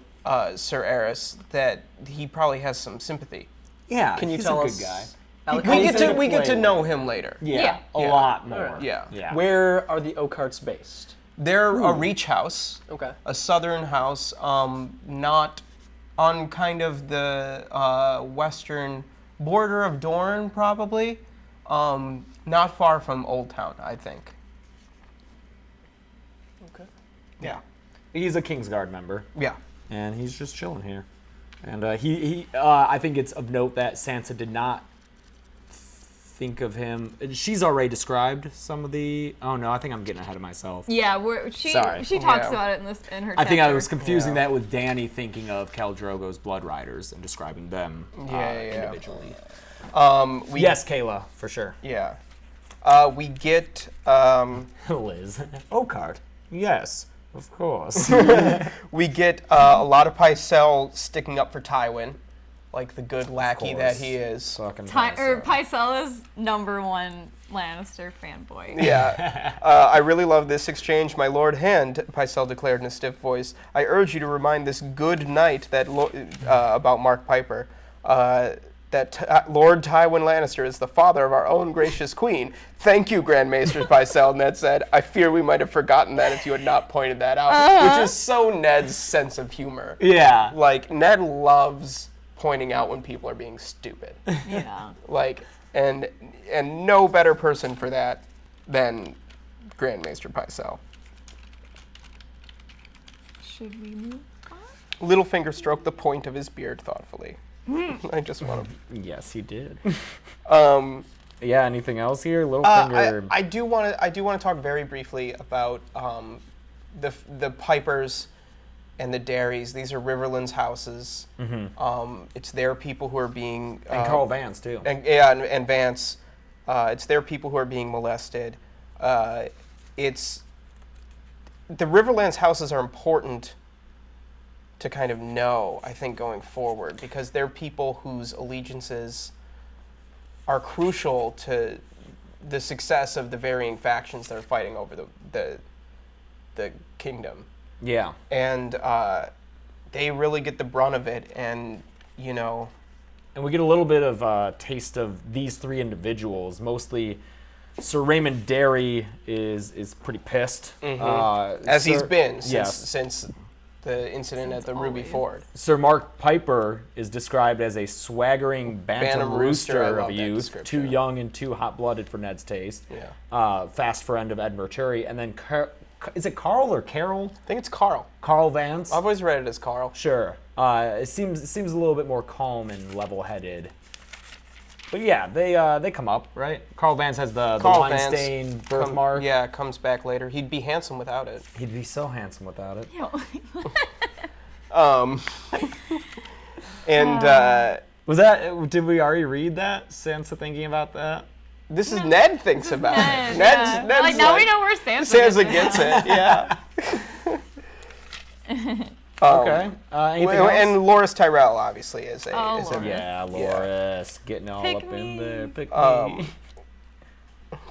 Speaker 1: Sir Eris, that he probably has some sympathy.
Speaker 2: Yeah,
Speaker 3: Can you
Speaker 2: he's
Speaker 3: tell
Speaker 2: a
Speaker 3: us?
Speaker 2: good guy.
Speaker 3: Alec,
Speaker 1: We get to know him later.
Speaker 2: Yeah, a
Speaker 1: Yeah.
Speaker 2: lot more.
Speaker 3: Alright.
Speaker 1: Yeah.
Speaker 3: Where are the Oakharts based?
Speaker 1: They're a reach house.
Speaker 3: Okay.
Speaker 1: A southern house, not on kind of the western border of Dorne, probably. Not far from Old Town, I think.
Speaker 3: Okay.
Speaker 1: Yeah.
Speaker 2: He's a Kingsguard member,
Speaker 1: Yeah.
Speaker 2: and he's just chilling here. And I think it's of note that Sansa did not think of him. She's already described some of the. Oh no, I think I'm getting ahead of myself.
Speaker 4: Yeah,
Speaker 2: Sorry.
Speaker 4: she talks
Speaker 1: Yeah.
Speaker 4: about it in her.
Speaker 2: I think I
Speaker 4: chapter.
Speaker 2: was confusing that with Dany thinking of Khal Drogo's Blood Riders and describing them
Speaker 1: Yeah.
Speaker 2: individually. Yes, Kayla, for sure.
Speaker 1: Yeah. We get
Speaker 2: Liz. Oakheart. Yes, of course.
Speaker 1: a lot of Pycelle sticking up for Tywin, like the good lackey that he is.
Speaker 2: Fucking
Speaker 4: Pycelle is #1 Lannister fanboy.
Speaker 1: Yeah. I really love this exchange. My Lord Hand, Pycelle declared in a stiff voice, I urge you to remind this good knight that about Mark Piper, that Lord Tywin Lannister is the father of our own gracious queen. Thank you, Grand Maesters, Pycelle, Ned said. I fear we might have forgotten that if you had not pointed that out, which is so Ned's sense of humor.
Speaker 2: Yeah.
Speaker 1: Like, Ned loves pointing out when people are being stupid.
Speaker 4: Yeah.
Speaker 1: Like, and no better person for that than Grand Maester Pycelle.
Speaker 4: Should we move on?
Speaker 1: Littlefinger stroked the point of his beard thoughtfully. I just want to.
Speaker 2: Yes, he did.
Speaker 1: Um,
Speaker 2: Yeah. Anything else here, Littlefinger?
Speaker 1: I do want to talk very briefly about the Pipers and the Darys. These are Riverland's houses. It's their people who are being
Speaker 2: and Carl Vance too.
Speaker 1: and Vance. It's their people who are being molested. It's the Riverlands houses are important to kind of know, I think, going forward, because they're people whose allegiances are crucial to the success of the varying factions that are fighting over the kingdom.
Speaker 2: Yeah.
Speaker 1: And they really get the brunt of it, and, you know...
Speaker 2: And we get a little bit of a taste of these three individuals. Mostly, Sir Raymond Derry is pretty pissed.
Speaker 1: As he's been
Speaker 2: yes.
Speaker 1: since the incident at the Ruby Ford.
Speaker 2: Sir Mark Piper is described as a swaggering bantam rooster
Speaker 1: I
Speaker 2: of
Speaker 1: love
Speaker 2: a
Speaker 1: that
Speaker 2: youth,
Speaker 1: description.
Speaker 2: too young and too hot-blooded for Ned's taste.
Speaker 1: Yeah.
Speaker 2: Fast friend of Ed Murchuri. And then, is it Carl or Carol?
Speaker 1: I think it's Carl.
Speaker 2: Carl Vance?
Speaker 1: I've always read it as Carl.
Speaker 2: Sure. It seems a little bit more calm and level-headed. But yeah, they come up, right? Carl Vance has the line stain birthmark.
Speaker 1: Comes back later. He'd be handsome without it.
Speaker 2: He'd be so handsome without it. Was that? Did we already read that? Sansa thinking about that?
Speaker 1: This is Ned thinks about
Speaker 4: Ned,
Speaker 1: it.
Speaker 4: yeah.
Speaker 1: Ned's
Speaker 4: Like, now we know where Sansa
Speaker 1: Sansa gets it. Yeah.
Speaker 2: Okay. Anything else?
Speaker 1: And Loras Tyrell obviously is a.
Speaker 4: Oh,
Speaker 1: is a
Speaker 4: Loras.
Speaker 2: Yeah, Loras, getting all
Speaker 4: Pick
Speaker 2: up in
Speaker 4: me.
Speaker 2: there. Pick me.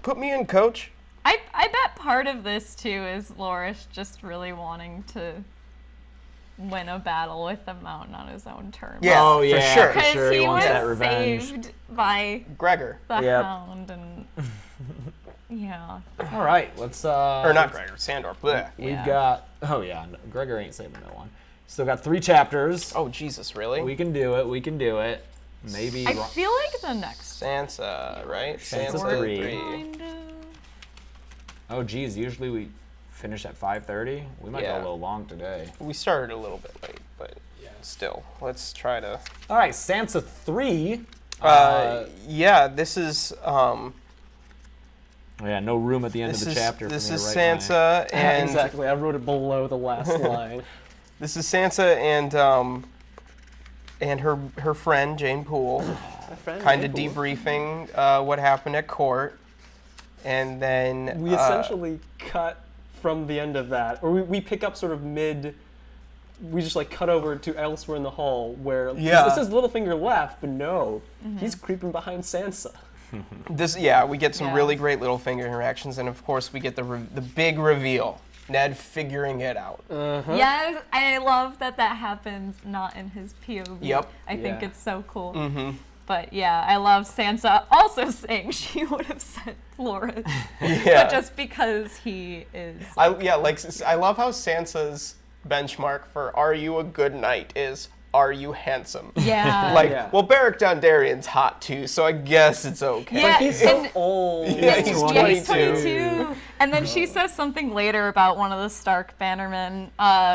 Speaker 1: Put me in, coach.
Speaker 4: I bet part of this too is Loras just really wanting to win a battle with the Mountain on his own terms.
Speaker 1: Yeah,
Speaker 2: Oh
Speaker 1: for
Speaker 2: yeah,
Speaker 1: sure.
Speaker 2: for
Speaker 4: Because
Speaker 2: sure.
Speaker 4: he
Speaker 2: wants
Speaker 4: was
Speaker 2: that revenge.
Speaker 4: saved by
Speaker 1: Gregor.
Speaker 4: the
Speaker 2: Yep.
Speaker 4: Hound and yeah.
Speaker 2: All right, let's.
Speaker 1: Or not Gregor, Sandor. Blech.
Speaker 2: We've
Speaker 4: Yeah.
Speaker 2: got. Oh yeah, Gregor ain't saving no one. Still got 3 chapters.
Speaker 1: Oh, Jesus, really?
Speaker 2: We can do it. We can do it. Maybe.
Speaker 4: I feel like the next
Speaker 1: Sansa, right?
Speaker 2: Sansa
Speaker 4: one
Speaker 2: 3.
Speaker 4: kind of.
Speaker 2: Oh geez, usually we finish at 5:30. We might go
Speaker 1: Yeah.
Speaker 2: a little long today.
Speaker 1: We started a little bit late, but still, let's try to.
Speaker 2: All right, Sansa 3.
Speaker 1: Yeah, this is.
Speaker 2: Yeah, no room at the end
Speaker 1: This
Speaker 2: of the
Speaker 1: is
Speaker 2: chapter.
Speaker 1: this
Speaker 2: for me
Speaker 1: is
Speaker 2: to write
Speaker 1: Sansa and
Speaker 3: Exactly. I wrote it below the last line.
Speaker 1: this is Sansa and her friend Jane Poole, kind of debriefing what happened at court, and then
Speaker 3: We essentially cut from the end of that, or we pick up sort of mid. We just like cut over to elsewhere in the hall where it says Littlefinger left, but no, he's creeping behind Sansa.
Speaker 1: We get some really great Littlefinger interactions, and of course we get the big reveal. Ned figuring it out.
Speaker 4: Yes, I love that happens not in his POV.
Speaker 1: Yep.
Speaker 4: I think it's so cool. But yeah, I love Sansa also saying she would have said Loras. But just because he is.
Speaker 1: I love how Sansa's benchmark for "Are you a good knight?" is "Are you handsome?"
Speaker 4: Yeah.
Speaker 1: Well, Beric Dondarrion's hot too, so I guess it's okay.
Speaker 4: Yeah,
Speaker 3: But he's so old.
Speaker 1: Yeah, he's 22.
Speaker 4: 22. And then she says something later about one of the Stark bannermen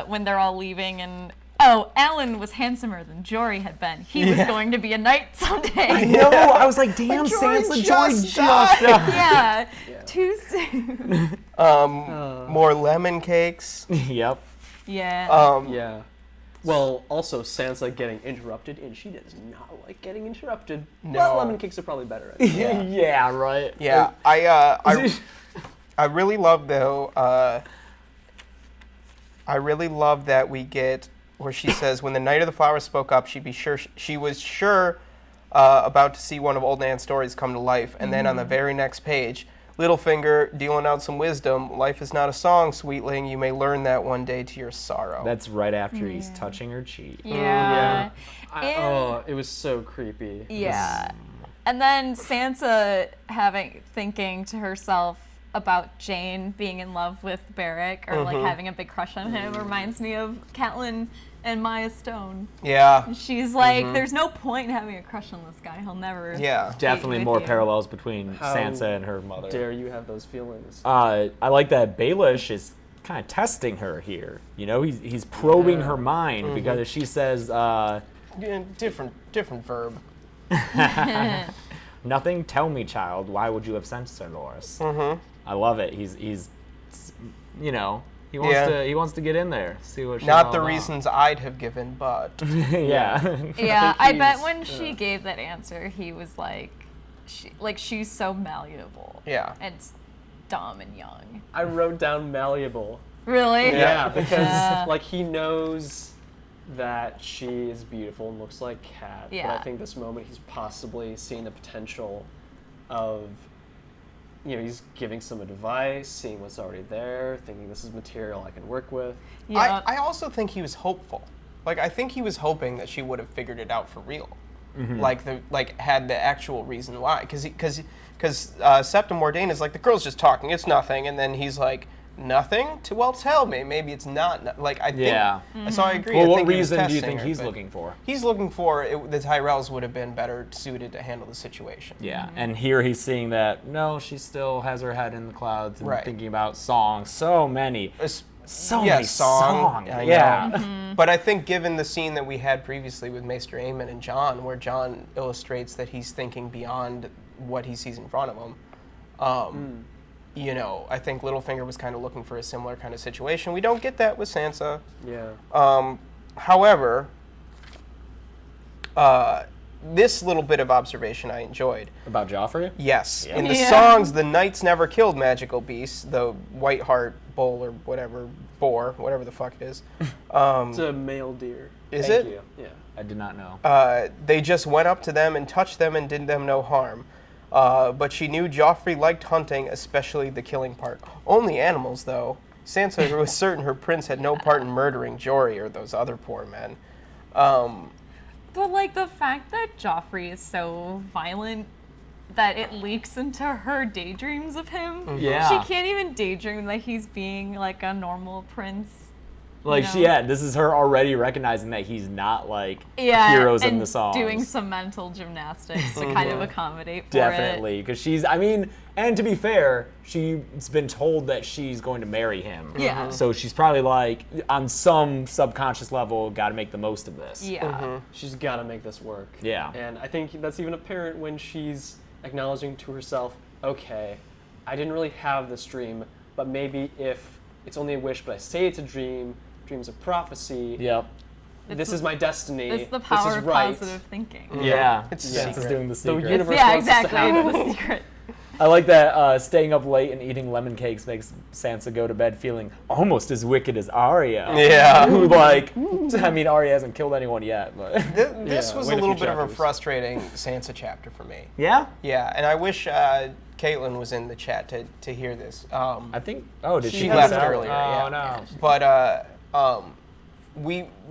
Speaker 4: when they're all leaving, and Alan was handsomer than Jory had been. He was going to be a knight someday.
Speaker 2: No, I was like, damn,
Speaker 1: Jory
Speaker 2: Sansa,
Speaker 1: just
Speaker 2: Jory
Speaker 1: died.
Speaker 4: Yeah, too soon.
Speaker 1: More lemon cakes.
Speaker 2: Yep.
Speaker 4: Yeah.
Speaker 3: Yeah. Well, also Sansa getting interrupted, and she does not like getting interrupted.
Speaker 1: No.
Speaker 3: Well, lemon cakes are probably better at it.
Speaker 2: Yeah, right.
Speaker 1: Yeah, I really love though. I really love that we get where she says, when the Knight of the Flower spoke up, she was sure about to see one of Old Nan's stories come to life. And then on the very next page, Littlefinger dealing out some wisdom. Life is not a song, sweetling. You may learn that one day to your sorrow.
Speaker 2: That's right after he's touching her cheek.
Speaker 4: Yeah.
Speaker 3: It was so creepy.
Speaker 4: Yeah. And then Sansa thinking to herself about Jane being in love with Beric or like having a big crush on him reminds me of Catelyn and Maya Stone.
Speaker 1: Yeah.
Speaker 4: She's like, there's no point in having a crush on this guy. He'll never.
Speaker 1: Yeah.
Speaker 2: Definitely
Speaker 4: with
Speaker 2: more
Speaker 4: you.
Speaker 2: parallels between Sansa and her mother.
Speaker 3: Dare you have those feelings?
Speaker 2: I like that Baelish is kind of testing her here. You know, he's probing her mind because she says,
Speaker 1: Different verb.
Speaker 2: nothing, tell me, child, why would you have sent Sir Loras? I love it. He's you know, he wants to get in there, see what she's
Speaker 1: Not
Speaker 2: all
Speaker 1: the
Speaker 2: about.
Speaker 1: reasons I'd have given, but
Speaker 2: Yeah.
Speaker 4: Yeah, I bet
Speaker 3: he's-
Speaker 4: when she gave that answer, he was like, she's so malleable.
Speaker 1: Yeah.
Speaker 4: And dumb and young.
Speaker 3: I wrote down malleable.
Speaker 4: Really?
Speaker 3: Yeah, because
Speaker 4: Yeah.
Speaker 3: like he knows that she is beautiful and looks like Kat. But
Speaker 4: Yeah.
Speaker 3: I think this moment he's possibly seeing the potential of, you know, he's giving some advice, seeing what's already there, thinking this is material I can work with.
Speaker 4: Yeah.
Speaker 1: I also think he was hopeful. Like, I think he was hoping that she would have figured it out for real. Had the actual reason why. Because Septim Mordain is like, the girl's just talking, it's nothing. And then he's like, nothing? Well, tell me. Maybe it's not. Like, I think.
Speaker 2: Yeah.
Speaker 1: So I agree.
Speaker 2: Well,
Speaker 1: I
Speaker 2: what
Speaker 1: think he was
Speaker 2: reason do you
Speaker 1: testing
Speaker 2: think
Speaker 1: her,
Speaker 2: he's
Speaker 1: but
Speaker 2: looking for?
Speaker 1: He's looking for the Tyrells would have been better suited to handle the situation.
Speaker 2: Yeah, and here he's seeing that, no, she still has her head in the clouds and
Speaker 1: Right.
Speaker 2: thinking about songs. So many. So
Speaker 1: Yeah,
Speaker 2: many songs.
Speaker 1: I know.
Speaker 2: Yeah.
Speaker 1: But I think given the scene that we had previously with Maester Aemon and Jon, where Jon illustrates that he's thinking beyond what he sees in front of him, you know, I think Littlefinger was kind of looking for a similar kind of situation. We don't get that with Sansa.
Speaker 3: Yeah.
Speaker 1: However, this little bit of observation I enjoyed.
Speaker 2: About Joffrey?
Speaker 1: Yes.
Speaker 2: Yeah.
Speaker 1: In the
Speaker 4: Yeah.
Speaker 1: songs, the knights never killed magical beasts, the White Hart bull or whatever, boar, whatever the fuck it is.
Speaker 3: It's a male deer.
Speaker 1: Is
Speaker 3: Thank
Speaker 1: it?
Speaker 3: you. Yeah.
Speaker 2: I did not know.
Speaker 1: They just went up to them and touched them and did them no harm. But she knew Joffrey liked hunting, especially the killing part. Only animals, though. Sansa was certain her prince had no part in murdering Jory or those other poor men.
Speaker 4: But like the fact that Joffrey is so violent that it leaks into her daydreams of him.
Speaker 2: Yeah.
Speaker 4: She can't even daydream that he's being like a normal prince.
Speaker 2: Like,
Speaker 4: know?
Speaker 2: yeah, this is her already recognizing that he's not like
Speaker 4: Yeah,
Speaker 2: heroes
Speaker 4: and
Speaker 2: in the songs.
Speaker 4: doing some mental gymnastics to kind of accommodate for
Speaker 2: Definitely, because and to be fair, she's been told that she's going to marry him.
Speaker 4: Yeah.
Speaker 2: So she's probably like, on some subconscious level, got to make the most of this.
Speaker 4: it. Yeah.
Speaker 3: She's got to make this work.
Speaker 2: Yeah.
Speaker 3: And I think that's even apparent when she's acknowledging to herself, okay, I didn't really have this dream, but maybe if it's only a wish, but I say it's a dream, dreams of prophecy,
Speaker 2: Yep.
Speaker 3: this is my destiny,
Speaker 4: It's the
Speaker 3: this
Speaker 4: power
Speaker 3: is
Speaker 4: of
Speaker 3: right.
Speaker 4: positive thinking.
Speaker 2: Yeah.
Speaker 1: It's a
Speaker 2: Sansa's
Speaker 1: secret.
Speaker 2: doing the
Speaker 3: The
Speaker 2: secret.
Speaker 3: universe
Speaker 4: Yeah,
Speaker 3: wants us to
Speaker 4: exactly.
Speaker 3: have
Speaker 4: It's
Speaker 3: it.
Speaker 4: the secret.
Speaker 2: I like that staying up late and eating lemon cakes makes Sansa go to bed feeling almost as wicked as Arya.
Speaker 1: Yeah.
Speaker 2: Who, like, I mean, Arya hasn't killed anyone yet, but...
Speaker 1: This
Speaker 3: Yeah,
Speaker 1: was
Speaker 3: wait
Speaker 1: a
Speaker 3: a
Speaker 1: little
Speaker 3: few
Speaker 1: bit of a
Speaker 3: chapters.
Speaker 1: frustrating Sansa chapter for me.
Speaker 2: Yeah?
Speaker 1: Yeah, and I wish Caitlin was in the chat to hear this.
Speaker 2: I think... Oh, did
Speaker 1: She
Speaker 2: she
Speaker 1: left
Speaker 2: pass out?
Speaker 1: earlier,
Speaker 2: Oh,
Speaker 1: yeah.
Speaker 2: no.
Speaker 1: But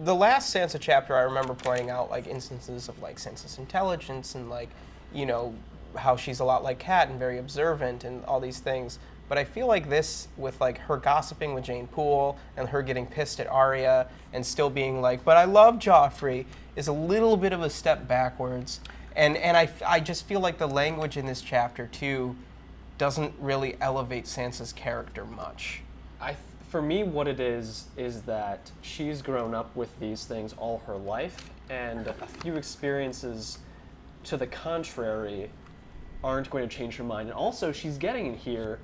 Speaker 1: the last Sansa chapter, I remember pointing out like instances of like Sansa's intelligence and like, you know, how she's a lot like Kat and very observant and all these things. But I feel like this, with like her gossiping with Jane Poole and her getting pissed at Arya and still being like, but I love Joffrey, is a little bit of a step backwards. And I just feel like the language in this chapter too doesn't really elevate Sansa's character much.
Speaker 3: For me, what it is that she's grown up with these things all her life, and a few experiences to the contrary aren't going to change her mind. And also, she's getting in here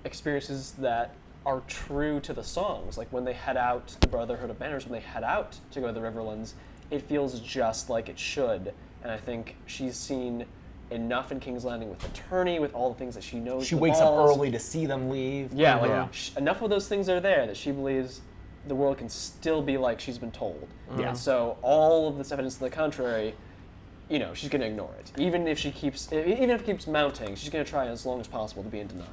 Speaker 3: experiences that are true to the songs. Like when they head out, the Brotherhood of Banners, when they head out to go to the Riverlands, it feels just like it should. And I think she's seen enough in King's Landing with Attorney, with all the things that she knows.
Speaker 2: She
Speaker 3: the
Speaker 2: wakes up
Speaker 3: balls.
Speaker 2: early to see them leave.
Speaker 3: Yeah, like enough of those things are there that she believes the world can still be like she's been told.
Speaker 2: Yeah.
Speaker 3: And so all of this evidence to the contrary, you know, she's going to ignore it. Even if it keeps mounting, she's going to try as long as possible to be in denial.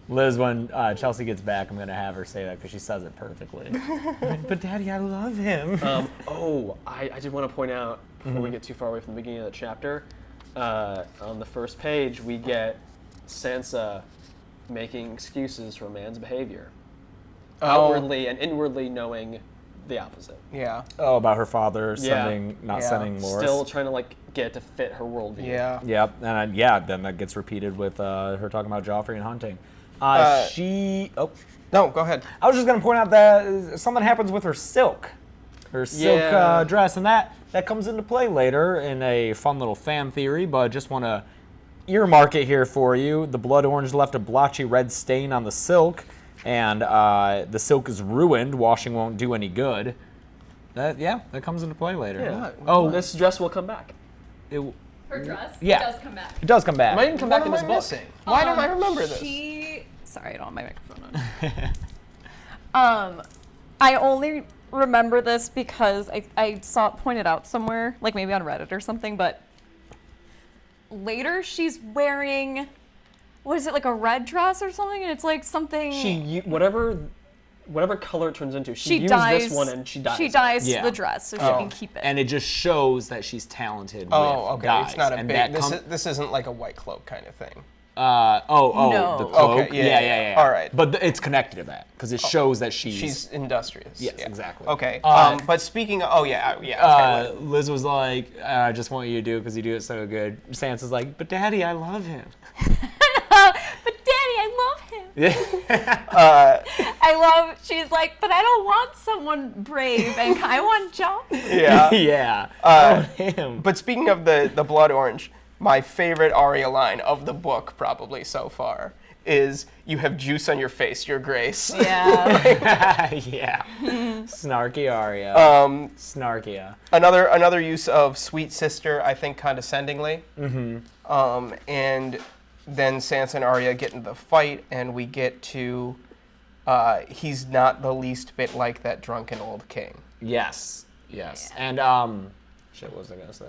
Speaker 2: Liz, when Chelsea gets back, I'm going to have her say that because she says it perfectly. But Daddy, I love him.
Speaker 3: I did want to point out, before we get too far away from the beginning of the chapter, on the first page, we get Sansa making excuses for a man's behavior. Outwardly and inwardly knowing the opposite.
Speaker 1: Yeah.
Speaker 2: Oh, about her father
Speaker 3: Yeah.
Speaker 2: not sending Loras.
Speaker 3: Still trying to like get it to fit her worldview.
Speaker 1: Yeah.
Speaker 2: Yep, and then that gets repeated with her talking about Joffrey and hunting.
Speaker 1: No, go ahead.
Speaker 2: I was just going to point out that something happens with her silk. Her silk
Speaker 3: Yeah.
Speaker 2: dress, and that comes into play later in a fun little fan theory, but just want to earmark it here for you. The blood orange left a blotchy red stain on the silk, and the silk is ruined. Washing won't do any good. That comes into play later.
Speaker 3: Yeah.
Speaker 1: What?
Speaker 3: Oh, this dress will come back.
Speaker 4: Her dress
Speaker 2: Yeah.
Speaker 4: does come back.
Speaker 2: It does come back.
Speaker 3: It might even come back in
Speaker 1: What
Speaker 3: this
Speaker 1: am I
Speaker 3: book.
Speaker 1: missing? Why don't I remember this?
Speaker 4: Sorry, I don't have my microphone on. I only remember this because I saw it pointed out somewhere, like maybe on Reddit or something, but later she's wearing, what is it, like a red dress or something? And it's like something...
Speaker 3: Whatever color it turns into,
Speaker 4: she
Speaker 3: used
Speaker 4: dyes,
Speaker 3: this one and she dyes.
Speaker 4: She
Speaker 3: it.
Speaker 4: dyes
Speaker 2: Yeah.
Speaker 4: the dress so she can keep it.
Speaker 2: And it just shows that she's talented
Speaker 1: Oh,
Speaker 2: with
Speaker 1: okay.
Speaker 2: dyes.
Speaker 1: It's not a
Speaker 2: and
Speaker 1: big.
Speaker 2: that
Speaker 1: This isn't like a white cloak kind of thing.
Speaker 4: No.
Speaker 2: the cloak.
Speaker 1: Okay, yeah. All right.
Speaker 2: But it's connected to that because it shows that
Speaker 1: She's industrious.
Speaker 2: Yes,
Speaker 1: yeah.
Speaker 2: exactly.
Speaker 1: Okay. But speaking of, okay,
Speaker 2: Liz was like, I just want you to do it because you do it so good. Sansa's like, but Daddy, I love him.
Speaker 4: But Daddy, I love him. She's like, but I don't want someone brave and I want Joffrey.
Speaker 1: yeah.
Speaker 2: Yeah. I want him.
Speaker 1: But speaking of the blood orange, my favorite Arya line of the book probably so far is, "You have juice on your face, Your Grace."
Speaker 4: Yeah.
Speaker 2: Yeah. Snarky Arya. Snarkia.
Speaker 1: Another use of sweet sister, I think, condescendingly. Mm-hmm. And then Sansa and Arya get into the fight, and we get to he's not the least bit like that drunken old king.
Speaker 2: Yes. Yes.
Speaker 4: Yeah.
Speaker 2: And what was I gonna say?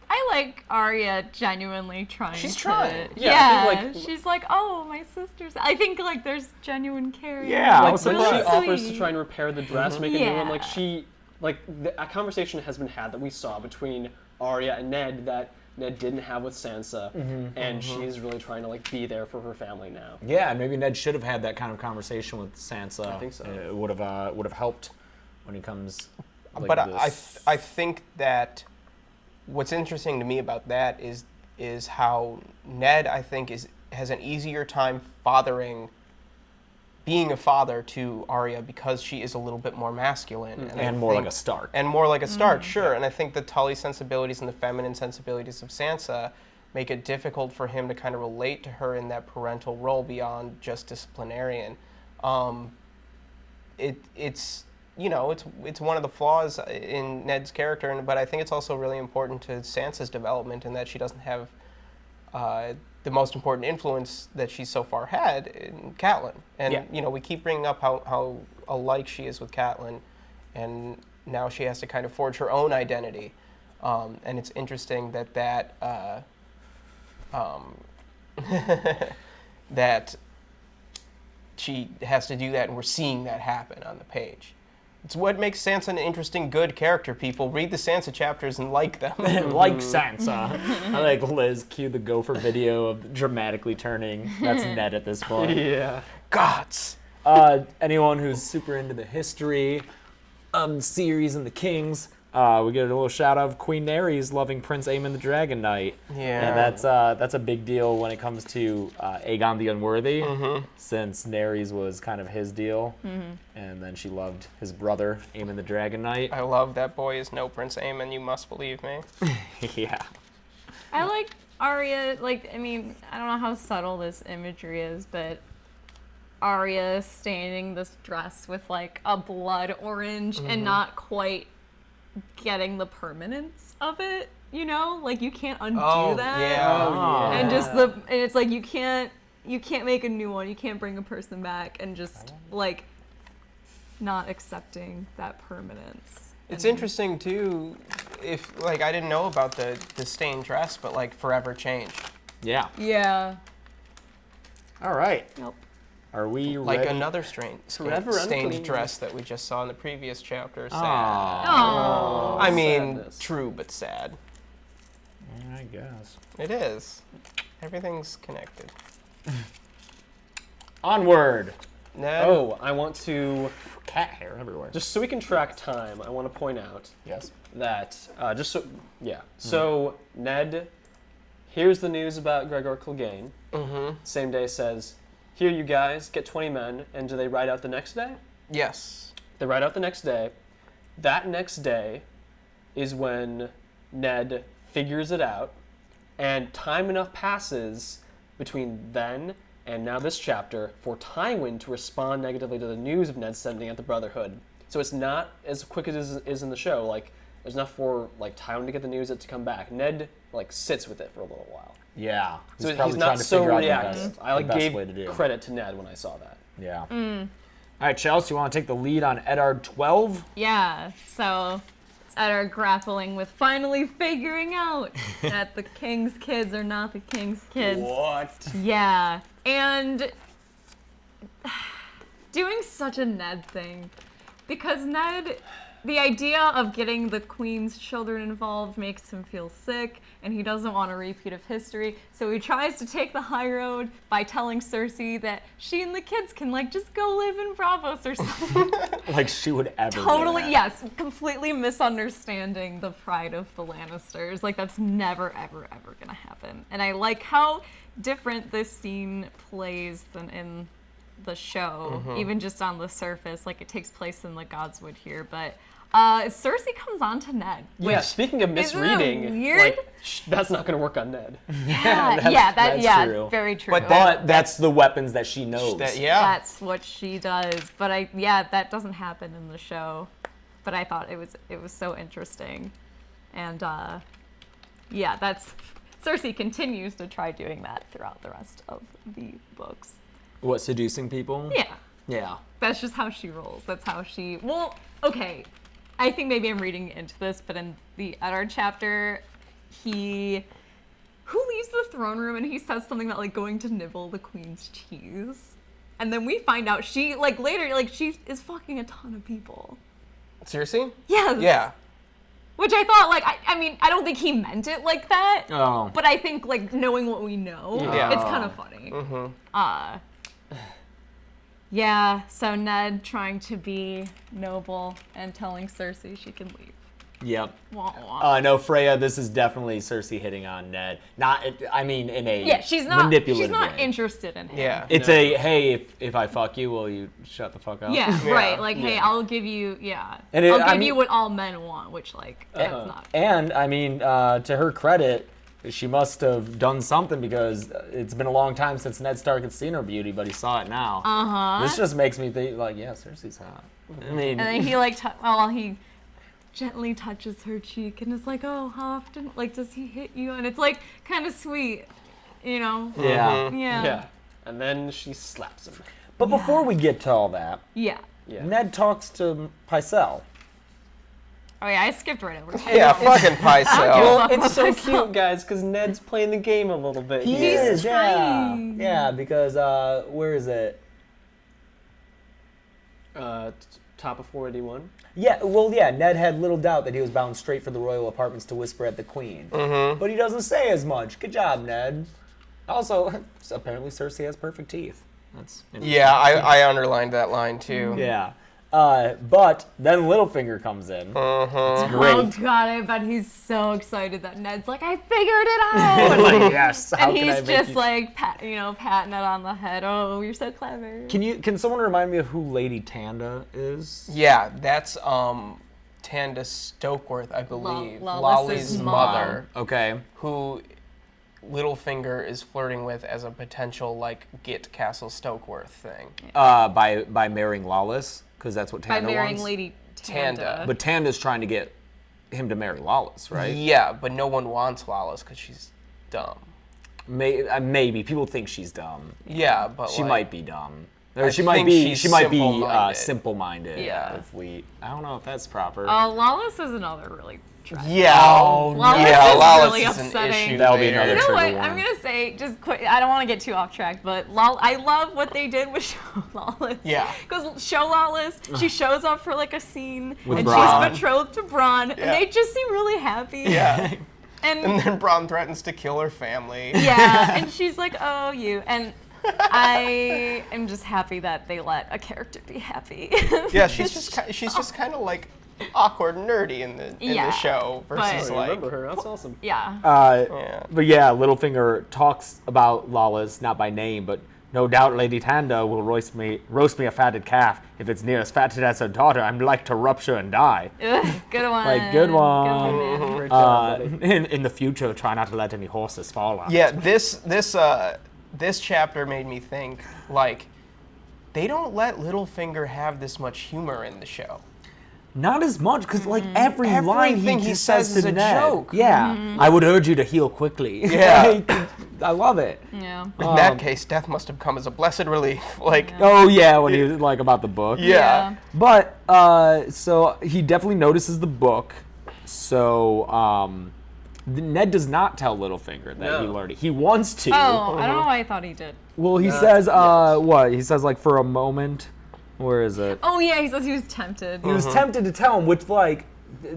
Speaker 4: I like Arya genuinely trying.
Speaker 1: She's trying.
Speaker 3: Yeah, I think, like-
Speaker 4: she's like, oh, my sister's. I think like there's genuine care.
Speaker 2: Yeah, I
Speaker 3: Like
Speaker 2: was
Speaker 3: when
Speaker 2: surprised.
Speaker 3: she offers to
Speaker 4: Sweet.
Speaker 3: try and repair the dress, make a new one,
Speaker 4: Yeah.
Speaker 3: a conversation has been had that we saw between Arya and Ned that Ned didn't have with Sansa, and she's really trying to like be there for her family now.
Speaker 2: Yeah, and maybe Ned should have had that kind of conversation with Sansa.
Speaker 3: I think so.
Speaker 2: It would have helped when he comes. Like
Speaker 1: But
Speaker 2: this.
Speaker 1: I think that what's interesting to me about that is how Ned, I think, has an easier time being a father to Arya because she is a little bit more masculine
Speaker 2: and more like a Stark.
Speaker 1: and more like a Stark, sure. And I think the Tully sensibilities and the feminine sensibilities of Sansa make it difficult for him to kind of relate to her in that parental role beyond just disciplinarian. It's one of the flaws in Ned's character, but I think it's also really important to Sansa's development in that she doesn't have the most important influence that she's so far had in Catelyn. And,
Speaker 3: Yeah.
Speaker 1: you know, we keep bringing up how alike she is with Catelyn, and now she has to kind of forge her own identity. And it's interesting that that she has to do that, and we're seeing that happen on the page. It's what makes Sansa an interesting, good character, people. Read the Sansa chapters and like them.
Speaker 2: Like Sansa. I like Liz cue the gopher video of dramatically turning. That's Ned at this point.
Speaker 3: Yeah.
Speaker 1: Gods!
Speaker 2: Anyone who's super into the history of the series and the kings, we get a little shout out of Queen Daenerys loving Prince Aemon the Dragon Knight.
Speaker 1: Yeah.
Speaker 2: And that's a big deal when it comes to Aegon the Unworthy, since Daenerys was kind of his deal. And then she loved his brother, Aemon the Dragon Knight.
Speaker 1: I love that boy is no Prince Aemon, you must believe me.
Speaker 2: Yeah.
Speaker 4: I like Arya, like, I mean, I don't know how subtle this imagery is, but Arya staining this dress with like a blood orange and not quite getting the permanence of it, you know? Like, you can't undo that.
Speaker 1: Yeah.
Speaker 4: And just and it's like you can't make a new one. You can't bring a person back and just like not accepting that permanence.
Speaker 1: It's interesting too, if like I didn't know about the stained dress, but like forever changed.
Speaker 2: Yeah.
Speaker 4: Yeah.
Speaker 2: All right.
Speaker 4: Yep.
Speaker 2: Are we
Speaker 1: Like
Speaker 2: ready?
Speaker 1: another
Speaker 3: Forever
Speaker 1: stained
Speaker 3: unclean.
Speaker 1: dress that we just saw in the previous chapter. Sad.
Speaker 4: Oh.
Speaker 1: I mean,
Speaker 3: Sadness.
Speaker 1: true but sad.
Speaker 2: I guess.
Speaker 1: It is. Everything's connected.
Speaker 2: Onward.
Speaker 1: Ned?
Speaker 3: Oh, I want to,
Speaker 2: Cat hair everywhere.
Speaker 3: just so we can track time, I want to point out
Speaker 2: Yes.
Speaker 3: that, So, Ned hears the news about Gregor Clegane. Same day says, here you guys, get 20 men, and do they ride out the next day?
Speaker 1: Yes.
Speaker 3: They ride out the next day. That next day is when Ned figures it out, and time enough passes between then and now this chapter for Tywin to respond negatively to the news of Ned sending out the Brotherhood. So it's not as quick as it is in the show. Like, there's enough for like Tywin to get the news and to come back. Ned like sits with it for a little while.
Speaker 2: Yeah.
Speaker 3: So
Speaker 2: probably
Speaker 3: he's not
Speaker 2: trying to
Speaker 3: so
Speaker 2: figure out the
Speaker 3: reactive.
Speaker 2: best-
Speaker 3: I like
Speaker 2: the best
Speaker 3: gave
Speaker 2: way to do.
Speaker 3: credit to Ned when I saw that.
Speaker 2: Yeah. All right, Chelsea, you want to take the lead on Eddard 12?
Speaker 4: Yeah. So it's Eddard grappling with finally figuring out that the king's kids are not the king's kids.
Speaker 2: What?
Speaker 4: Yeah. And doing such a Ned thing, because Ned, the idea of getting the queen's children involved makes him feel sick, and he doesn't want a repeat of history, so he tries to take the high road by telling Cersei that she and the kids can like just go live in Bravos or something.
Speaker 2: Like she would ever do
Speaker 4: Totally,
Speaker 2: that.
Speaker 4: yes, completely misunderstanding the pride of the Lannisters. Like, that's never, ever, ever gonna happen. And I like how different this scene plays than in the show, even just on the surface. Like, it takes place in the Godswood here, but Cersei comes on to Ned.
Speaker 3: Yeah, speaking of
Speaker 4: isn't that
Speaker 3: misreading,
Speaker 4: weird?
Speaker 3: like that's not going to work on Ned.
Speaker 2: that's true.
Speaker 4: Very true.
Speaker 2: But that's the weapons that she knows.
Speaker 4: That's what she does. But that doesn't happen in the show. But I thought it was so interesting. And that's Cersei continues to try doing that throughout the rest of the books.
Speaker 2: What, seducing people?
Speaker 4: Yeah.
Speaker 2: Yeah.
Speaker 4: That's just how she rolls. That's how she okay. I think maybe I'm reading into this, but in the Eddard chapter, who leaves the throne room and he says something about like going to nibble the queen's cheese. And then we find out she later she is fucking a ton of people.
Speaker 1: Seriously?
Speaker 4: Yes.
Speaker 1: Yeah.
Speaker 4: Which I thought I mean, I don't think he meant it like that.
Speaker 2: Oh.
Speaker 4: But I think like knowing what we know,
Speaker 1: Yeah.
Speaker 4: it's kind of funny. Yeah, so Ned trying to be noble and telling Cersei she can leave.
Speaker 2: Yep.
Speaker 4: Wah, wah.
Speaker 2: No, Freya, this is definitely Cersei hitting on Ned. In a
Speaker 4: Yeah, she's not
Speaker 2: manipulative
Speaker 4: she's not
Speaker 2: way.
Speaker 4: interested in him.
Speaker 1: Yeah.
Speaker 2: It's hey, if I fuck you, will you shut the fuck up?
Speaker 4: Yeah,
Speaker 1: Yeah.
Speaker 4: right. Like, hey,
Speaker 2: Yeah.
Speaker 4: I'll give you
Speaker 2: And
Speaker 4: I'll give you what all men want, which like that's not.
Speaker 2: And I mean, to her credit, she must have done something because it's been a long time since Ned Stark had seen her beauty, but he saw it now. This just makes me think, like, yeah, Cersei's hot. I mean,
Speaker 4: And then he he gently touches her cheek and is like, "Oh, how often does he hit you?" And it's like kind of sweet. you know.
Speaker 2: Yeah.
Speaker 4: Yeah.
Speaker 3: Yeah. And then she slaps him.
Speaker 5: But before we get to all that,
Speaker 4: Yeah.
Speaker 3: Yeah.
Speaker 5: Ned talks to Pycelle.
Speaker 4: Oh yeah, I skipped right over.
Speaker 1: Yeah, fucking Pycelle.
Speaker 3: Well, it's so cute, guys, because Ned's playing the game a little bit.
Speaker 5: He
Speaker 3: here.
Speaker 5: is, yeah.
Speaker 4: trying.
Speaker 5: Yeah, because, where is it?
Speaker 3: Top of 481.
Speaker 5: Yeah, well, yeah, Ned had little doubt that he was bound straight for the royal apartments to whisper at the Queen. But he doesn't say as much. Good job, Ned. Also, apparently Cersei has perfect teeth. That's
Speaker 1: Yeah, I underlined that line too.
Speaker 5: Yeah. But then Littlefinger comes in. It's
Speaker 4: Oh
Speaker 5: great.
Speaker 4: god, I bet he's so excited that Ned's like, I figured it out.
Speaker 5: Like, yes. How
Speaker 4: And
Speaker 5: can I
Speaker 4: he's
Speaker 5: make
Speaker 4: just
Speaker 5: you...
Speaker 4: like, patting Ned on the head. Oh, you're so clever.
Speaker 5: Can someone remind me of who Lady Tanda is?
Speaker 1: Yeah, that's Tanda Stokeworth, I believe.
Speaker 4: Lawless's
Speaker 1: Lolly's
Speaker 4: mom.
Speaker 1: mother,
Speaker 5: Okay.
Speaker 1: who Littlefinger is flirting with as a potential like get Castle Stokeworth thing.
Speaker 5: By marrying Lawless, because that's what
Speaker 4: By
Speaker 5: Tanda
Speaker 4: marrying
Speaker 5: wants.
Speaker 4: Lady
Speaker 1: Tanda.
Speaker 4: Tanda.
Speaker 5: But Tanda's trying to get him to marry Lawless, right?
Speaker 1: Yeah, but no one wants Lawless because she's dumb.
Speaker 5: Maybe people think she's dumb.
Speaker 1: Yeah, but
Speaker 5: She
Speaker 1: like,
Speaker 5: might be dumb. Or
Speaker 1: I
Speaker 5: she might
Speaker 1: think
Speaker 5: be.
Speaker 1: she's
Speaker 5: She might be
Speaker 1: simple-minded.
Speaker 5: simple-minded.
Speaker 4: Yeah.
Speaker 5: I don't know if that's proper.
Speaker 4: Oh, Lawless is another really tragic.
Speaker 1: Yeah,
Speaker 4: Lawless
Speaker 1: yeah,
Speaker 4: is
Speaker 1: Lawless
Speaker 4: really
Speaker 1: is an
Speaker 4: upsetting.
Speaker 1: issue.
Speaker 5: That'll be
Speaker 1: there.
Speaker 5: another
Speaker 4: You know
Speaker 5: trigger
Speaker 4: what?
Speaker 5: warning.
Speaker 4: I'm gonna say just quick. I don't want to get too off track, but I love what they did with Show Lawless.
Speaker 1: Yeah.
Speaker 4: Because Show Lawless, she shows up for like a scene,
Speaker 5: With
Speaker 4: and
Speaker 5: Bronn.
Speaker 4: she's betrothed to Bronn, and they just seem really happy.
Speaker 1: Yeah,
Speaker 4: And
Speaker 1: and then Bronn threatens to kill her family.
Speaker 4: yeah, and she's like, "Oh, you," and I am just happy that they let a character be happy.
Speaker 1: Yeah, she's just kind of like awkward, nerdy in the
Speaker 4: Yeah,
Speaker 1: show versus
Speaker 4: but-
Speaker 3: I
Speaker 1: like
Speaker 3: remember her. That's awesome.
Speaker 4: Yeah.
Speaker 1: yeah.
Speaker 5: But yeah, Littlefinger talks about Lawless, not by name, but no doubt Lady Tanda will roast me a fatted calf. If it's near as fatted as her daughter, I'm like to rupture and die.
Speaker 4: Ugh, good one.
Speaker 5: Like, good one.
Speaker 4: man.
Speaker 3: Great job, buddy.
Speaker 5: In the future, try not to let any horses fall out.
Speaker 1: Yeah, this chapter made me think like they don't let Littlefinger have this much humor in the show.
Speaker 5: Not as much, because like every line
Speaker 1: Everything
Speaker 5: he
Speaker 1: he
Speaker 5: just
Speaker 1: says
Speaker 5: says
Speaker 1: is
Speaker 5: to
Speaker 1: a
Speaker 5: Ned.
Speaker 1: joke.
Speaker 5: Yeah, I would urge you to heal quickly.
Speaker 1: Yeah.
Speaker 5: I love it.
Speaker 4: Yeah.
Speaker 1: In that case, death must have come as a blessed relief. Like,
Speaker 5: Oh yeah, when he was like about the book.
Speaker 1: yeah.
Speaker 5: But so he definitely notices the book. So Ned does not tell Littlefinger that he
Speaker 3: No.
Speaker 5: learned it. He wants to.
Speaker 4: Oh, I don't know why I thought he did.
Speaker 5: Well, he says what? He says like for a moment. Where is it?
Speaker 4: Oh yeah, he says he was tempted.
Speaker 5: He was tempted to tell him, which like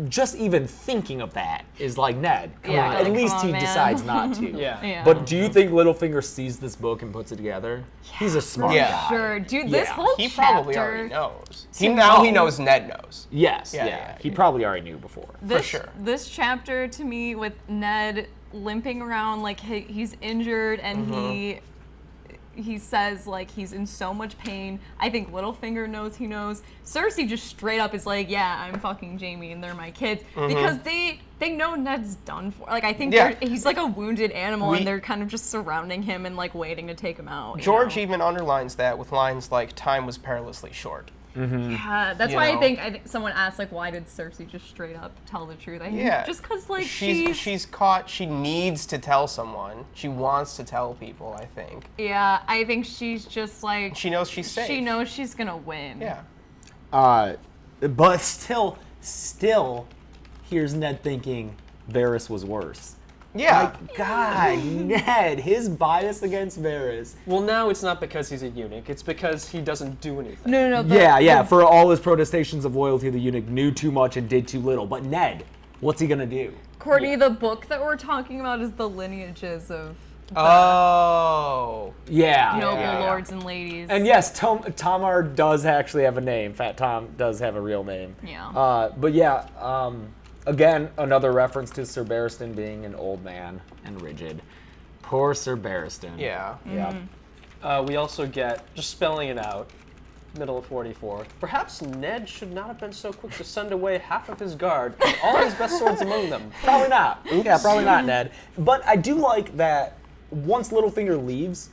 Speaker 5: just even thinking of that is like Ned. Come
Speaker 4: Yeah,
Speaker 5: on.
Speaker 4: like,
Speaker 5: At least
Speaker 4: come on,
Speaker 5: he
Speaker 4: man.
Speaker 5: decides not to.
Speaker 3: Yeah.
Speaker 4: Yeah.
Speaker 5: But do you think Littlefinger sees this book and puts it together? He's a smart
Speaker 1: Yeah.
Speaker 5: guy.
Speaker 4: Sure, dude. This
Speaker 5: Yeah.
Speaker 4: whole
Speaker 1: He
Speaker 4: chapter.
Speaker 1: probably already knows. He
Speaker 4: to-
Speaker 1: knows Ned knows.
Speaker 5: Yes.
Speaker 1: Yeah,
Speaker 5: Yeah.
Speaker 1: yeah.
Speaker 5: He probably already knew before.
Speaker 4: This,
Speaker 1: sure.
Speaker 4: This chapter to me with Ned limping around like he's injured and he says like he's in so much pain. I think Littlefinger knows he knows. Cersei just straight up is like, yeah, I'm fucking Jaime and they're my kids because they know Ned's done for. Like I think
Speaker 1: Yeah.
Speaker 4: he's like a wounded animal
Speaker 1: We-
Speaker 4: and they're kind of just surrounding him and like waiting to take him out. you
Speaker 1: George
Speaker 4: know?
Speaker 1: even underlines that with lines like "Time was perilously short."
Speaker 4: Yeah, that's
Speaker 1: You
Speaker 4: why
Speaker 1: know.
Speaker 4: I think someone asked like, why did Cersei just straight up tell the truth? I think
Speaker 1: Yeah,
Speaker 4: just because like
Speaker 1: she's caught. She needs to tell someone. She wants to tell people. I think
Speaker 4: yeah, I think she's just like
Speaker 1: she knows she's safe.
Speaker 4: she knows she's gonna win.
Speaker 1: Yeah.
Speaker 5: But still, here's Ned thinking Varys was worse.
Speaker 1: Yeah.
Speaker 5: Like, God, Ned, his bias against Varys.
Speaker 3: Well, now it's not because he's a eunuch. It's because he doesn't do anything.
Speaker 4: No.
Speaker 5: Yeah, for all his protestations of loyalty, the eunuch knew too much and did too little. But Ned, what's he gonna do?
Speaker 4: Courtney, the book that we're talking about is the lineages of
Speaker 1: Oh.
Speaker 5: Yeah.
Speaker 4: noble
Speaker 1: yeah.
Speaker 4: lords and ladies.
Speaker 5: And yes, Tamar does actually have a name. Fat Tom does have a real name.
Speaker 4: Yeah.
Speaker 5: But yeah, again, another reference to Sir Barristan being an old man and rigid. Poor Sir Barristan.
Speaker 1: Yeah.
Speaker 5: Yeah.
Speaker 3: We also get, just spelling it out, middle of 44. Perhaps Ned should not have been so quick to send away half of his guard and all his best swords among them.
Speaker 5: Probably not. Yeah, probably not, Ned. But I do like that once Littlefinger leaves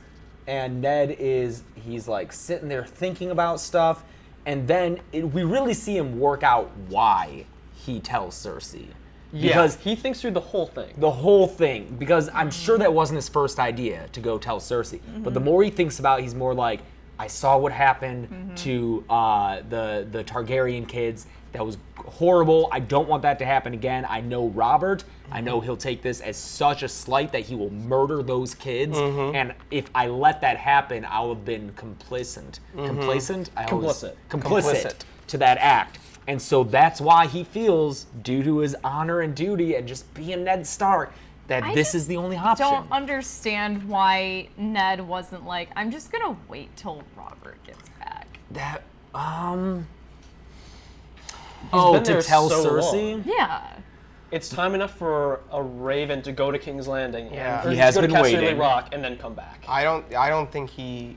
Speaker 5: and Ned he's like sitting there thinking about stuff, and then we really see him work out why he tells Cersei. Because
Speaker 3: he thinks through the whole thing.
Speaker 5: the whole thing, because I'm sure that wasn't his first idea to go tell Cersei. But the more he thinks about it, he's more like, I saw what happened to the Targaryen kids. That was horrible. I don't want that to happen again. I know Robert. I know he'll take this as such a slight that he will murder those kids. And if I let that happen, I'll have been complicit. Complicit to that act. And so that's why he feels, due to his honor and duty and just being Ned Stark, that this is the only option.
Speaker 4: I don't understand why Ned wasn't like, I'm just gonna wait till Robert gets back.
Speaker 5: That,
Speaker 3: been
Speaker 5: to
Speaker 3: there
Speaker 5: tell
Speaker 3: so
Speaker 5: Cersei?
Speaker 3: long.
Speaker 4: Yeah.
Speaker 3: It's time enough for a Raven to go to King's Landing.
Speaker 1: Yeah.
Speaker 3: And
Speaker 5: He has
Speaker 3: go to
Speaker 5: been
Speaker 3: Casterly
Speaker 5: waiting.
Speaker 3: Rock and then come back.
Speaker 1: I don't think he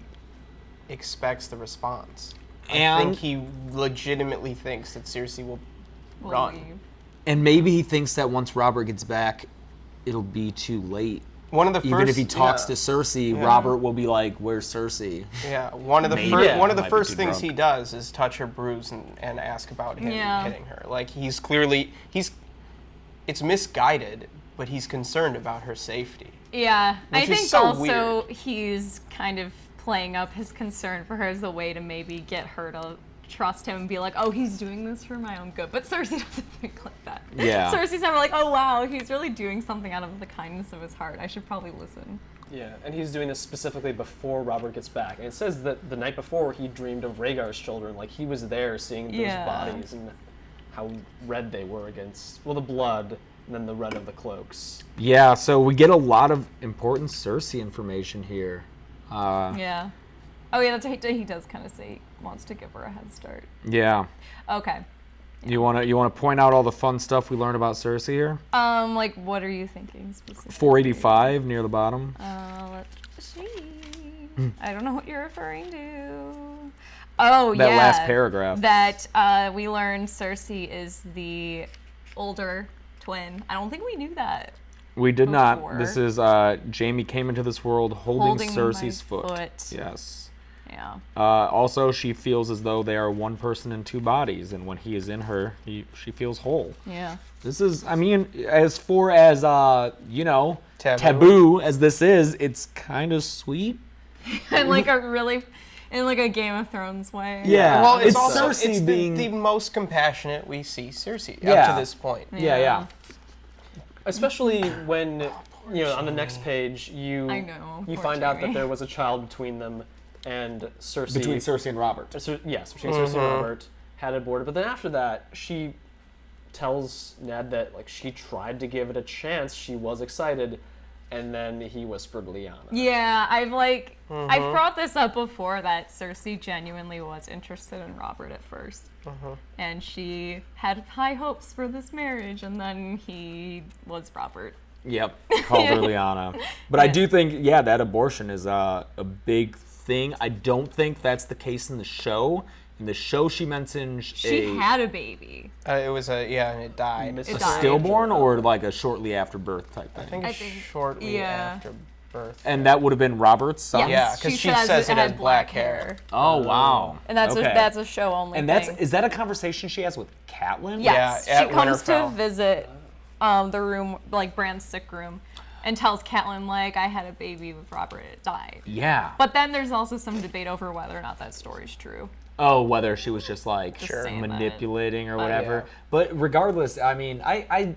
Speaker 1: expects the response. I
Speaker 5: And-
Speaker 1: think he legitimately thinks that Cersei will run.
Speaker 4: Leave.
Speaker 5: And maybe he thinks that once Robert gets back, it'll be too late.
Speaker 1: One of the
Speaker 5: Even
Speaker 1: first,
Speaker 5: if he talks to Cersei, Robert will be like, "Where's Cersei?"
Speaker 1: one of the
Speaker 5: Maybe.
Speaker 1: one of the
Speaker 5: Might be
Speaker 1: first
Speaker 5: too
Speaker 1: things
Speaker 5: drunk.
Speaker 1: he does is touch her bruise and ask about him
Speaker 4: Yeah.
Speaker 1: hitting her. Like he's clearly it's misguided, but he's concerned about her safety.
Speaker 4: Yeah, I
Speaker 1: Which is
Speaker 4: think
Speaker 1: so
Speaker 4: also he's kind of playing up his concern for her as a way to maybe get her to trust him and be like, oh, he's doing this for my own good. But Cersei doesn't think like that.
Speaker 5: Yeah.
Speaker 4: Cersei's never like, oh, wow, he's really doing something out of the kindness of his heart. I should probably listen.
Speaker 3: Yeah, and he's doing this specifically before Robert gets back. And it says that the night before he dreamed of Rhaegar's children. Like he was there seeing those
Speaker 4: Yeah.
Speaker 3: bodies and how red they were against, well, the blood and then the red of the cloaks.
Speaker 5: Yeah, so we get a lot of important Cersei information here.
Speaker 4: Yeah. Oh, yeah, that's he does kind of say he wants to give her a head start.
Speaker 5: Yeah.
Speaker 4: Okay.
Speaker 5: You wanna point out all the fun stuff we learned about Cersei here?
Speaker 4: Like, what are you thinking specifically?
Speaker 5: 485 near the bottom.
Speaker 4: Let's see. I don't know what you're referring to. Oh,
Speaker 5: That
Speaker 4: yeah.
Speaker 5: last paragraph.
Speaker 4: That we learned Cersei is the older twin. I don't think we knew that.
Speaker 5: We did not.
Speaker 4: Before.
Speaker 5: This is Jaime came into this world holding Cersei's
Speaker 4: my
Speaker 5: foot. Yes.
Speaker 4: Yeah.
Speaker 5: Also, she feels as though they are one person in two bodies, and when he is in her, she feels whole.
Speaker 4: Yeah.
Speaker 5: This is, I mean, as far as
Speaker 1: Taboo.
Speaker 5: as this is, it's kind of sweet.
Speaker 4: And like a Game of Thrones way.
Speaker 5: Yeah.
Speaker 1: Well, it's
Speaker 5: It's
Speaker 1: also
Speaker 5: Cersei
Speaker 1: it's
Speaker 5: being-
Speaker 1: the most compassionate we see Cersei up
Speaker 5: Yeah.
Speaker 1: to this point.
Speaker 5: Yeah.
Speaker 3: Especially when, on the next page, you
Speaker 4: I know,
Speaker 3: you
Speaker 4: poor
Speaker 3: find out that
Speaker 4: Jaime.
Speaker 3: there was a child between them and Cersei.
Speaker 5: Between Cersei and Robert.
Speaker 3: Yes, between Cersei and Robert had it boarded. But then after that, she tells Ned that like she tried to give it a chance. She was excited, and then he whispered Lyanna.
Speaker 4: Yeah, I've brought this up before that Cersei genuinely was interested in Robert at first. And she had high hopes for this marriage, and then he was Robert.
Speaker 5: Yep, called her Lyanna. But I do think, that abortion is a big thing. I don't think that's the case in the show. In the show, she mentions
Speaker 4: She had a baby.
Speaker 1: It was and it died.
Speaker 3: It
Speaker 5: a
Speaker 3: died.
Speaker 5: stillborn or like a shortly after birth type thing.
Speaker 1: I think shortly after birth.
Speaker 5: And that would have been Robert's son?
Speaker 1: Yeah, 'cause she says it has black hair.
Speaker 5: Oh, wow.
Speaker 4: And that's
Speaker 5: okay.
Speaker 4: that's a show only
Speaker 5: And
Speaker 4: thing.
Speaker 5: is that a conversation she has with Catelyn?
Speaker 4: Yes,
Speaker 1: Yeah, at
Speaker 4: she comes to
Speaker 1: Winterfell.
Speaker 4: visit the room, like Bran's sick room, and tells Catelyn, like, I had a baby with Robert, it died.
Speaker 5: Yeah.
Speaker 4: But then there's also some debate over whether or not that story's true.
Speaker 5: Oh, whether she was just like
Speaker 4: saying that.
Speaker 5: manipulating or whatever.
Speaker 1: yeah.
Speaker 5: But regardless, I mean, I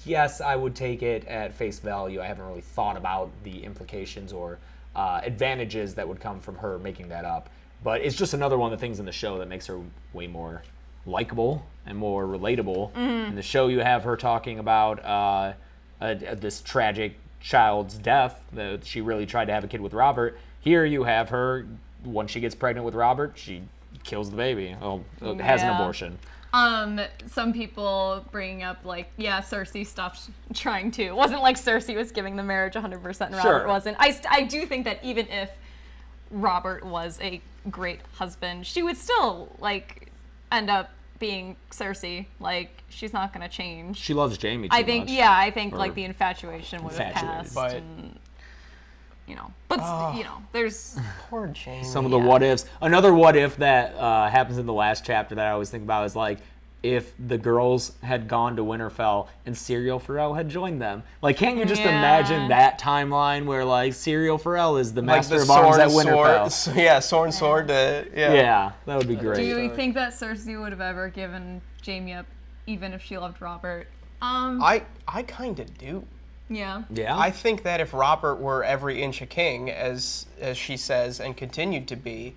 Speaker 5: guess I would take it at face value. I haven't really thought about the implications or advantages that would come from her making that up. But it's just another one of the things in the show that makes her way more likable and more relatable. In the show, you have her talking about this tragic child's death, that she really tried to have a kid with Robert. Here you have her, when she gets pregnant with Robert, she kills the baby. Oh, has an
Speaker 4: Yeah.
Speaker 5: abortion.
Speaker 4: Some people bringing up, like, yeah, Cersei stopped trying to. It wasn't like Cersei was giving the marriage 100% and Robert
Speaker 5: Sure.
Speaker 4: wasn't. I do think that even if Robert was a great husband, she would still, like, end up being Cersei. Like, she's not going to change.
Speaker 5: She loves Jaime too
Speaker 4: I think,
Speaker 5: much.
Speaker 4: I think,
Speaker 5: Or
Speaker 4: like, the infatuation would have
Speaker 5: infatuated.
Speaker 4: passed.
Speaker 1: But-
Speaker 4: And, but, there's...
Speaker 1: Poor Jaime.
Speaker 5: Some of the what ifs. Another what if that happens in the last chapter that I always think about is like,
Speaker 2: if the girls had gone to Winterfell and Syrio Forel had joined them. Like, can't you just imagine that timeline where, like, Syrio Forel is the master of arms at Winterfell?
Speaker 1: Yeah, sword.
Speaker 2: Yeah, that would be great.
Speaker 4: Do you think that Cersei would have ever given Jaime up, even if she loved Robert?
Speaker 1: I kind of do.
Speaker 4: Yeah.
Speaker 2: Yeah?
Speaker 1: I think that if Robert were every inch a king, as she says, and continued to be,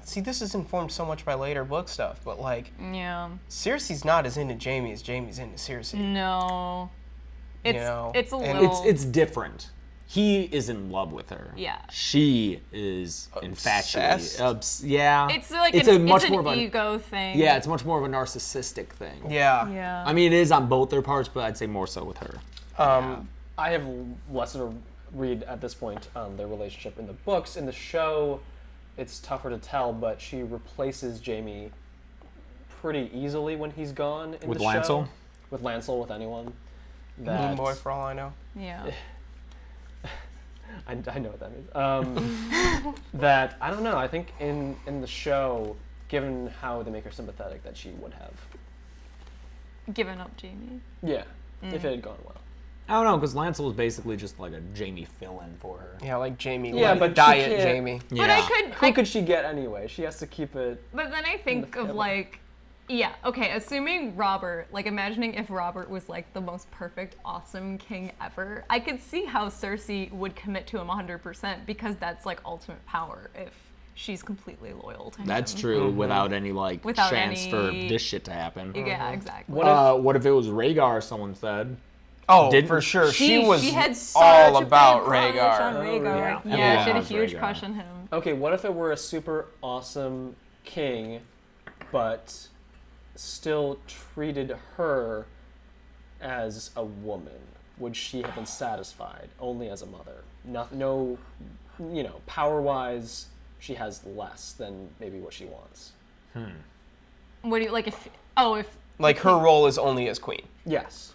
Speaker 1: see, this is informed so much by later book stuff, but like,
Speaker 4: Yeah.
Speaker 1: Cersei's not as into Jaime as Jaime's into Cersei.
Speaker 4: No. It's it's a
Speaker 1: and
Speaker 4: little.
Speaker 2: It's different. He is in love with her.
Speaker 4: Yeah.
Speaker 2: She is infatuated. Yeah.
Speaker 4: It's like
Speaker 2: it's
Speaker 4: an,
Speaker 2: a much
Speaker 4: it's
Speaker 2: more
Speaker 4: an
Speaker 2: of a
Speaker 4: ego thing.
Speaker 2: Yeah, it's much more of a narcissistic thing.
Speaker 1: Yeah.
Speaker 4: Yeah.
Speaker 2: I mean, it is on both their parts, but I'd say more so with her.
Speaker 3: I have less of a read at this point on their relationship in the books. In the show, it's tougher to tell, but she replaces Jaime pretty easily when he's gone in
Speaker 2: With
Speaker 3: the
Speaker 2: Lancel?
Speaker 3: show. With Lancel, with anyone.
Speaker 1: Moon Boy, for all I know.
Speaker 4: Yeah.
Speaker 3: I know what that means. That, I don't know, I think in the show, given how they make her sympathetic, that she would have.
Speaker 4: Given up Jaime.
Speaker 3: Yeah, if it had gone well.
Speaker 2: I don't know, because Lancel was basically just like a Jaime fill-in for her.
Speaker 1: Yeah, like Jaime.
Speaker 3: Yeah,
Speaker 1: like
Speaker 3: but she
Speaker 1: diet
Speaker 3: can't-
Speaker 1: Jaime.
Speaker 2: Yeah.
Speaker 4: But I could.
Speaker 3: Who could she get anyway? She has to keep it.
Speaker 4: But then I think of like, yeah, okay, assuming Robert, like imagining if Robert was like the most perfect, awesome king ever, I could see how Cersei would commit to him 100% because that's like ultimate power if she's completely loyal to him.
Speaker 2: That's true, without any like
Speaker 4: Without
Speaker 2: chance for
Speaker 4: any-
Speaker 2: this shit to happen.
Speaker 4: Yeah, exactly.
Speaker 2: What if it was Rhaegar? Someone said.
Speaker 1: Oh,
Speaker 2: Didn't-
Speaker 1: for sure. She was
Speaker 4: had such
Speaker 1: all
Speaker 4: a big
Speaker 1: about
Speaker 4: crush on
Speaker 1: Rhaegar.
Speaker 4: Rhaegar.
Speaker 2: yeah.
Speaker 4: Yeah, she had a
Speaker 2: Yeah,
Speaker 4: huge
Speaker 2: Rhaegar.
Speaker 4: crush on him.
Speaker 3: Okay, what if it were a super awesome king, but still treated her as a woman? Would she have been satisfied only as a mother? No, you know, power-wise, she has less than maybe what she wants.
Speaker 4: What do you like if
Speaker 1: Like, her role is only as queen.
Speaker 3: Yes.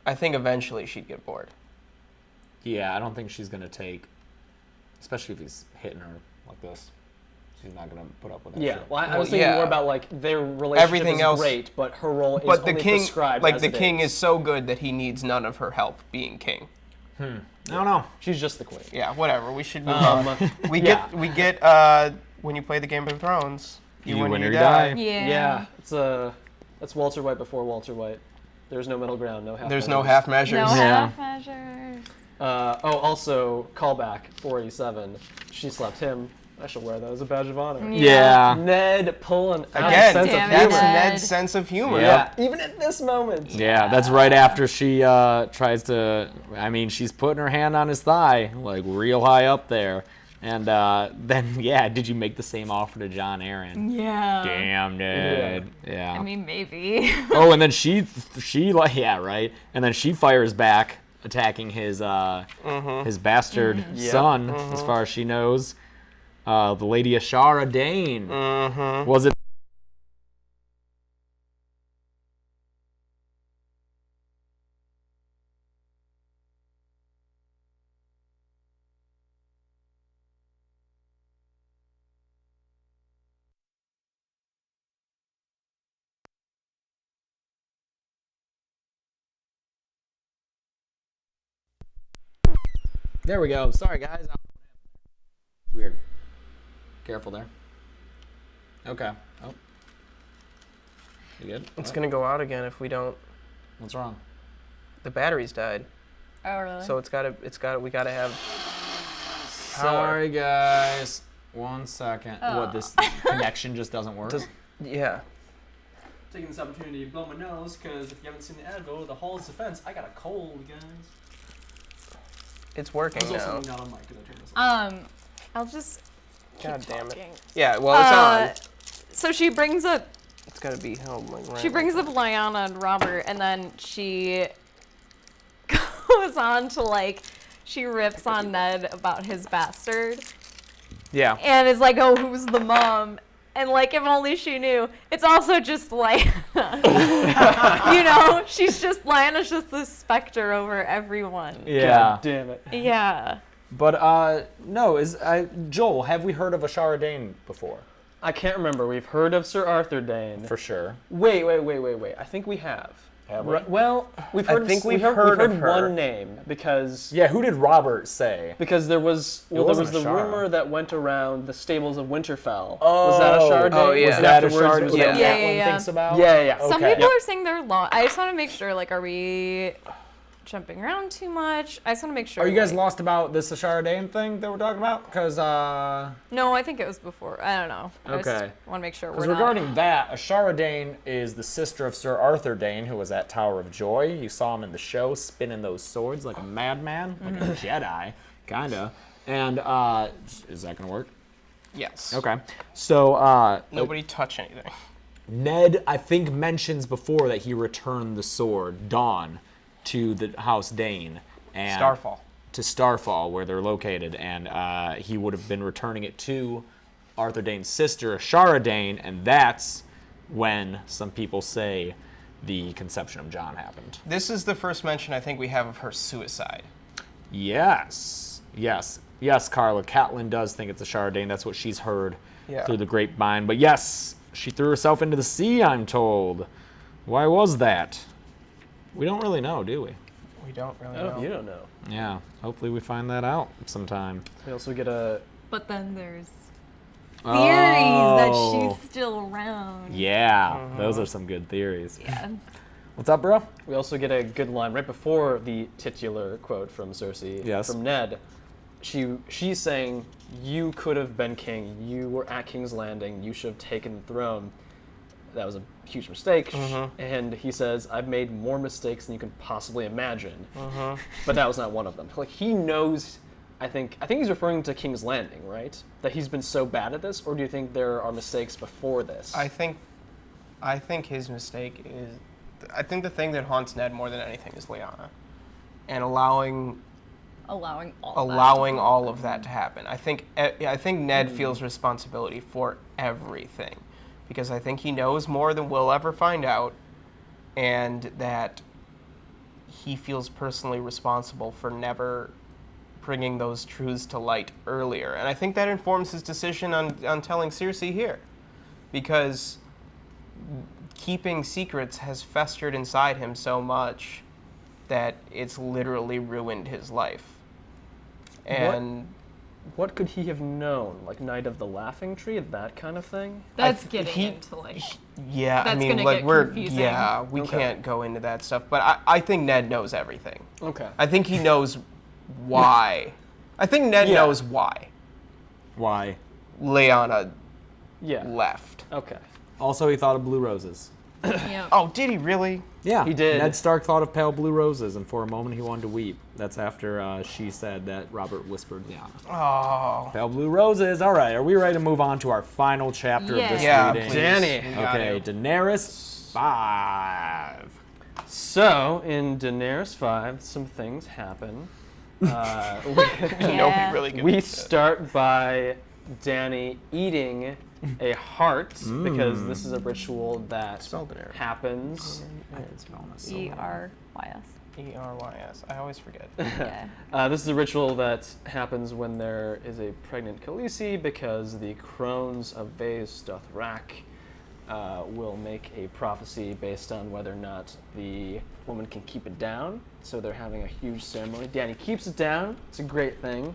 Speaker 1: I think eventually she'd get bored.
Speaker 2: Yeah, I don't think she's gonna take, especially if he's hitting her like this. She's not gonna put up with that.
Speaker 3: Yeah,
Speaker 2: shit.
Speaker 3: well, I
Speaker 1: Well,
Speaker 3: was thinking
Speaker 1: yeah.
Speaker 3: more about like their relationship
Speaker 1: Everything
Speaker 3: is
Speaker 1: else-
Speaker 3: great, but her role is
Speaker 1: But the
Speaker 3: only
Speaker 1: king,
Speaker 3: prescribed
Speaker 1: like
Speaker 3: as
Speaker 1: the
Speaker 3: it
Speaker 1: king is so good that he needs none of her help being king.
Speaker 2: I don't know.
Speaker 3: She's just the queen.
Speaker 1: Yeah, whatever. We should move on. We
Speaker 3: yeah.
Speaker 1: get when you play the Game of Thrones, you win or you
Speaker 2: die.
Speaker 1: die.
Speaker 4: yeah.
Speaker 3: Yeah, that's Walter White before Walter White. There's no middle ground, no half.
Speaker 1: There's no
Speaker 3: measures.
Speaker 1: half measures.
Speaker 4: No
Speaker 2: Yeah.
Speaker 4: half measures.
Speaker 3: Also, callback 487. She slept him. I shall wear that as a badge of honor.
Speaker 2: Yeah.
Speaker 3: Ned pulling out
Speaker 1: Again,
Speaker 3: sense
Speaker 4: Damn
Speaker 3: of
Speaker 4: it,
Speaker 1: that's
Speaker 3: humor.
Speaker 4: Ned.
Speaker 1: Ned's sense of humor.
Speaker 2: Yeah.
Speaker 3: Even at this moment.
Speaker 2: Yeah, that's right after she tries to. I mean, she's putting her hand on his thigh, like real high up there. And then, yeah, did you make the same offer to John Aaron?
Speaker 4: Yeah.
Speaker 2: Damn, Ned. Yeah.
Speaker 4: I mean, maybe.
Speaker 2: Oh, and then she like, yeah, right. And then she fires back, attacking his bastard son, as far as she knows. The Lady Ashara Dane. Was it? There we go. Sorry, guys. Weird. Careful there. Okay. Oh. You good?
Speaker 1: It's gonna go out again if we don't.
Speaker 2: What's wrong?
Speaker 1: The battery's died,
Speaker 4: Oh, really?
Speaker 1: so we gotta have.
Speaker 2: Sorry, guys. 1 second. What, this connection just doesn't work?
Speaker 1: Yeah.
Speaker 3: Taking this opportunity to blow my nose, because if you haven't seen the Advil, the Hall's Defense, I got a cold, guys.
Speaker 1: It's working
Speaker 3: There's also
Speaker 1: now.
Speaker 3: something not on mic, because I turned this off.
Speaker 4: I'll just.
Speaker 1: God damn it.
Speaker 4: talking.
Speaker 1: Yeah. Well, it's on.
Speaker 4: So she brings up
Speaker 1: It's gotta be held like right.
Speaker 4: She brings up Lyanna and Robert, and then she goes on to like, she rips on Ned about his bastard,
Speaker 1: Yeah.
Speaker 4: and is like, "Oh, who's the mom?" And like, if only she knew. It's also just like, you know, Lyanna's just the specter over everyone.
Speaker 2: Yeah.
Speaker 3: God damn it.
Speaker 4: Yeah.
Speaker 2: But no, Joel, have we heard of Ashara Dane before?
Speaker 3: I can't remember. We've heard of Sir Arthur Dane.
Speaker 5: For sure.
Speaker 3: Wait. I think we have.
Speaker 5: Have we?
Speaker 3: Well, we've heard.
Speaker 1: think
Speaker 3: we've
Speaker 1: we've
Speaker 3: heard
Speaker 1: heard of her.
Speaker 3: one name because
Speaker 5: Yeah, who did Robert say?
Speaker 3: there was
Speaker 5: wasn't
Speaker 3: the
Speaker 5: Ashara.
Speaker 3: rumor that went around the stables of Winterfell. Was that Ashara Dane?
Speaker 1: Oh, yeah.
Speaker 5: Was
Speaker 3: And
Speaker 5: that a
Speaker 3: afterwards
Speaker 5: shard?
Speaker 3: was
Speaker 5: What
Speaker 3: that-
Speaker 4: Yeah,
Speaker 5: Catelyn
Speaker 4: yeah.
Speaker 5: thinks about?
Speaker 3: Yeah.
Speaker 4: Some
Speaker 5: Okay.
Speaker 4: people are saying they're long. I just want to make sure, like, are we jumping around too much? I just want to make sure.
Speaker 5: Are you guys
Speaker 4: like-
Speaker 5: lost about this Ashara Dane thing that we're talking about? Because
Speaker 4: No, I think it was before. I don't know. I
Speaker 5: Okay.
Speaker 4: just want to make sure we're not.
Speaker 5: regarding that, Ashara Dane is the sister of Sir Arthur Dane, who was at Tower of Joy. You saw him in the show spinning those swords like a madman, like a Jedi, kinda. And is that gonna work?
Speaker 1: Yes.
Speaker 5: Okay. So
Speaker 1: Nobody touch anything.
Speaker 5: Ned, I think, mentions before that he returned the sword, Dawn, to the House Dane. And
Speaker 1: Starfall.
Speaker 5: To Starfall, where they're located. And he would have been returning it to Arthur Dane's sister, Ashara Dane, and that's when some people say the conception of Jon happened.
Speaker 1: This is the first mention I think we have of her suicide.
Speaker 5: Yes, Carla. Catelyn does think it's Ashara Dane. That's what she's heard through the grapevine. But yes, she threw herself into the sea, I'm told. Why was that? We don't really know, do we?
Speaker 1: We don't really
Speaker 3: Oh,
Speaker 1: know.
Speaker 3: you don't know.
Speaker 5: Yeah, hopefully we find that out sometime.
Speaker 3: We also get a.
Speaker 4: But then there's theories that she's still around.
Speaker 5: Yeah, those are some good theories.
Speaker 4: Yeah.
Speaker 5: What's up, bro?
Speaker 3: We also get a good line right before the titular quote from Cersei.
Speaker 5: Yes.
Speaker 3: From Ned. She's saying, "You could have been king. You were at King's Landing. You should have taken the throne. That was a huge mistake." And he says, "I've made more mistakes than you can possibly imagine." But that was not one of them. Like, he knows. I think he's referring to King's Landing, right? That he's been so bad at this, or do you think there are mistakes before this?
Speaker 1: I think his mistake is. I think the thing that haunts Ned more than anything is Lyanna, and allowing all of that to happen. I think Ned feels responsibility for everything, because I think he knows more than we'll ever find out, and that he feels personally responsible for never bringing those truths to light earlier. And I think that informs his decision on telling Cersei here, because keeping secrets has festered inside him so much that it's literally ruined his life. And
Speaker 3: what could he have known? Like Night of the Laughing Tree, that kind of thing?
Speaker 4: That's getting into like.
Speaker 1: yeah, I
Speaker 4: That's
Speaker 1: mean,
Speaker 4: gonna
Speaker 1: like
Speaker 4: get
Speaker 1: we're
Speaker 4: confusing.
Speaker 1: yeah, we
Speaker 3: Okay.
Speaker 1: can't go into that stuff. But I think Ned knows everything.
Speaker 3: Okay.
Speaker 1: I think he knows why. I think Ned
Speaker 3: Yeah.
Speaker 1: knows why
Speaker 5: Why?
Speaker 1: Lyanna
Speaker 3: Yeah.
Speaker 1: left.
Speaker 3: Okay.
Speaker 5: Also, he thought of blue roses.
Speaker 4: Yeah.
Speaker 1: Oh, did he really?
Speaker 5: Yeah,
Speaker 3: He did.
Speaker 5: Ned Stark thought of pale blue roses, and for a moment he wanted to weep. That's after she said that Robert whispered Lyanna.
Speaker 1: Oh.
Speaker 5: Pale blue roses. All right, are we ready to move on to our final chapter of this
Speaker 1: Yeah,
Speaker 5: reading?
Speaker 1: please.
Speaker 3: Danny.
Speaker 1: We got
Speaker 5: Okay,
Speaker 1: it.
Speaker 5: Daenerys 5.
Speaker 3: So, in Daenerys 5, some things happen.
Speaker 4: Yeah.
Speaker 1: Nobody really gives
Speaker 3: We
Speaker 1: a shit.
Speaker 3: start by Dany eating a heart, because this is a ritual that
Speaker 1: Spell Daenerys.
Speaker 3: happens.
Speaker 4: ERYS.
Speaker 1: ERYS. I always forget.
Speaker 4: Yeah.
Speaker 3: This is a ritual that happens when there is a pregnant Khaleesi, because the crones of Vaes Dothrak will make a prophecy based on whether or not the woman can keep it down. So they're having a huge ceremony. Dany keeps it down. It's a great thing.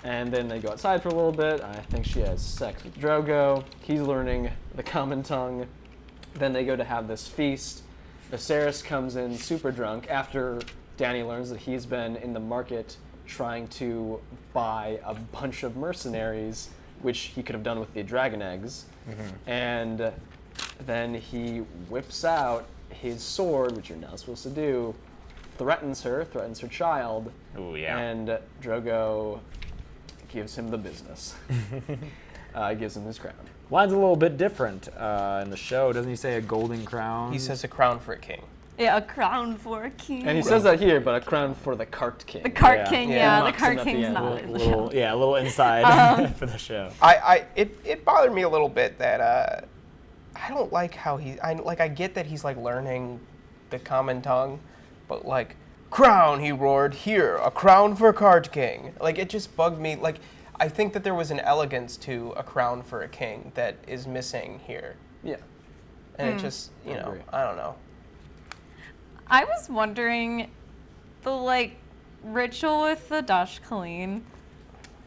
Speaker 3: And then they go outside for a little bit. I think she has sex with Drogo. He's learning the common tongue. Then they go to have this feast. Viserys comes in super drunk after Dany learns that he's been in the market trying to buy a bunch of mercenaries, which he could have done with the dragon eggs. And then he whips out his sword, which you're not supposed to do, threatens her child.
Speaker 5: Ooh, yeah.
Speaker 3: And Drogo gives him the business. Gives him his crown.
Speaker 5: Line's a little bit different in the show. Doesn't he say a golden crown?
Speaker 1: He says a crown for a king.
Speaker 4: Yeah, a crown for a king.
Speaker 3: And he says that here, but a crown for the cart king.
Speaker 4: The cart
Speaker 5: Yeah.
Speaker 4: king,
Speaker 1: Yeah.
Speaker 4: yeah, the
Speaker 3: Mocks him
Speaker 4: cart
Speaker 3: at the
Speaker 4: king's
Speaker 3: end.
Speaker 4: not in the show.
Speaker 5: a little inside for the show.
Speaker 1: It bothered me a little bit that I don't like how I get that he's like learning the common tongue, but like crown, he roared, here, a crown for Cart King. Like, it just bugged me. Like, I think that there was an elegance to a crown for a king that is missing here.
Speaker 3: Yeah.
Speaker 1: And it just,
Speaker 3: agree.
Speaker 1: I don't know.
Speaker 4: I was wondering, the like ritual with the Catelyn.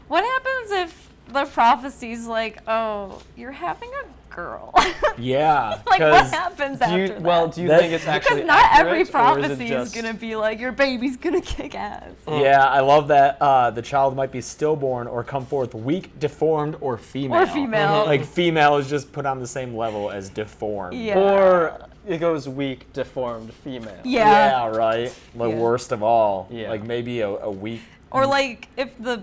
Speaker 4: What happens if the prophecy's like, oh, you're having a girl?
Speaker 5: Yeah.
Speaker 4: Like, what
Speaker 5: 'cause
Speaker 4: happens
Speaker 3: Do
Speaker 4: after
Speaker 3: you,
Speaker 4: that?
Speaker 3: well, do you
Speaker 5: That-
Speaker 3: think it's actually
Speaker 4: Because not every
Speaker 3: accurate, or is it
Speaker 4: prophecy is
Speaker 3: just-
Speaker 4: gonna be like your baby's gonna kick ass.
Speaker 5: Yeah, I love that the child might be stillborn or come forth weak, deformed, or female.
Speaker 4: Or female.
Speaker 5: Like female is just put on the same level as deformed.
Speaker 4: Yeah.
Speaker 3: Or it goes weak, deformed female.
Speaker 5: Yeah, right. The
Speaker 4: Yeah.
Speaker 5: worst of all.
Speaker 3: Yeah.
Speaker 5: Like maybe a weak.
Speaker 4: Or like if the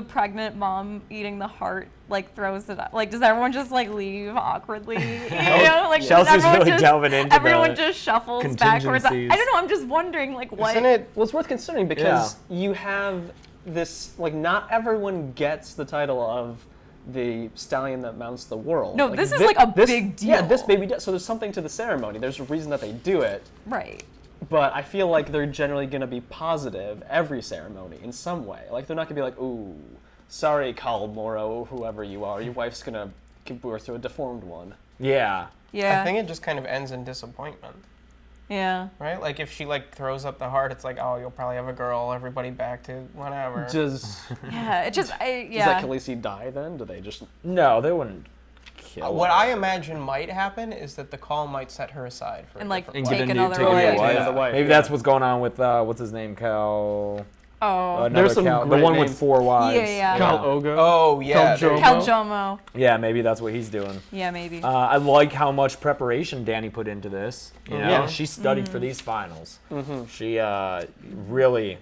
Speaker 4: pregnant mom eating the heart like throws it up. Like does everyone just like leave awkwardly? You know, like does
Speaker 5: Chelsea's
Speaker 4: everyone
Speaker 5: really
Speaker 4: just,
Speaker 5: delving into
Speaker 4: everyone
Speaker 5: the
Speaker 4: just shuffles backwards. I
Speaker 5: contingencies.
Speaker 4: don't know. I'm just wondering like what.
Speaker 1: Isn't it?
Speaker 3: Well, it's worth considering because you have this, like, not everyone gets the title of the stallion that mounts the world.
Speaker 4: No,
Speaker 3: Like,
Speaker 4: this is like a
Speaker 3: this-
Speaker 4: big deal.
Speaker 3: Yeah, this baby does. So there's something to the ceremony. There's a reason that they do it.
Speaker 4: Right.
Speaker 3: But I feel like they're generally going to be positive every ceremony in some way. Like, they're not going to be like, ooh, sorry, Khal Moro, or whoever you are. Your wife's going to give birth to a deformed one.
Speaker 5: Yeah.
Speaker 4: Yeah.
Speaker 1: I think it just kind of ends in disappointment,
Speaker 4: Yeah.
Speaker 1: right? Like if she like throws up the heart, it's like, oh, you'll probably have a girl. Everybody back to whatever.
Speaker 3: Does
Speaker 4: Yeah. It just.
Speaker 3: does
Speaker 4: Yeah.
Speaker 3: that Khaleesi die then? Do they just...
Speaker 5: No, they wouldn't kill
Speaker 1: What
Speaker 5: her.
Speaker 1: I imagine might happen is that the call might set her aside for
Speaker 4: And
Speaker 1: a
Speaker 4: like
Speaker 1: different
Speaker 4: take
Speaker 1: life.
Speaker 4: another
Speaker 5: take a new
Speaker 4: wife.
Speaker 5: wife.
Speaker 3: Another wife,
Speaker 5: Maybe
Speaker 3: yeah.
Speaker 5: that's what's going on with what's his name, Cal.
Speaker 4: Oh.
Speaker 5: Another
Speaker 3: There's some
Speaker 5: Cal, the
Speaker 3: great
Speaker 5: one
Speaker 3: names.
Speaker 5: with 4 wives.
Speaker 4: Yeah.
Speaker 3: Khal Ogo?
Speaker 1: Oh yeah.
Speaker 3: Khal
Speaker 1: there-
Speaker 3: Drogo?
Speaker 4: Kaljomo.
Speaker 5: Yeah, maybe that's what he's doing.
Speaker 4: Yeah, maybe.
Speaker 5: I like how much preparation Danny put into this. You know,
Speaker 3: Yeah.
Speaker 5: she studied for these finals. She really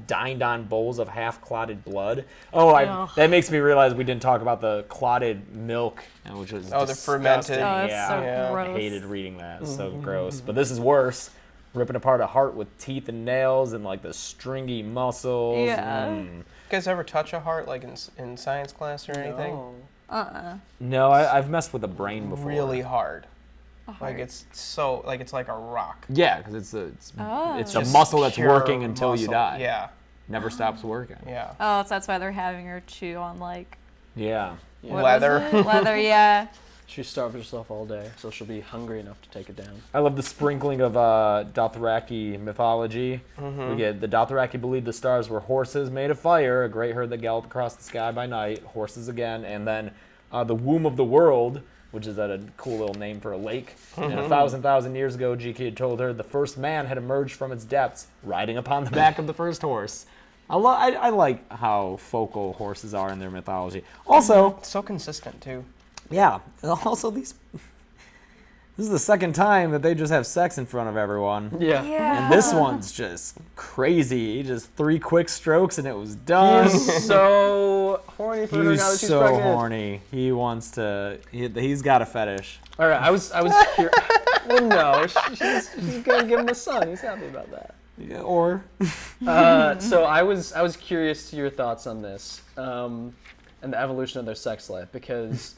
Speaker 5: dined on bowls of half-clotted blood. Oh,
Speaker 4: Ugh.
Speaker 5: that makes me realize we didn't talk about the clotted milk, which was
Speaker 1: Oh, the
Speaker 5: disgusting.
Speaker 1: fermented.
Speaker 4: Oh, that's
Speaker 5: yeah,
Speaker 4: so
Speaker 1: Yeah.
Speaker 5: I
Speaker 4: gross.
Speaker 5: hated reading that. It's so gross. But this is worse. Ripping apart a heart with teeth and nails and like the stringy muscles.
Speaker 4: Yeah.
Speaker 1: You guys ever touch a heart like in science class or anything?
Speaker 3: No.
Speaker 5: No, I've messed with a brain before.
Speaker 1: Really hard.
Speaker 4: A
Speaker 1: Like
Speaker 4: heart.
Speaker 1: it's so like it's like a rock.
Speaker 5: Yeah, because it's
Speaker 4: Oh.
Speaker 5: a
Speaker 1: Just
Speaker 5: muscle that's
Speaker 1: pure
Speaker 5: working until you
Speaker 1: muscle.
Speaker 5: die.
Speaker 1: Yeah.
Speaker 5: Never stops working.
Speaker 1: Yeah.
Speaker 4: Oh, so that's why they're having her chew on like
Speaker 5: Yeah.
Speaker 4: what was
Speaker 1: Leather.
Speaker 4: it? Leather, yeah.
Speaker 3: She starved herself all day, so she'll be hungry enough to take it down.
Speaker 5: I love the sprinkling of Dothraki mythology. We get the Dothraki believed the stars were horses made of fire, a great herd that galloped across the sky by night, horses again, and then the womb of the world, which is a cool little name for a lake. And 1,000 years ago, GK had told her the first man had emerged from its depths, riding upon the back of the first horse. I like how focal horses are in their mythology. Also,
Speaker 1: It's so consistent too.
Speaker 5: yeah. Also, this is the second time that they just have sex in front of everyone.
Speaker 3: Yeah.
Speaker 5: And this one's just crazy. Just 3 quick strokes and it was done.
Speaker 3: He's so horny for her now
Speaker 5: He's
Speaker 3: that she's
Speaker 5: so
Speaker 3: pregnant.
Speaker 5: horny. He wants to. He's got a fetish.
Speaker 3: All right, I was curious. Well, no, she's gonna give him a son. He's happy about that.
Speaker 5: Yeah, or
Speaker 3: So I was curious to your thoughts on this and the evolution of their sex life, because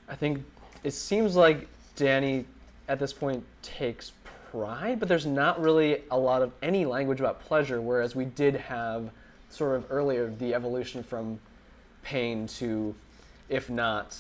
Speaker 3: I think it seems like Dany at this point takes pride, but there's not really a lot of any language about pleasure, whereas we did have sort of earlier the evolution from pain to, if not,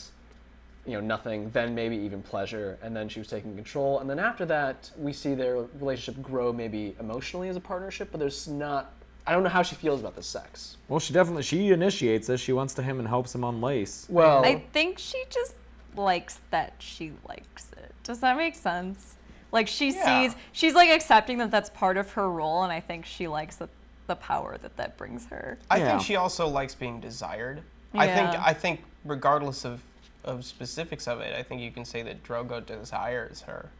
Speaker 3: nothing, then maybe even pleasure, and then she was taking control, and then after that we see their relationship grow maybe emotionally as a partnership, but there's not, I don't know how she feels about the sex.
Speaker 5: well, she initiates this. She wants to him and helps him unlace.
Speaker 3: Well,
Speaker 4: I think she just likes that she likes it. Does that make sense? Like she
Speaker 1: Yeah.
Speaker 4: sees, she's like accepting that that's part of her role, and I think she likes the power that brings her.
Speaker 1: I
Speaker 5: Yeah.
Speaker 1: think she also likes being desired.
Speaker 4: Yeah.
Speaker 1: I think regardless of specifics of it, I think you can say that Drogo desires her.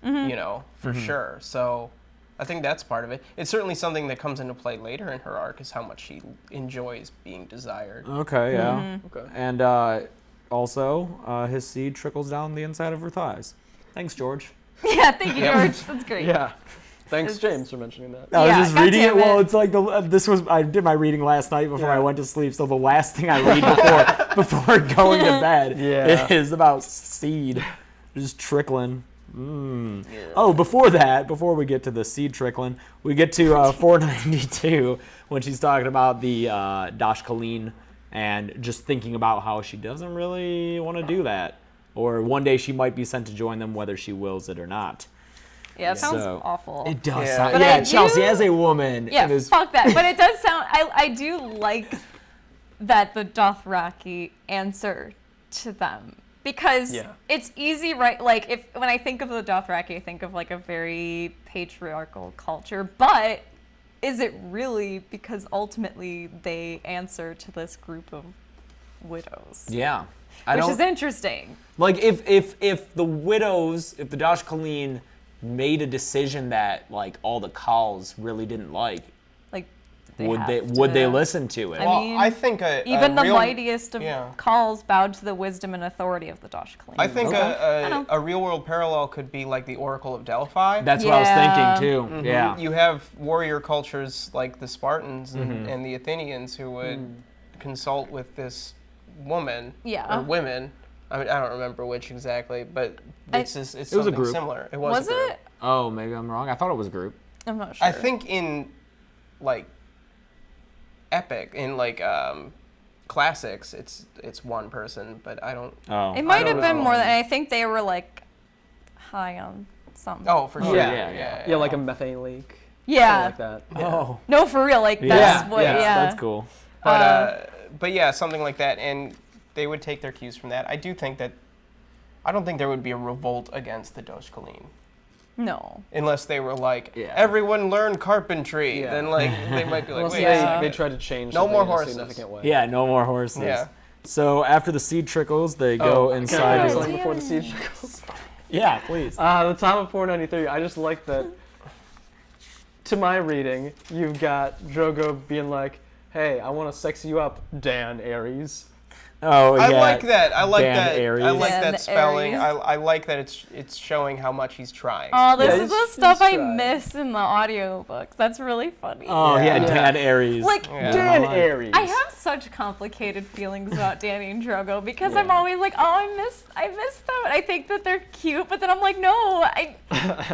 Speaker 1: For sure. So I think that's part of it. It's certainly something that comes into play later in her arc, is how much she enjoys being desired.
Speaker 5: Okay, yeah.
Speaker 3: okay.
Speaker 5: And also, his seed trickles down the inside of her thighs. Thanks, George.
Speaker 4: Yeah, thank you, George. That's great.
Speaker 3: Yeah. Thanks,
Speaker 4: It's-
Speaker 3: James, for mentioning that.
Speaker 5: I was
Speaker 4: Yeah,
Speaker 5: just reading it.
Speaker 4: goddamn
Speaker 5: Well,
Speaker 4: it.
Speaker 5: it's like I did my reading last night before I went to sleep. So the last thing I read before going to bed
Speaker 3: Yeah.
Speaker 5: is about seed just trickling. Oh, before we get to the seed trickling, we get to 492 when she's talking about the Dash Colleen
Speaker 2: and just thinking about how she doesn't really want to do that, or one day she might be sent to join them, whether she wills it or not.
Speaker 4: Yeah, it sounds
Speaker 2: So,
Speaker 4: awful.
Speaker 2: It does
Speaker 1: Yeah.
Speaker 2: sound.
Speaker 4: But
Speaker 2: Yeah,
Speaker 4: I do-
Speaker 2: Chelsea, as a woman,
Speaker 4: Yeah,
Speaker 2: it is.
Speaker 4: fuck that. But it does sound. I do like that the Dothraki answer to them, because
Speaker 3: Yeah.
Speaker 4: it's easy, right? Like when I think of the Dothraki, I think of like a very patriarchal culture. But is it really? Because ultimately they answer to this group of widows,
Speaker 2: Yeah.
Speaker 4: which is interesting.
Speaker 2: Like if the widows, if the Dosh Khaleen made a decision that like all the Khals really didn't like,
Speaker 4: Like,
Speaker 2: would
Speaker 4: have
Speaker 2: they
Speaker 4: to-
Speaker 2: listen to it?
Speaker 4: I
Speaker 1: Well,
Speaker 4: mean,
Speaker 1: I think
Speaker 4: even the
Speaker 1: real,
Speaker 4: mightiest of
Speaker 1: yeah.
Speaker 4: calls bowed to the wisdom and authority of the Dosh Khaleen.
Speaker 1: I think
Speaker 4: I know.
Speaker 1: a real world parallel could be like the Oracle of Delphi.
Speaker 2: That's what I was
Speaker 4: Yeah.
Speaker 2: thinking too. Yeah.
Speaker 1: You have warrior cultures like the Spartans and the Athenians who would consult with this woman
Speaker 4: Yeah.
Speaker 1: or women. I mean, I don't remember which exactly, but it's
Speaker 2: was a
Speaker 1: something
Speaker 2: group.
Speaker 1: similar. It
Speaker 4: Was
Speaker 1: a group.
Speaker 4: it?
Speaker 2: Oh, maybe I'm wrong. I thought it was a group.
Speaker 4: I'm not sure.
Speaker 1: I think in like epic in like classics, it's one person, but I don't.
Speaker 2: Oh.
Speaker 4: it might
Speaker 1: don't
Speaker 4: have been
Speaker 1: know.
Speaker 4: more than. I think they were like high on something.
Speaker 1: Oh, for sure.
Speaker 3: Yeah, like a methane leak.
Speaker 4: yeah.
Speaker 3: Something like that.
Speaker 2: Oh.
Speaker 4: No, for real. Like
Speaker 2: Yeah.
Speaker 4: that's what.
Speaker 3: Yeah,
Speaker 4: Yeah.
Speaker 2: That's cool.
Speaker 1: But yeah, something like that, and they would take their cues from that. I don't think there would be a revolt against the Dosh Khaleen.
Speaker 4: No.
Speaker 1: Unless they were like,
Speaker 2: Yeah.
Speaker 1: everyone learn carpentry.
Speaker 3: Yeah.
Speaker 1: Then like they might be like,
Speaker 3: Unless
Speaker 1: wait,
Speaker 4: Yeah.
Speaker 3: they try to change
Speaker 1: No
Speaker 3: something
Speaker 1: more
Speaker 3: in a
Speaker 1: horses.
Speaker 3: significant way.
Speaker 2: Yeah, no more horses.
Speaker 1: Yeah.
Speaker 2: So after the seed trickles, they go
Speaker 3: Can I
Speaker 2: inside.
Speaker 3: say
Speaker 2: the-
Speaker 3: something before the
Speaker 4: damn
Speaker 3: siege
Speaker 4: it.
Speaker 3: trickles?
Speaker 2: Yeah, please.
Speaker 3: The top of 493, I just like that, to my reading, you've got Drogo being like, hey, I want to sex you up, Daenerys.
Speaker 2: Oh, yeah.
Speaker 1: I like that. I like that.
Speaker 2: Daenerys.
Speaker 1: I like that
Speaker 4: Daenerys.
Speaker 1: spelling. I like that it's showing how much he's trying.
Speaker 4: Oh, this
Speaker 3: Yeah,
Speaker 4: is the
Speaker 3: he's
Speaker 4: stuff I
Speaker 3: trying.
Speaker 4: miss in the audiobooks. That's really funny.
Speaker 2: Oh, yeah,
Speaker 1: Yeah.
Speaker 2: Dad Aries.
Speaker 4: Like,
Speaker 1: Yeah.
Speaker 3: Daenerys.
Speaker 4: I have such complicated feelings about Danny and Drogo because I'm always like, oh, I miss them, and I think that they're cute, but then I'm like, no,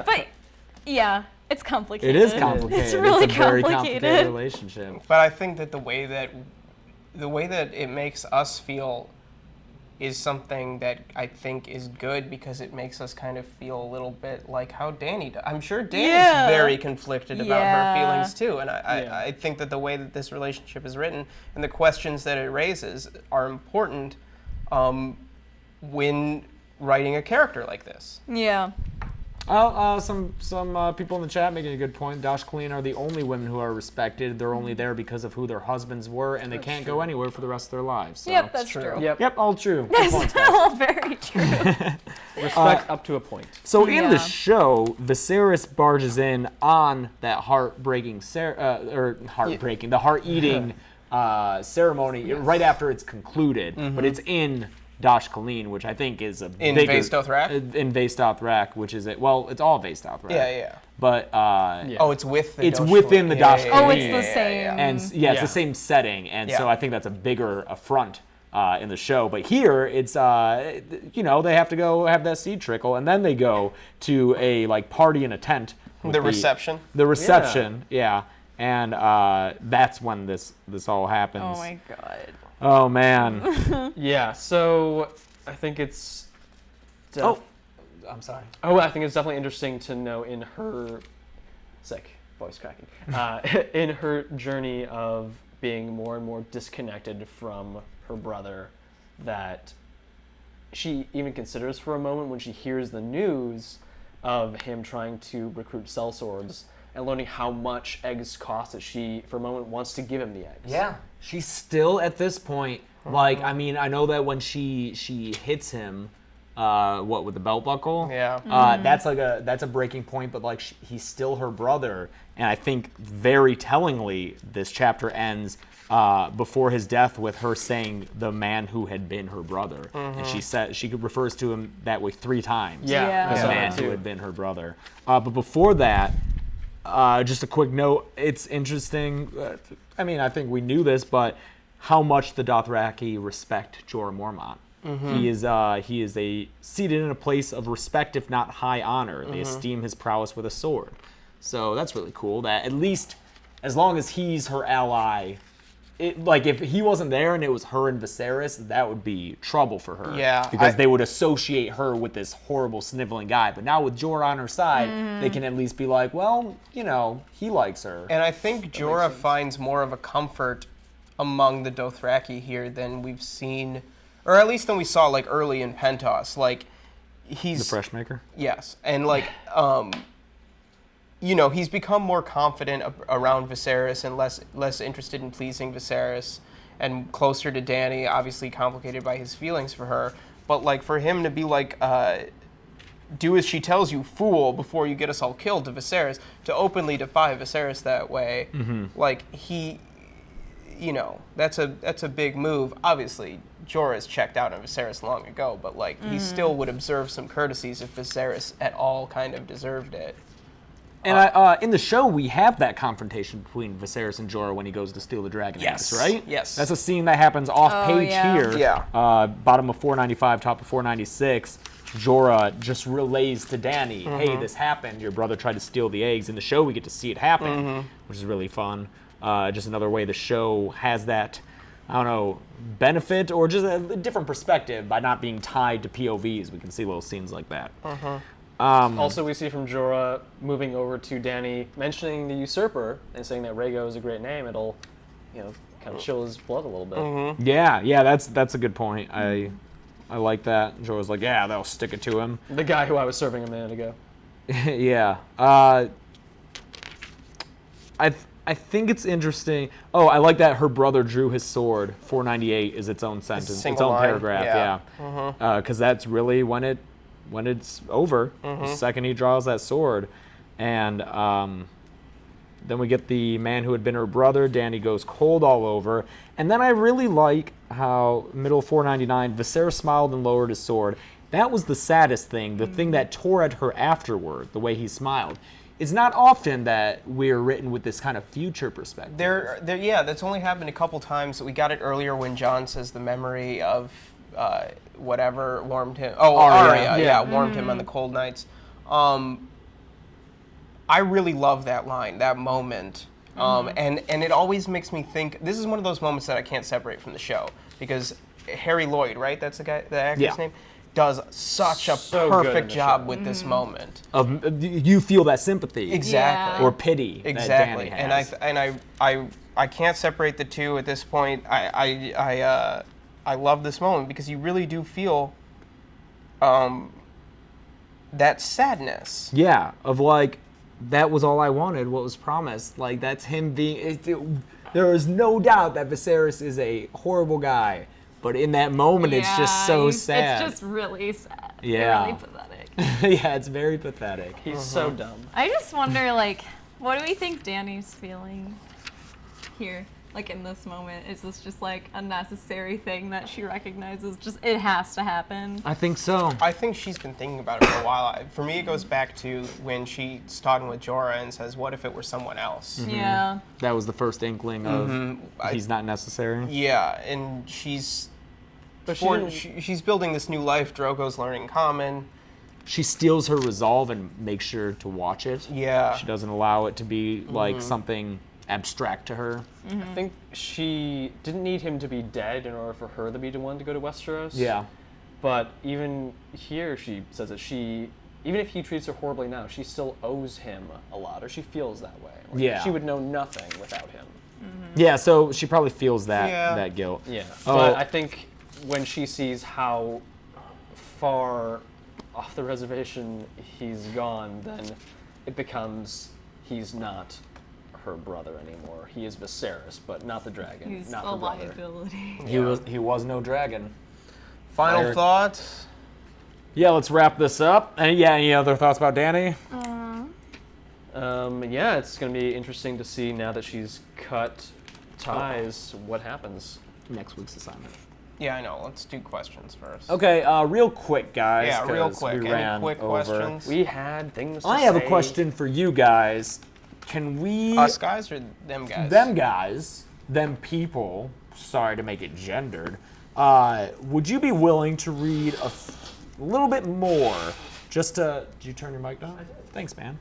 Speaker 4: but yeah, it's complicated.
Speaker 2: It is complicated.
Speaker 4: It's really
Speaker 2: a very
Speaker 4: complicated.
Speaker 2: complicated relationship.
Speaker 1: But I think that the way that it makes us feel is something that I think is good because it makes us kind of feel a little bit like how Dany does. I'm sure Dany's
Speaker 4: Yeah.
Speaker 1: very conflicted about
Speaker 4: Yeah.
Speaker 1: her feelings too, and
Speaker 3: Yeah.
Speaker 1: I think that the way that this relationship is written and the questions that it raises are important when writing a character like this.
Speaker 4: Yeah.
Speaker 2: Some people in the chat making a good point. Dosh Khaleen are the only women who are respected. They're only there because of who their husbands were, and they can't go anywhere for the rest of their lives. So.
Speaker 4: Yep, that's
Speaker 1: true.
Speaker 4: true.
Speaker 3: Yep.
Speaker 2: Yep, all true. Good points,
Speaker 4: That's
Speaker 2: guys.
Speaker 4: all very true.
Speaker 3: Respect up to a point.
Speaker 2: So in
Speaker 4: Yeah.
Speaker 2: the show, Viserys barges in on that heartbreaking, the heart-eating ceremony right after it's concluded, but it's in Dosh Khaleen, which I think is a
Speaker 1: In
Speaker 2: bigger,
Speaker 1: Vaes Dothrak?
Speaker 2: In Vaes Dothrak, which is it's all Vaes Dothrak.
Speaker 1: Yeah.
Speaker 2: But
Speaker 1: Oh, it's with the
Speaker 2: It's
Speaker 1: Dosh
Speaker 2: within the
Speaker 1: Khaleen.
Speaker 2: Dosh
Speaker 4: Oh, it's
Speaker 2: Khaleen.
Speaker 4: the same.
Speaker 2: and it's
Speaker 3: Yeah.
Speaker 2: the same setting, and so
Speaker 1: Yeah.
Speaker 2: I think that's a bigger affront in the show. But here, it's they have to go have that seed trickle, and then they go to a party in a tent. with
Speaker 1: The reception.
Speaker 2: The reception, yeah. And that's when this all happens.
Speaker 4: Oh my god.
Speaker 2: Oh man.
Speaker 3: Yeah, so I think it's.
Speaker 2: Oh, I'm sorry.
Speaker 3: I think it's definitely interesting to know in her voice cracking, in her journey of being more and more disconnected from her brother, that she even considers for a moment when she hears the news of him trying to recruit sellswords and learning how much eggs cost, that she for a moment wants to give him the eggs.
Speaker 2: Yeah, she's still at this point. I mean, I know that when she hits him, with the belt buckle.
Speaker 1: Yeah.
Speaker 2: That's a breaking point, but he's still her brother, and I think very tellingly this chapter ends before his death with her saying the man who had been her brother, and she refers to him that way 3 times.
Speaker 3: Yeah, I
Speaker 2: the
Speaker 3: saw
Speaker 2: man
Speaker 3: that
Speaker 2: who
Speaker 3: too.
Speaker 2: had been her brother. But before that, just a quick note, it's interesting. I think we knew this, but how much the Dothraki respect Jorah Mormont. He is seated in a place of respect, if not high honor. They esteem his prowess with a sword. So that's really cool. That at least, as long as he's her ally,
Speaker 5: like if he wasn't there and it was her and Viserys, that would be trouble for her.
Speaker 1: Yeah,
Speaker 5: because they would associate her with this horrible sniveling guy. But now with Jorah on her side, they can at least be like, well, you know, he likes her.
Speaker 1: And I think Jorah finds more of a comfort among the Dothraki here than we've seen, or at least than we saw like early in Pentos. Like he's
Speaker 2: The fresh maker.
Speaker 1: Yes, and like you know, he's become more confident around Viserys and less interested in pleasing Viserys, and closer to Dany, obviously complicated by his feelings for her. But like for him to be like, do as she tells you, fool, before you get us all killed to Viserys, to openly defy Viserys that way, like he, you know, that's a big move. Obviously, Jorah's checked out on Viserys long ago, but like he still would observe some courtesies if Viserys at all kind of deserved it.
Speaker 5: And in the show, we have that confrontation between Viserys and Jorah when he goes to steal the dragon eggs, right?
Speaker 1: Yes.
Speaker 5: That's a scene that happens off page here.
Speaker 1: Yeah.
Speaker 5: Bottom of 495, top of 496. Jorah just relays to Dany, hey, this happened. Your brother tried to steal the eggs. In the show, we get to see it happen, which is really fun. Just another way the show has that, I don't know, benefit or just a different perspective by not being tied to POVs. We can see little scenes like that.
Speaker 3: Also, we see from Jorah moving over to Dany, mentioning the usurper and saying that Rhaego is a great name. It'll, you know, kind of chill his blood a little bit.
Speaker 2: Yeah, that's a good point. I like that. Jorah's like, yeah, they'll stick it to him.
Speaker 3: The guy who I was serving a minute ago.
Speaker 2: Yeah. I think it's interesting. Oh, I like that her brother drew his sword. 498 is its own sentence, its
Speaker 1: single
Speaker 2: own
Speaker 1: line,
Speaker 2: paragraph. Yeah. Because that's really when it's over. The second he draws that sword, and then we get the man who had been her brother. Dany goes cold all over, and then I really like how middle 499. Viserys smiled and lowered his sword. That was the saddest thing. The thing that tore at her afterward. The way he smiled. It's not often that we're written with this kind of future perspective.
Speaker 1: Yeah, that's only happened a couple times. We got it earlier when Jon says the memory of whatever warmed him. Oh, Arya, warmed him on the cold nights. I really love that line, that moment. And it always makes me think, this is one of those moments that I can't separate from the show, because Harry Lloyd, right? That's the actor's name? Does such a perfect job with this moment.
Speaker 5: You feel that sympathy.
Speaker 1: Exactly.
Speaker 5: Or pity
Speaker 1: Exactly.
Speaker 5: that Dany has.
Speaker 1: And I can't separate the two at this point. I love this moment because you really do feel that sadness.
Speaker 5: Yeah, of like, that was all I wanted, what was promised. Like, that's him being... there is no doubt that Viserys is a horrible guy. But in that moment, it's just so sad.
Speaker 4: It's just really sad.
Speaker 5: Yeah.
Speaker 4: Really pathetic.
Speaker 5: Yeah, it's very pathetic.
Speaker 3: He's so dumb.
Speaker 4: I just wonder, like, what do we think Dany's feeling here? Like, in this moment, is this just like a necessary thing that she recognizes? Just, it has to happen.
Speaker 5: I think so.
Speaker 1: I think she's been thinking about it for a while. For me, it goes back to when she's talking with Jorah and says, what if it were someone else?
Speaker 4: Yeah.
Speaker 5: That was the first inkling of he's not necessary.
Speaker 1: Yeah, and she's building this new life. Drogo's learning Common.
Speaker 5: She steals her resolve and makes sure to watch it.
Speaker 1: Yeah.
Speaker 5: She doesn't allow it to be like something abstract to her.
Speaker 3: I think she didn't need him to be dead in order for her to be the one to go to Westeros.
Speaker 5: Yeah.
Speaker 3: But even here, she says that even if he treats her horribly now, she still owes him a lot, or she feels that way. Like,
Speaker 5: Yeah.
Speaker 3: She would know nothing without him.
Speaker 5: Yeah, so she probably feels that guilt.
Speaker 3: Yeah.
Speaker 5: Oh.
Speaker 3: But I think when she sees how far off the reservation he's gone, then it becomes he's not her brother anymore. He is Viserys, but not the dragon,
Speaker 4: He's
Speaker 3: not
Speaker 4: a
Speaker 3: her brother.
Speaker 4: liability.
Speaker 5: He was no dragon.
Speaker 1: Final thoughts?
Speaker 2: Yeah, let's wrap this up. And yeah, any other thoughts about Dany?
Speaker 3: Yeah, it's going to be interesting to see now that she's cut ties, what happens.
Speaker 5: Next week's assignment.
Speaker 1: Yeah, I know. Let's do questions first.
Speaker 5: Okay, real quick, guys.
Speaker 1: Yeah, real
Speaker 5: 'cause
Speaker 1: quick.
Speaker 5: we
Speaker 1: Any
Speaker 5: ran
Speaker 1: quick
Speaker 5: over.
Speaker 1: questions?
Speaker 3: We had things to
Speaker 5: I have a
Speaker 3: say.
Speaker 5: question for you guys. Can we...
Speaker 1: Us guys or them guys?
Speaker 5: Them guys, them people, sorry to make it gendered, would you be willing to read a little bit more, just to... Did you turn your mic down? Thanks, man.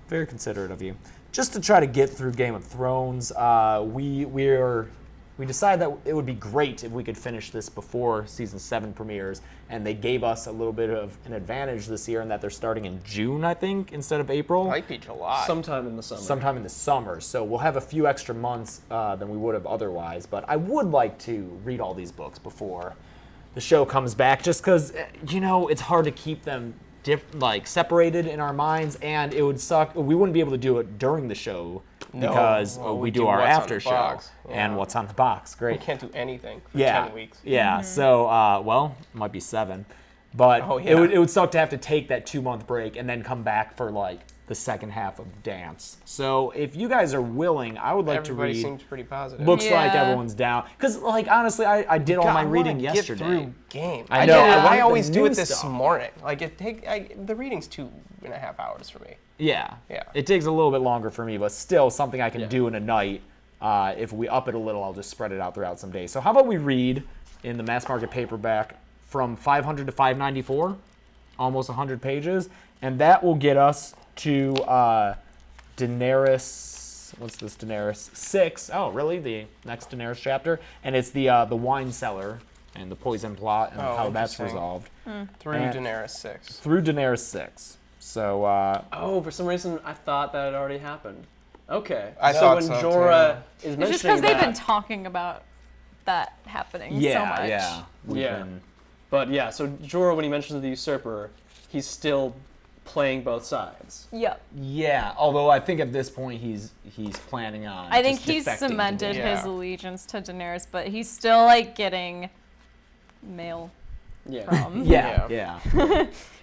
Speaker 5: Very considerate of you. Just to try to get through Game of Thrones. We're we decided that it would be great if we could finish this before season 7 premieres, and they gave us a little bit of an advantage this year in that they're starting in June, I think, instead of April.
Speaker 1: Might be July.
Speaker 3: Sometime in the summer.
Speaker 5: Sometime in the summer, so we'll have a few extra months than we would have otherwise. But I would like to read all these books before the show comes back, just because it's hard to keep them separated in our minds, and it would suck. We wouldn't be able to do it during the show because we do our
Speaker 1: what's on
Speaker 5: after
Speaker 1: the
Speaker 5: show
Speaker 1: box.
Speaker 5: and what's on the box. Great.
Speaker 1: We can't do anything for
Speaker 5: Yeah,
Speaker 1: 10 weeks.
Speaker 5: yeah. So, it might be 7, but it would suck to have to take that 2-month break and then come back for the second half of Dance. So if you guys are willing, I would like
Speaker 1: Everybody
Speaker 5: to read.
Speaker 1: seems pretty positive.
Speaker 5: Looks like
Speaker 4: Yeah.
Speaker 5: everyone's down. Because honestly, I did all my reading yesterday.
Speaker 1: Get through game.
Speaker 5: I know, I want
Speaker 1: I
Speaker 5: the
Speaker 1: always do
Speaker 5: new
Speaker 1: it this
Speaker 5: stuff.
Speaker 1: morning. The reading's 2.5 hours for me.
Speaker 5: Yeah.
Speaker 1: Yeah.
Speaker 5: It takes a little bit longer for me, but still something I can do in a night. If we up it a little, I'll just spread it out throughout some days. So how about we read in the mass market paperback from 500 to 594, almost 100 pages, and that will get us to Daenerys. What's this? Daenerys 6. Oh, really? The next Daenerys chapter, and it's the wine cellar and the poison plot and how that's
Speaker 1: interesting.
Speaker 5: resolved
Speaker 1: Through
Speaker 5: And-
Speaker 1: Daenerys 6.
Speaker 5: through Daenerys 6. So
Speaker 3: Oh, for some reason I thought that had already happened. Okay.
Speaker 1: I
Speaker 3: so
Speaker 1: thought
Speaker 3: when
Speaker 1: so,
Speaker 3: Jorah is
Speaker 4: It's
Speaker 3: mentioning
Speaker 4: just because they've
Speaker 3: that,
Speaker 4: been talking about that happening so
Speaker 5: yeah,
Speaker 4: much.
Speaker 5: yeah, we've
Speaker 3: Yeah.
Speaker 5: been-
Speaker 3: But yeah, so Jorah, when he mentions the usurper, he's still playing both sides.
Speaker 4: Yep.
Speaker 5: Yeah, although I think at this point he's planning on.
Speaker 4: I think
Speaker 5: just
Speaker 4: he's
Speaker 5: defecting to
Speaker 4: cemented
Speaker 5: Daenerys.
Speaker 4: his allegiance to Daenerys, but he's still getting mail
Speaker 3: Yeah.
Speaker 4: from.
Speaker 5: Yeah, yeah,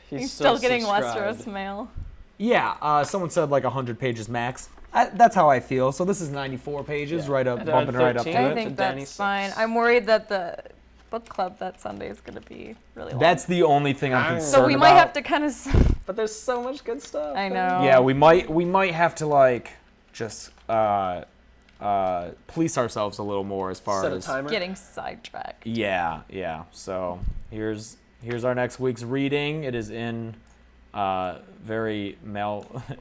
Speaker 4: He's still getting
Speaker 3: subscribed.
Speaker 4: Westeros mail.
Speaker 5: yeah. Someone said 100 pages max. That's how I feel. So this is 94 pages,
Speaker 3: Yeah.
Speaker 5: right up,
Speaker 3: And
Speaker 5: bumping right up to
Speaker 3: 13.
Speaker 4: I
Speaker 5: it.
Speaker 4: think
Speaker 3: to
Speaker 4: that's
Speaker 3: Danny 6.
Speaker 4: fine. I'm worried that the book club that Sunday is going to be really long.
Speaker 5: That's the only thing I'm concerned
Speaker 4: so we might
Speaker 5: about.
Speaker 4: have to kind of.
Speaker 3: But there's so much good stuff.
Speaker 4: I know.
Speaker 5: Yeah, we might have to just police ourselves a little more as far
Speaker 3: Set a
Speaker 5: as
Speaker 3: timer.
Speaker 4: Getting sidetracked.
Speaker 5: Yeah. So here's our next week's reading. It is in very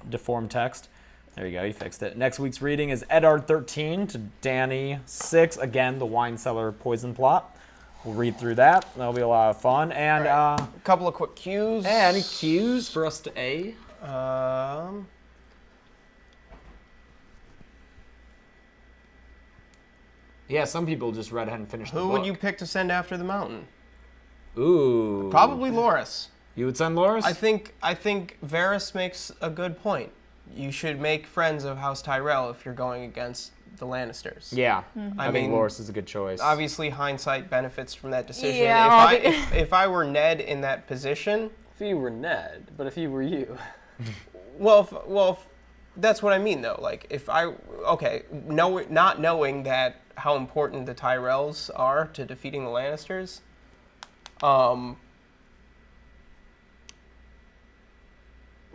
Speaker 5: deformed text. There you go, you fixed it. Next week's reading is Eddard 13 to Dany 6. Again, the wine cellar poison plot. We'll read through that. That'll be a lot of fun. And
Speaker 1: A couple of quick cues.
Speaker 5: any cues for us to A? Yeah, some people just read ahead and finished the
Speaker 1: Who
Speaker 5: book.
Speaker 1: would you pick to send after the mountain?
Speaker 5: Ooh.
Speaker 1: Probably Loras.
Speaker 5: You would send Loras?
Speaker 1: I think Varys makes a good point. You should make friends of House Tyrell if you're going against the Lannisters.
Speaker 5: Yeah.
Speaker 4: Mm-hmm.
Speaker 5: I think
Speaker 1: mean,
Speaker 5: Loras is a good choice.
Speaker 1: Obviously, hindsight benefits from that decision.
Speaker 4: Yeah,
Speaker 1: If I were Ned in that position,
Speaker 3: If you were Ned, but if you were you.
Speaker 1: that's what I mean though. Not knowing that how important the Tyrells are to defeating the Lannisters,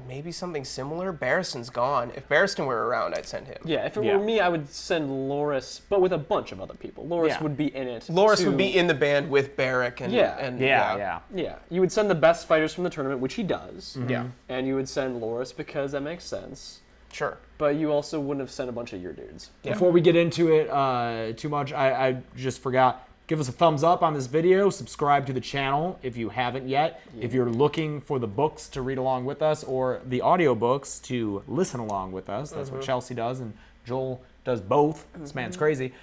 Speaker 1: maybe something similar. Barristan's gone. If Barristan were around, I'd send him.
Speaker 3: Yeah, if it
Speaker 5: Yeah.
Speaker 3: were me, I would send Loras, but with a bunch of other people. Loras
Speaker 5: Yeah.
Speaker 3: would be in it.
Speaker 1: Loras
Speaker 3: to-
Speaker 1: would be in the band with Beric and
Speaker 3: Yeah.
Speaker 5: yeah.
Speaker 3: Yeah, you would send the best fighters from the tournament, which he does.
Speaker 1: Yeah.
Speaker 3: And you would send Loras because that makes sense.
Speaker 1: Sure.
Speaker 3: But you also wouldn't have sent a bunch of your dudes.
Speaker 1: Yeah.
Speaker 5: Before we get into it too much, I just forgot. Give us a thumbs up on this video. Subscribe to the channel if you haven't yet. If you're looking for the books to read along with us or the audiobooks to listen along with us, that's what Chelsea does, and Joel does both. This man's crazy.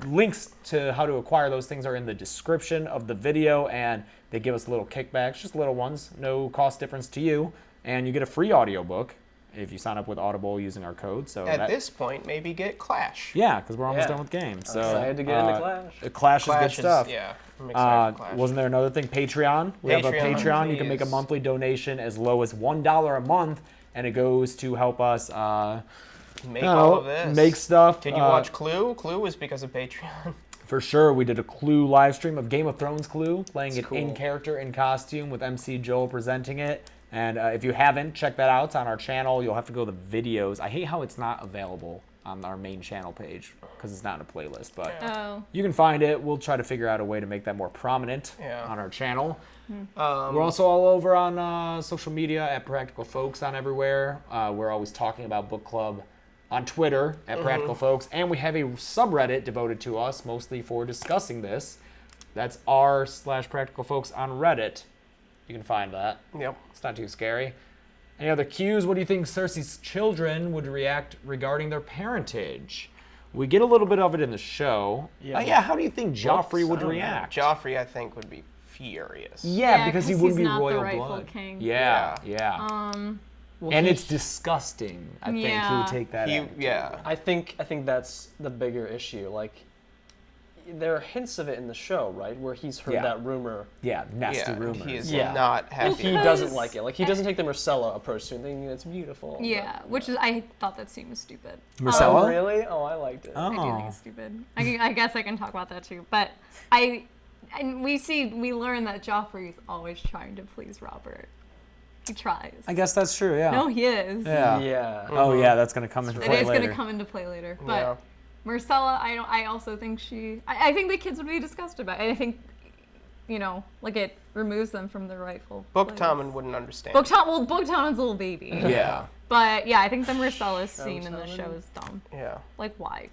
Speaker 5: Links to how to acquire those things are in the description of the video, and they give us little kickbacks, just little ones, no cost difference to you, and you get a free audiobook if you sign up with Audible using our code. So
Speaker 1: At this point, maybe get Clash.
Speaker 5: yeah, because we're almost
Speaker 3: Yeah.
Speaker 5: done with games. So
Speaker 3: Excited to get into Clash.
Speaker 5: Clash is good
Speaker 1: Clash
Speaker 5: stuff.
Speaker 1: yeah. I'm excited for Clash.
Speaker 5: Wasn't there another thing? Patreon. We have a Patreon. You can make a
Speaker 1: please.
Speaker 5: monthly donation as low as $1 a month, and it goes to help us
Speaker 1: Make all of this.
Speaker 5: make stuff.
Speaker 1: Did you watch Clue? Clue was because of Patreon.
Speaker 5: For sure, we did a Clue live stream of Game of Thrones Clue, playing it
Speaker 3: cool.
Speaker 5: in character, in costume, with MC Joel presenting it. And if you haven't, check that out. It's on our channel. You'll have to go to the videos. I hate how it's not available on our main channel page because it's not in a playlist. But
Speaker 4: Oh.
Speaker 5: you can find it. We'll try to figure out a way to make that more prominent
Speaker 1: Yeah.
Speaker 5: on our channel. We're also all over on social media at Practical Folks on everywhere. We're always talking about book club on Twitter at Practical Folks, and we have a subreddit devoted to us mostly for discussing this. That's r/Practical Folks on Reddit. You can find that.
Speaker 1: Yep.
Speaker 5: It's not too scary. Any other cues? What do you think Cersei's children would react regarding their parentage? We get a little bit of it in the show. Yeah. How do you think Joffrey would react?
Speaker 1: Joffrey, I think, would be furious.
Speaker 5: Yeah, because he wouldn't be
Speaker 4: he's not
Speaker 5: royal
Speaker 4: the rightful
Speaker 5: blood.
Speaker 4: king.
Speaker 5: Yeah. And it's disgusting. I think he would take that.
Speaker 1: Yeah.
Speaker 3: I think that's the bigger issue. Like, there are hints of it in the show, right, where he's heard that rumor.
Speaker 5: Yeah, nasty rumors.
Speaker 1: He is not happy.
Speaker 3: He doesn't like it. Like, he doesn't take the Marcella approach to it, thinking it's beautiful.
Speaker 4: Yeah, which is, I thought that scene was stupid.
Speaker 5: Marcella?
Speaker 3: Oh, really? Oh, I liked it.
Speaker 4: I do think it's stupid. I guess I can talk about that too. But we learn that Joffrey's always trying to please Robert. He tries.
Speaker 5: I guess that's true, yeah.
Speaker 4: No, he is.
Speaker 5: Yeah.
Speaker 3: Yeah.
Speaker 5: Oh, yeah, that's going to come into play later.
Speaker 4: It is going to come into play later. But Marcella, I also think I think the kids would be disgusted by it. I think, like it removes them from their rightful
Speaker 1: Book
Speaker 4: place.
Speaker 1: Tommen wouldn't understand.
Speaker 4: Book Tommen's a little baby.
Speaker 5: Yeah.
Speaker 4: But yeah, I think the Marcella scene in the show is dumb.
Speaker 1: Yeah.
Speaker 4: Like, why?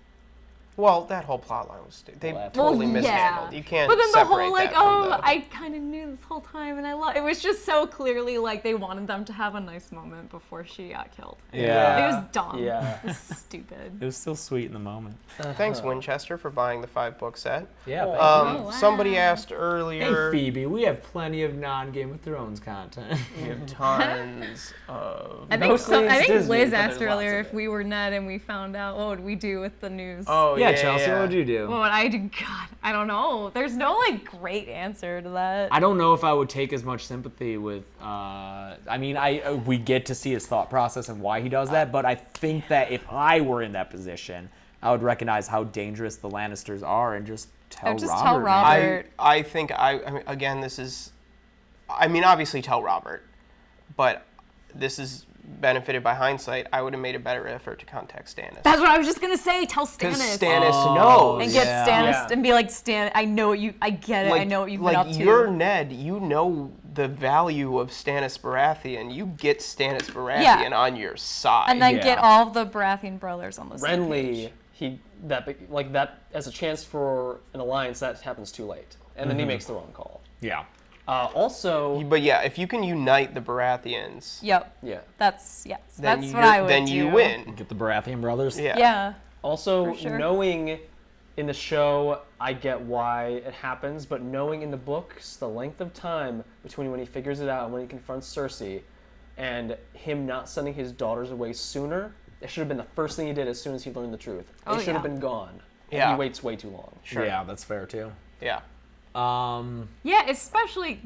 Speaker 1: Well, that whole plotline was stupid. They totally mishandled. You can't
Speaker 4: But then the
Speaker 1: separate
Speaker 4: whole,
Speaker 1: that from the...
Speaker 4: I kind of knew this whole time, and it was just so clearly like they wanted them to have a nice moment before she got killed.
Speaker 5: Yeah.
Speaker 4: It was dumb.
Speaker 3: Yeah.
Speaker 4: It was stupid.
Speaker 5: It was still sweet in the moment.
Speaker 1: Thanks, Winchester, for buying the 5-book set.
Speaker 5: Yeah, thank
Speaker 4: wow.
Speaker 1: Somebody asked earlier...
Speaker 5: Hey, Phoebe, we have plenty of non-Game of Thrones content.
Speaker 1: We have tons of...
Speaker 4: I
Speaker 3: Mostly
Speaker 4: think
Speaker 3: it's Disney,
Speaker 4: Liz
Speaker 3: but
Speaker 4: asked
Speaker 3: there's lots
Speaker 4: earlier
Speaker 3: of
Speaker 4: if
Speaker 3: it.
Speaker 4: we were Ned and we found out what would we do with the news.
Speaker 1: Oh,
Speaker 5: Yeah, Chelsea, what would you do?
Speaker 4: What would I do? God, I don't know. There's no great answer to that.
Speaker 5: I don't know if I would take as much sympathy with. We get to see his thought process and why he does that, but I think that if I were in that position, I would recognize how dangerous the Lannisters are and just tell
Speaker 4: Just
Speaker 5: Robert.
Speaker 4: tell
Speaker 5: man.
Speaker 4: Robert.
Speaker 1: I think, again, this is... obviously tell Robert, but this is benefited by hindsight. I would have made a better effort to contact Stannis.
Speaker 4: That's what I was just gonna say. Tell
Speaker 1: Because
Speaker 4: Stannis.
Speaker 1: Stannis knows.
Speaker 4: And get Stannis
Speaker 3: Yeah.
Speaker 4: and be like, Stan, I know what I get it. I know what you've been up to.
Speaker 1: You're Ned. You know the value of Stannis Baratheon. You get Stannis Baratheon on your side.
Speaker 4: and then
Speaker 5: Yeah.
Speaker 4: get all of the Baratheon brothers on the same
Speaker 3: Renly,
Speaker 4: page.
Speaker 3: that as a chance for an alliance, that happens too late, and then he makes the wrong call.
Speaker 5: Yeah.
Speaker 3: Also,
Speaker 1: But yeah, if you can unite the Baratheons,
Speaker 4: Yep.
Speaker 3: yeah.
Speaker 4: That's
Speaker 1: then
Speaker 4: what I would do.
Speaker 1: you win.
Speaker 5: Get the Baratheon brothers.
Speaker 1: Yeah.
Speaker 4: Yeah.
Speaker 3: Also,
Speaker 4: For sure.
Speaker 3: knowing in the show, I get why it happens, but knowing in the books the length of time between when he figures it out and when he confronts Cersei, and him not sending his daughters away sooner, it should have been the first thing he did as soon as he learned the truth.
Speaker 4: Oh,
Speaker 3: They should have
Speaker 4: yeah.
Speaker 3: been gone. And
Speaker 1: Yeah.
Speaker 3: he waits way too long.
Speaker 1: Sure.
Speaker 5: Yeah, that's fair too.
Speaker 1: Yeah.
Speaker 4: Yeah, especially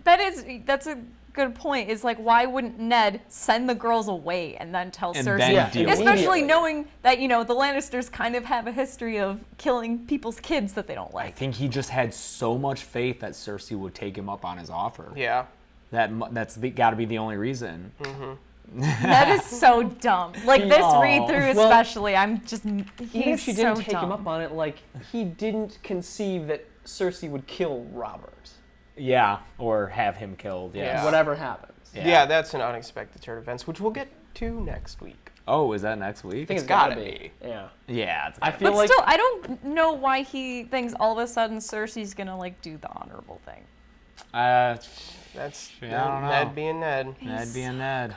Speaker 4: that's a good point. Is like, why wouldn't Ned send the girls away and then tell
Speaker 5: And
Speaker 4: Cersei?
Speaker 5: then deal with it.
Speaker 4: Especially knowing that the Lannisters kind of have a history of killing people's kids that they don't
Speaker 5: I
Speaker 4: like.
Speaker 5: think he just had so much faith that Cersei would take him up on his offer.
Speaker 1: Yeah.
Speaker 5: That's got to be the only reason.
Speaker 4: That is so dumb. Like this
Speaker 5: Aw.
Speaker 4: read through,
Speaker 3: Well,
Speaker 4: especially, I'm just
Speaker 3: Even
Speaker 4: he's
Speaker 3: if she didn't
Speaker 4: so
Speaker 3: take him
Speaker 4: dumb.
Speaker 3: up on it, like, he didn't conceive that Cersei would kill Robert.
Speaker 5: Yeah, or have him killed. Yes.
Speaker 1: Yeah.
Speaker 3: Whatever happens.
Speaker 1: Yeah, that's an unexpected turn of events, which we'll get to next week.
Speaker 5: Oh, is that next week?
Speaker 3: I think
Speaker 1: It's
Speaker 3: it's gotta
Speaker 1: gotta
Speaker 3: be.
Speaker 1: be.
Speaker 3: Yeah.
Speaker 5: Yeah. It's
Speaker 3: I feel
Speaker 4: But
Speaker 3: like
Speaker 4: still, I don't know why he thinks all of a sudden Cersei's gonna do the honorable thing.
Speaker 1: That's
Speaker 5: I don't know.
Speaker 1: Ned being Ned.
Speaker 5: Ned being Ned.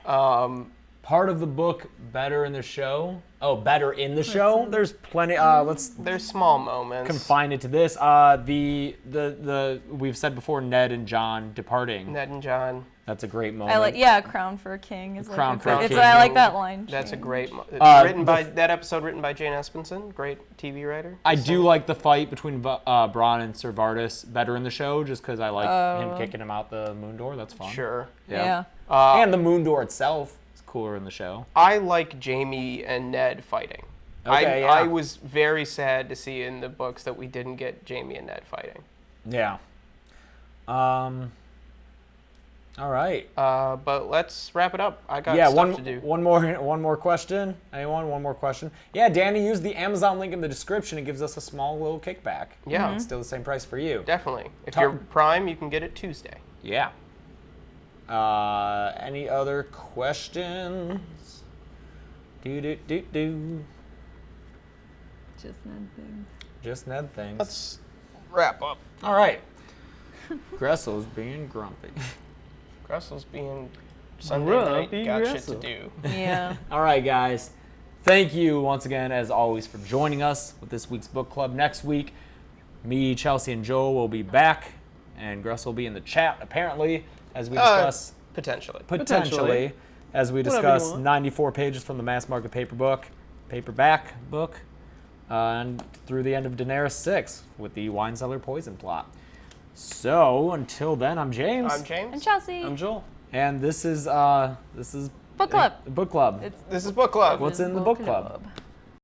Speaker 1: Um,
Speaker 5: Part of the book better in the show. Oh, better in the show. There's plenty. Let's
Speaker 1: there's small moments.
Speaker 5: confine it to this. The we've said before, Ned and John departing.
Speaker 1: Ned and John.
Speaker 5: That's a great moment.
Speaker 4: I like Crown for a King is
Speaker 5: Crown
Speaker 4: like
Speaker 5: for a
Speaker 4: it's
Speaker 5: King.
Speaker 4: I like that line.
Speaker 1: That's a
Speaker 4: change.
Speaker 1: great.
Speaker 5: the
Speaker 1: That episode written by Jane Espenson, great TV writer.
Speaker 5: I do like the fight between Bronn and Ser Vardis better in the show, just because I like him kicking him out the moon door. That's fun.
Speaker 1: Sure.
Speaker 4: Yeah.
Speaker 5: And the moon door itself is cooler in the show.
Speaker 1: I like Jamie and Ned fighting.
Speaker 5: Okay, yeah.
Speaker 1: I was very sad to see in the books that we didn't get Jamie and Ned fighting.
Speaker 5: Yeah. All right.
Speaker 1: But let's wrap it up. I got
Speaker 5: Yeah,
Speaker 1: stuff to do.
Speaker 5: one more question. Anyone? One more question. Yeah, Danny, use the Amazon link in the description. It gives us a small little kickback.
Speaker 1: Yeah.
Speaker 5: It's still the same price for you.
Speaker 1: Definitely. If
Speaker 5: Talk-
Speaker 1: you're Prime, you can get it Tuesday.
Speaker 5: Yeah. Any other questions? Do do do do.
Speaker 6: Just Ned things.
Speaker 5: Just Ned things.
Speaker 1: Let's wrap up.
Speaker 5: All right.
Speaker 2: Gressel's being grumpy.
Speaker 1: Gressel's being Sunday night, got shit to do.
Speaker 4: Yeah.
Speaker 5: All right, guys. Thank you once again, as always, for joining us with this week's book club. Next week, me, Chelsea, and Joel will be back, and Gressel will be in the chat, apparently, as we discuss...
Speaker 1: Potentially.
Speaker 5: As we
Speaker 3: Whatever
Speaker 5: discuss
Speaker 3: you want.
Speaker 5: 94 pages from the mass market paperback book, and through the end of Daenerys 6 with the wine cellar poison plot. So until then, I'm James,
Speaker 1: I'm James.
Speaker 4: And Chelsea.
Speaker 3: I'm Joel.
Speaker 5: and this is
Speaker 4: Book club.
Speaker 5: Book club.
Speaker 4: It's
Speaker 1: This is Book Club.
Speaker 5: What's in the book club?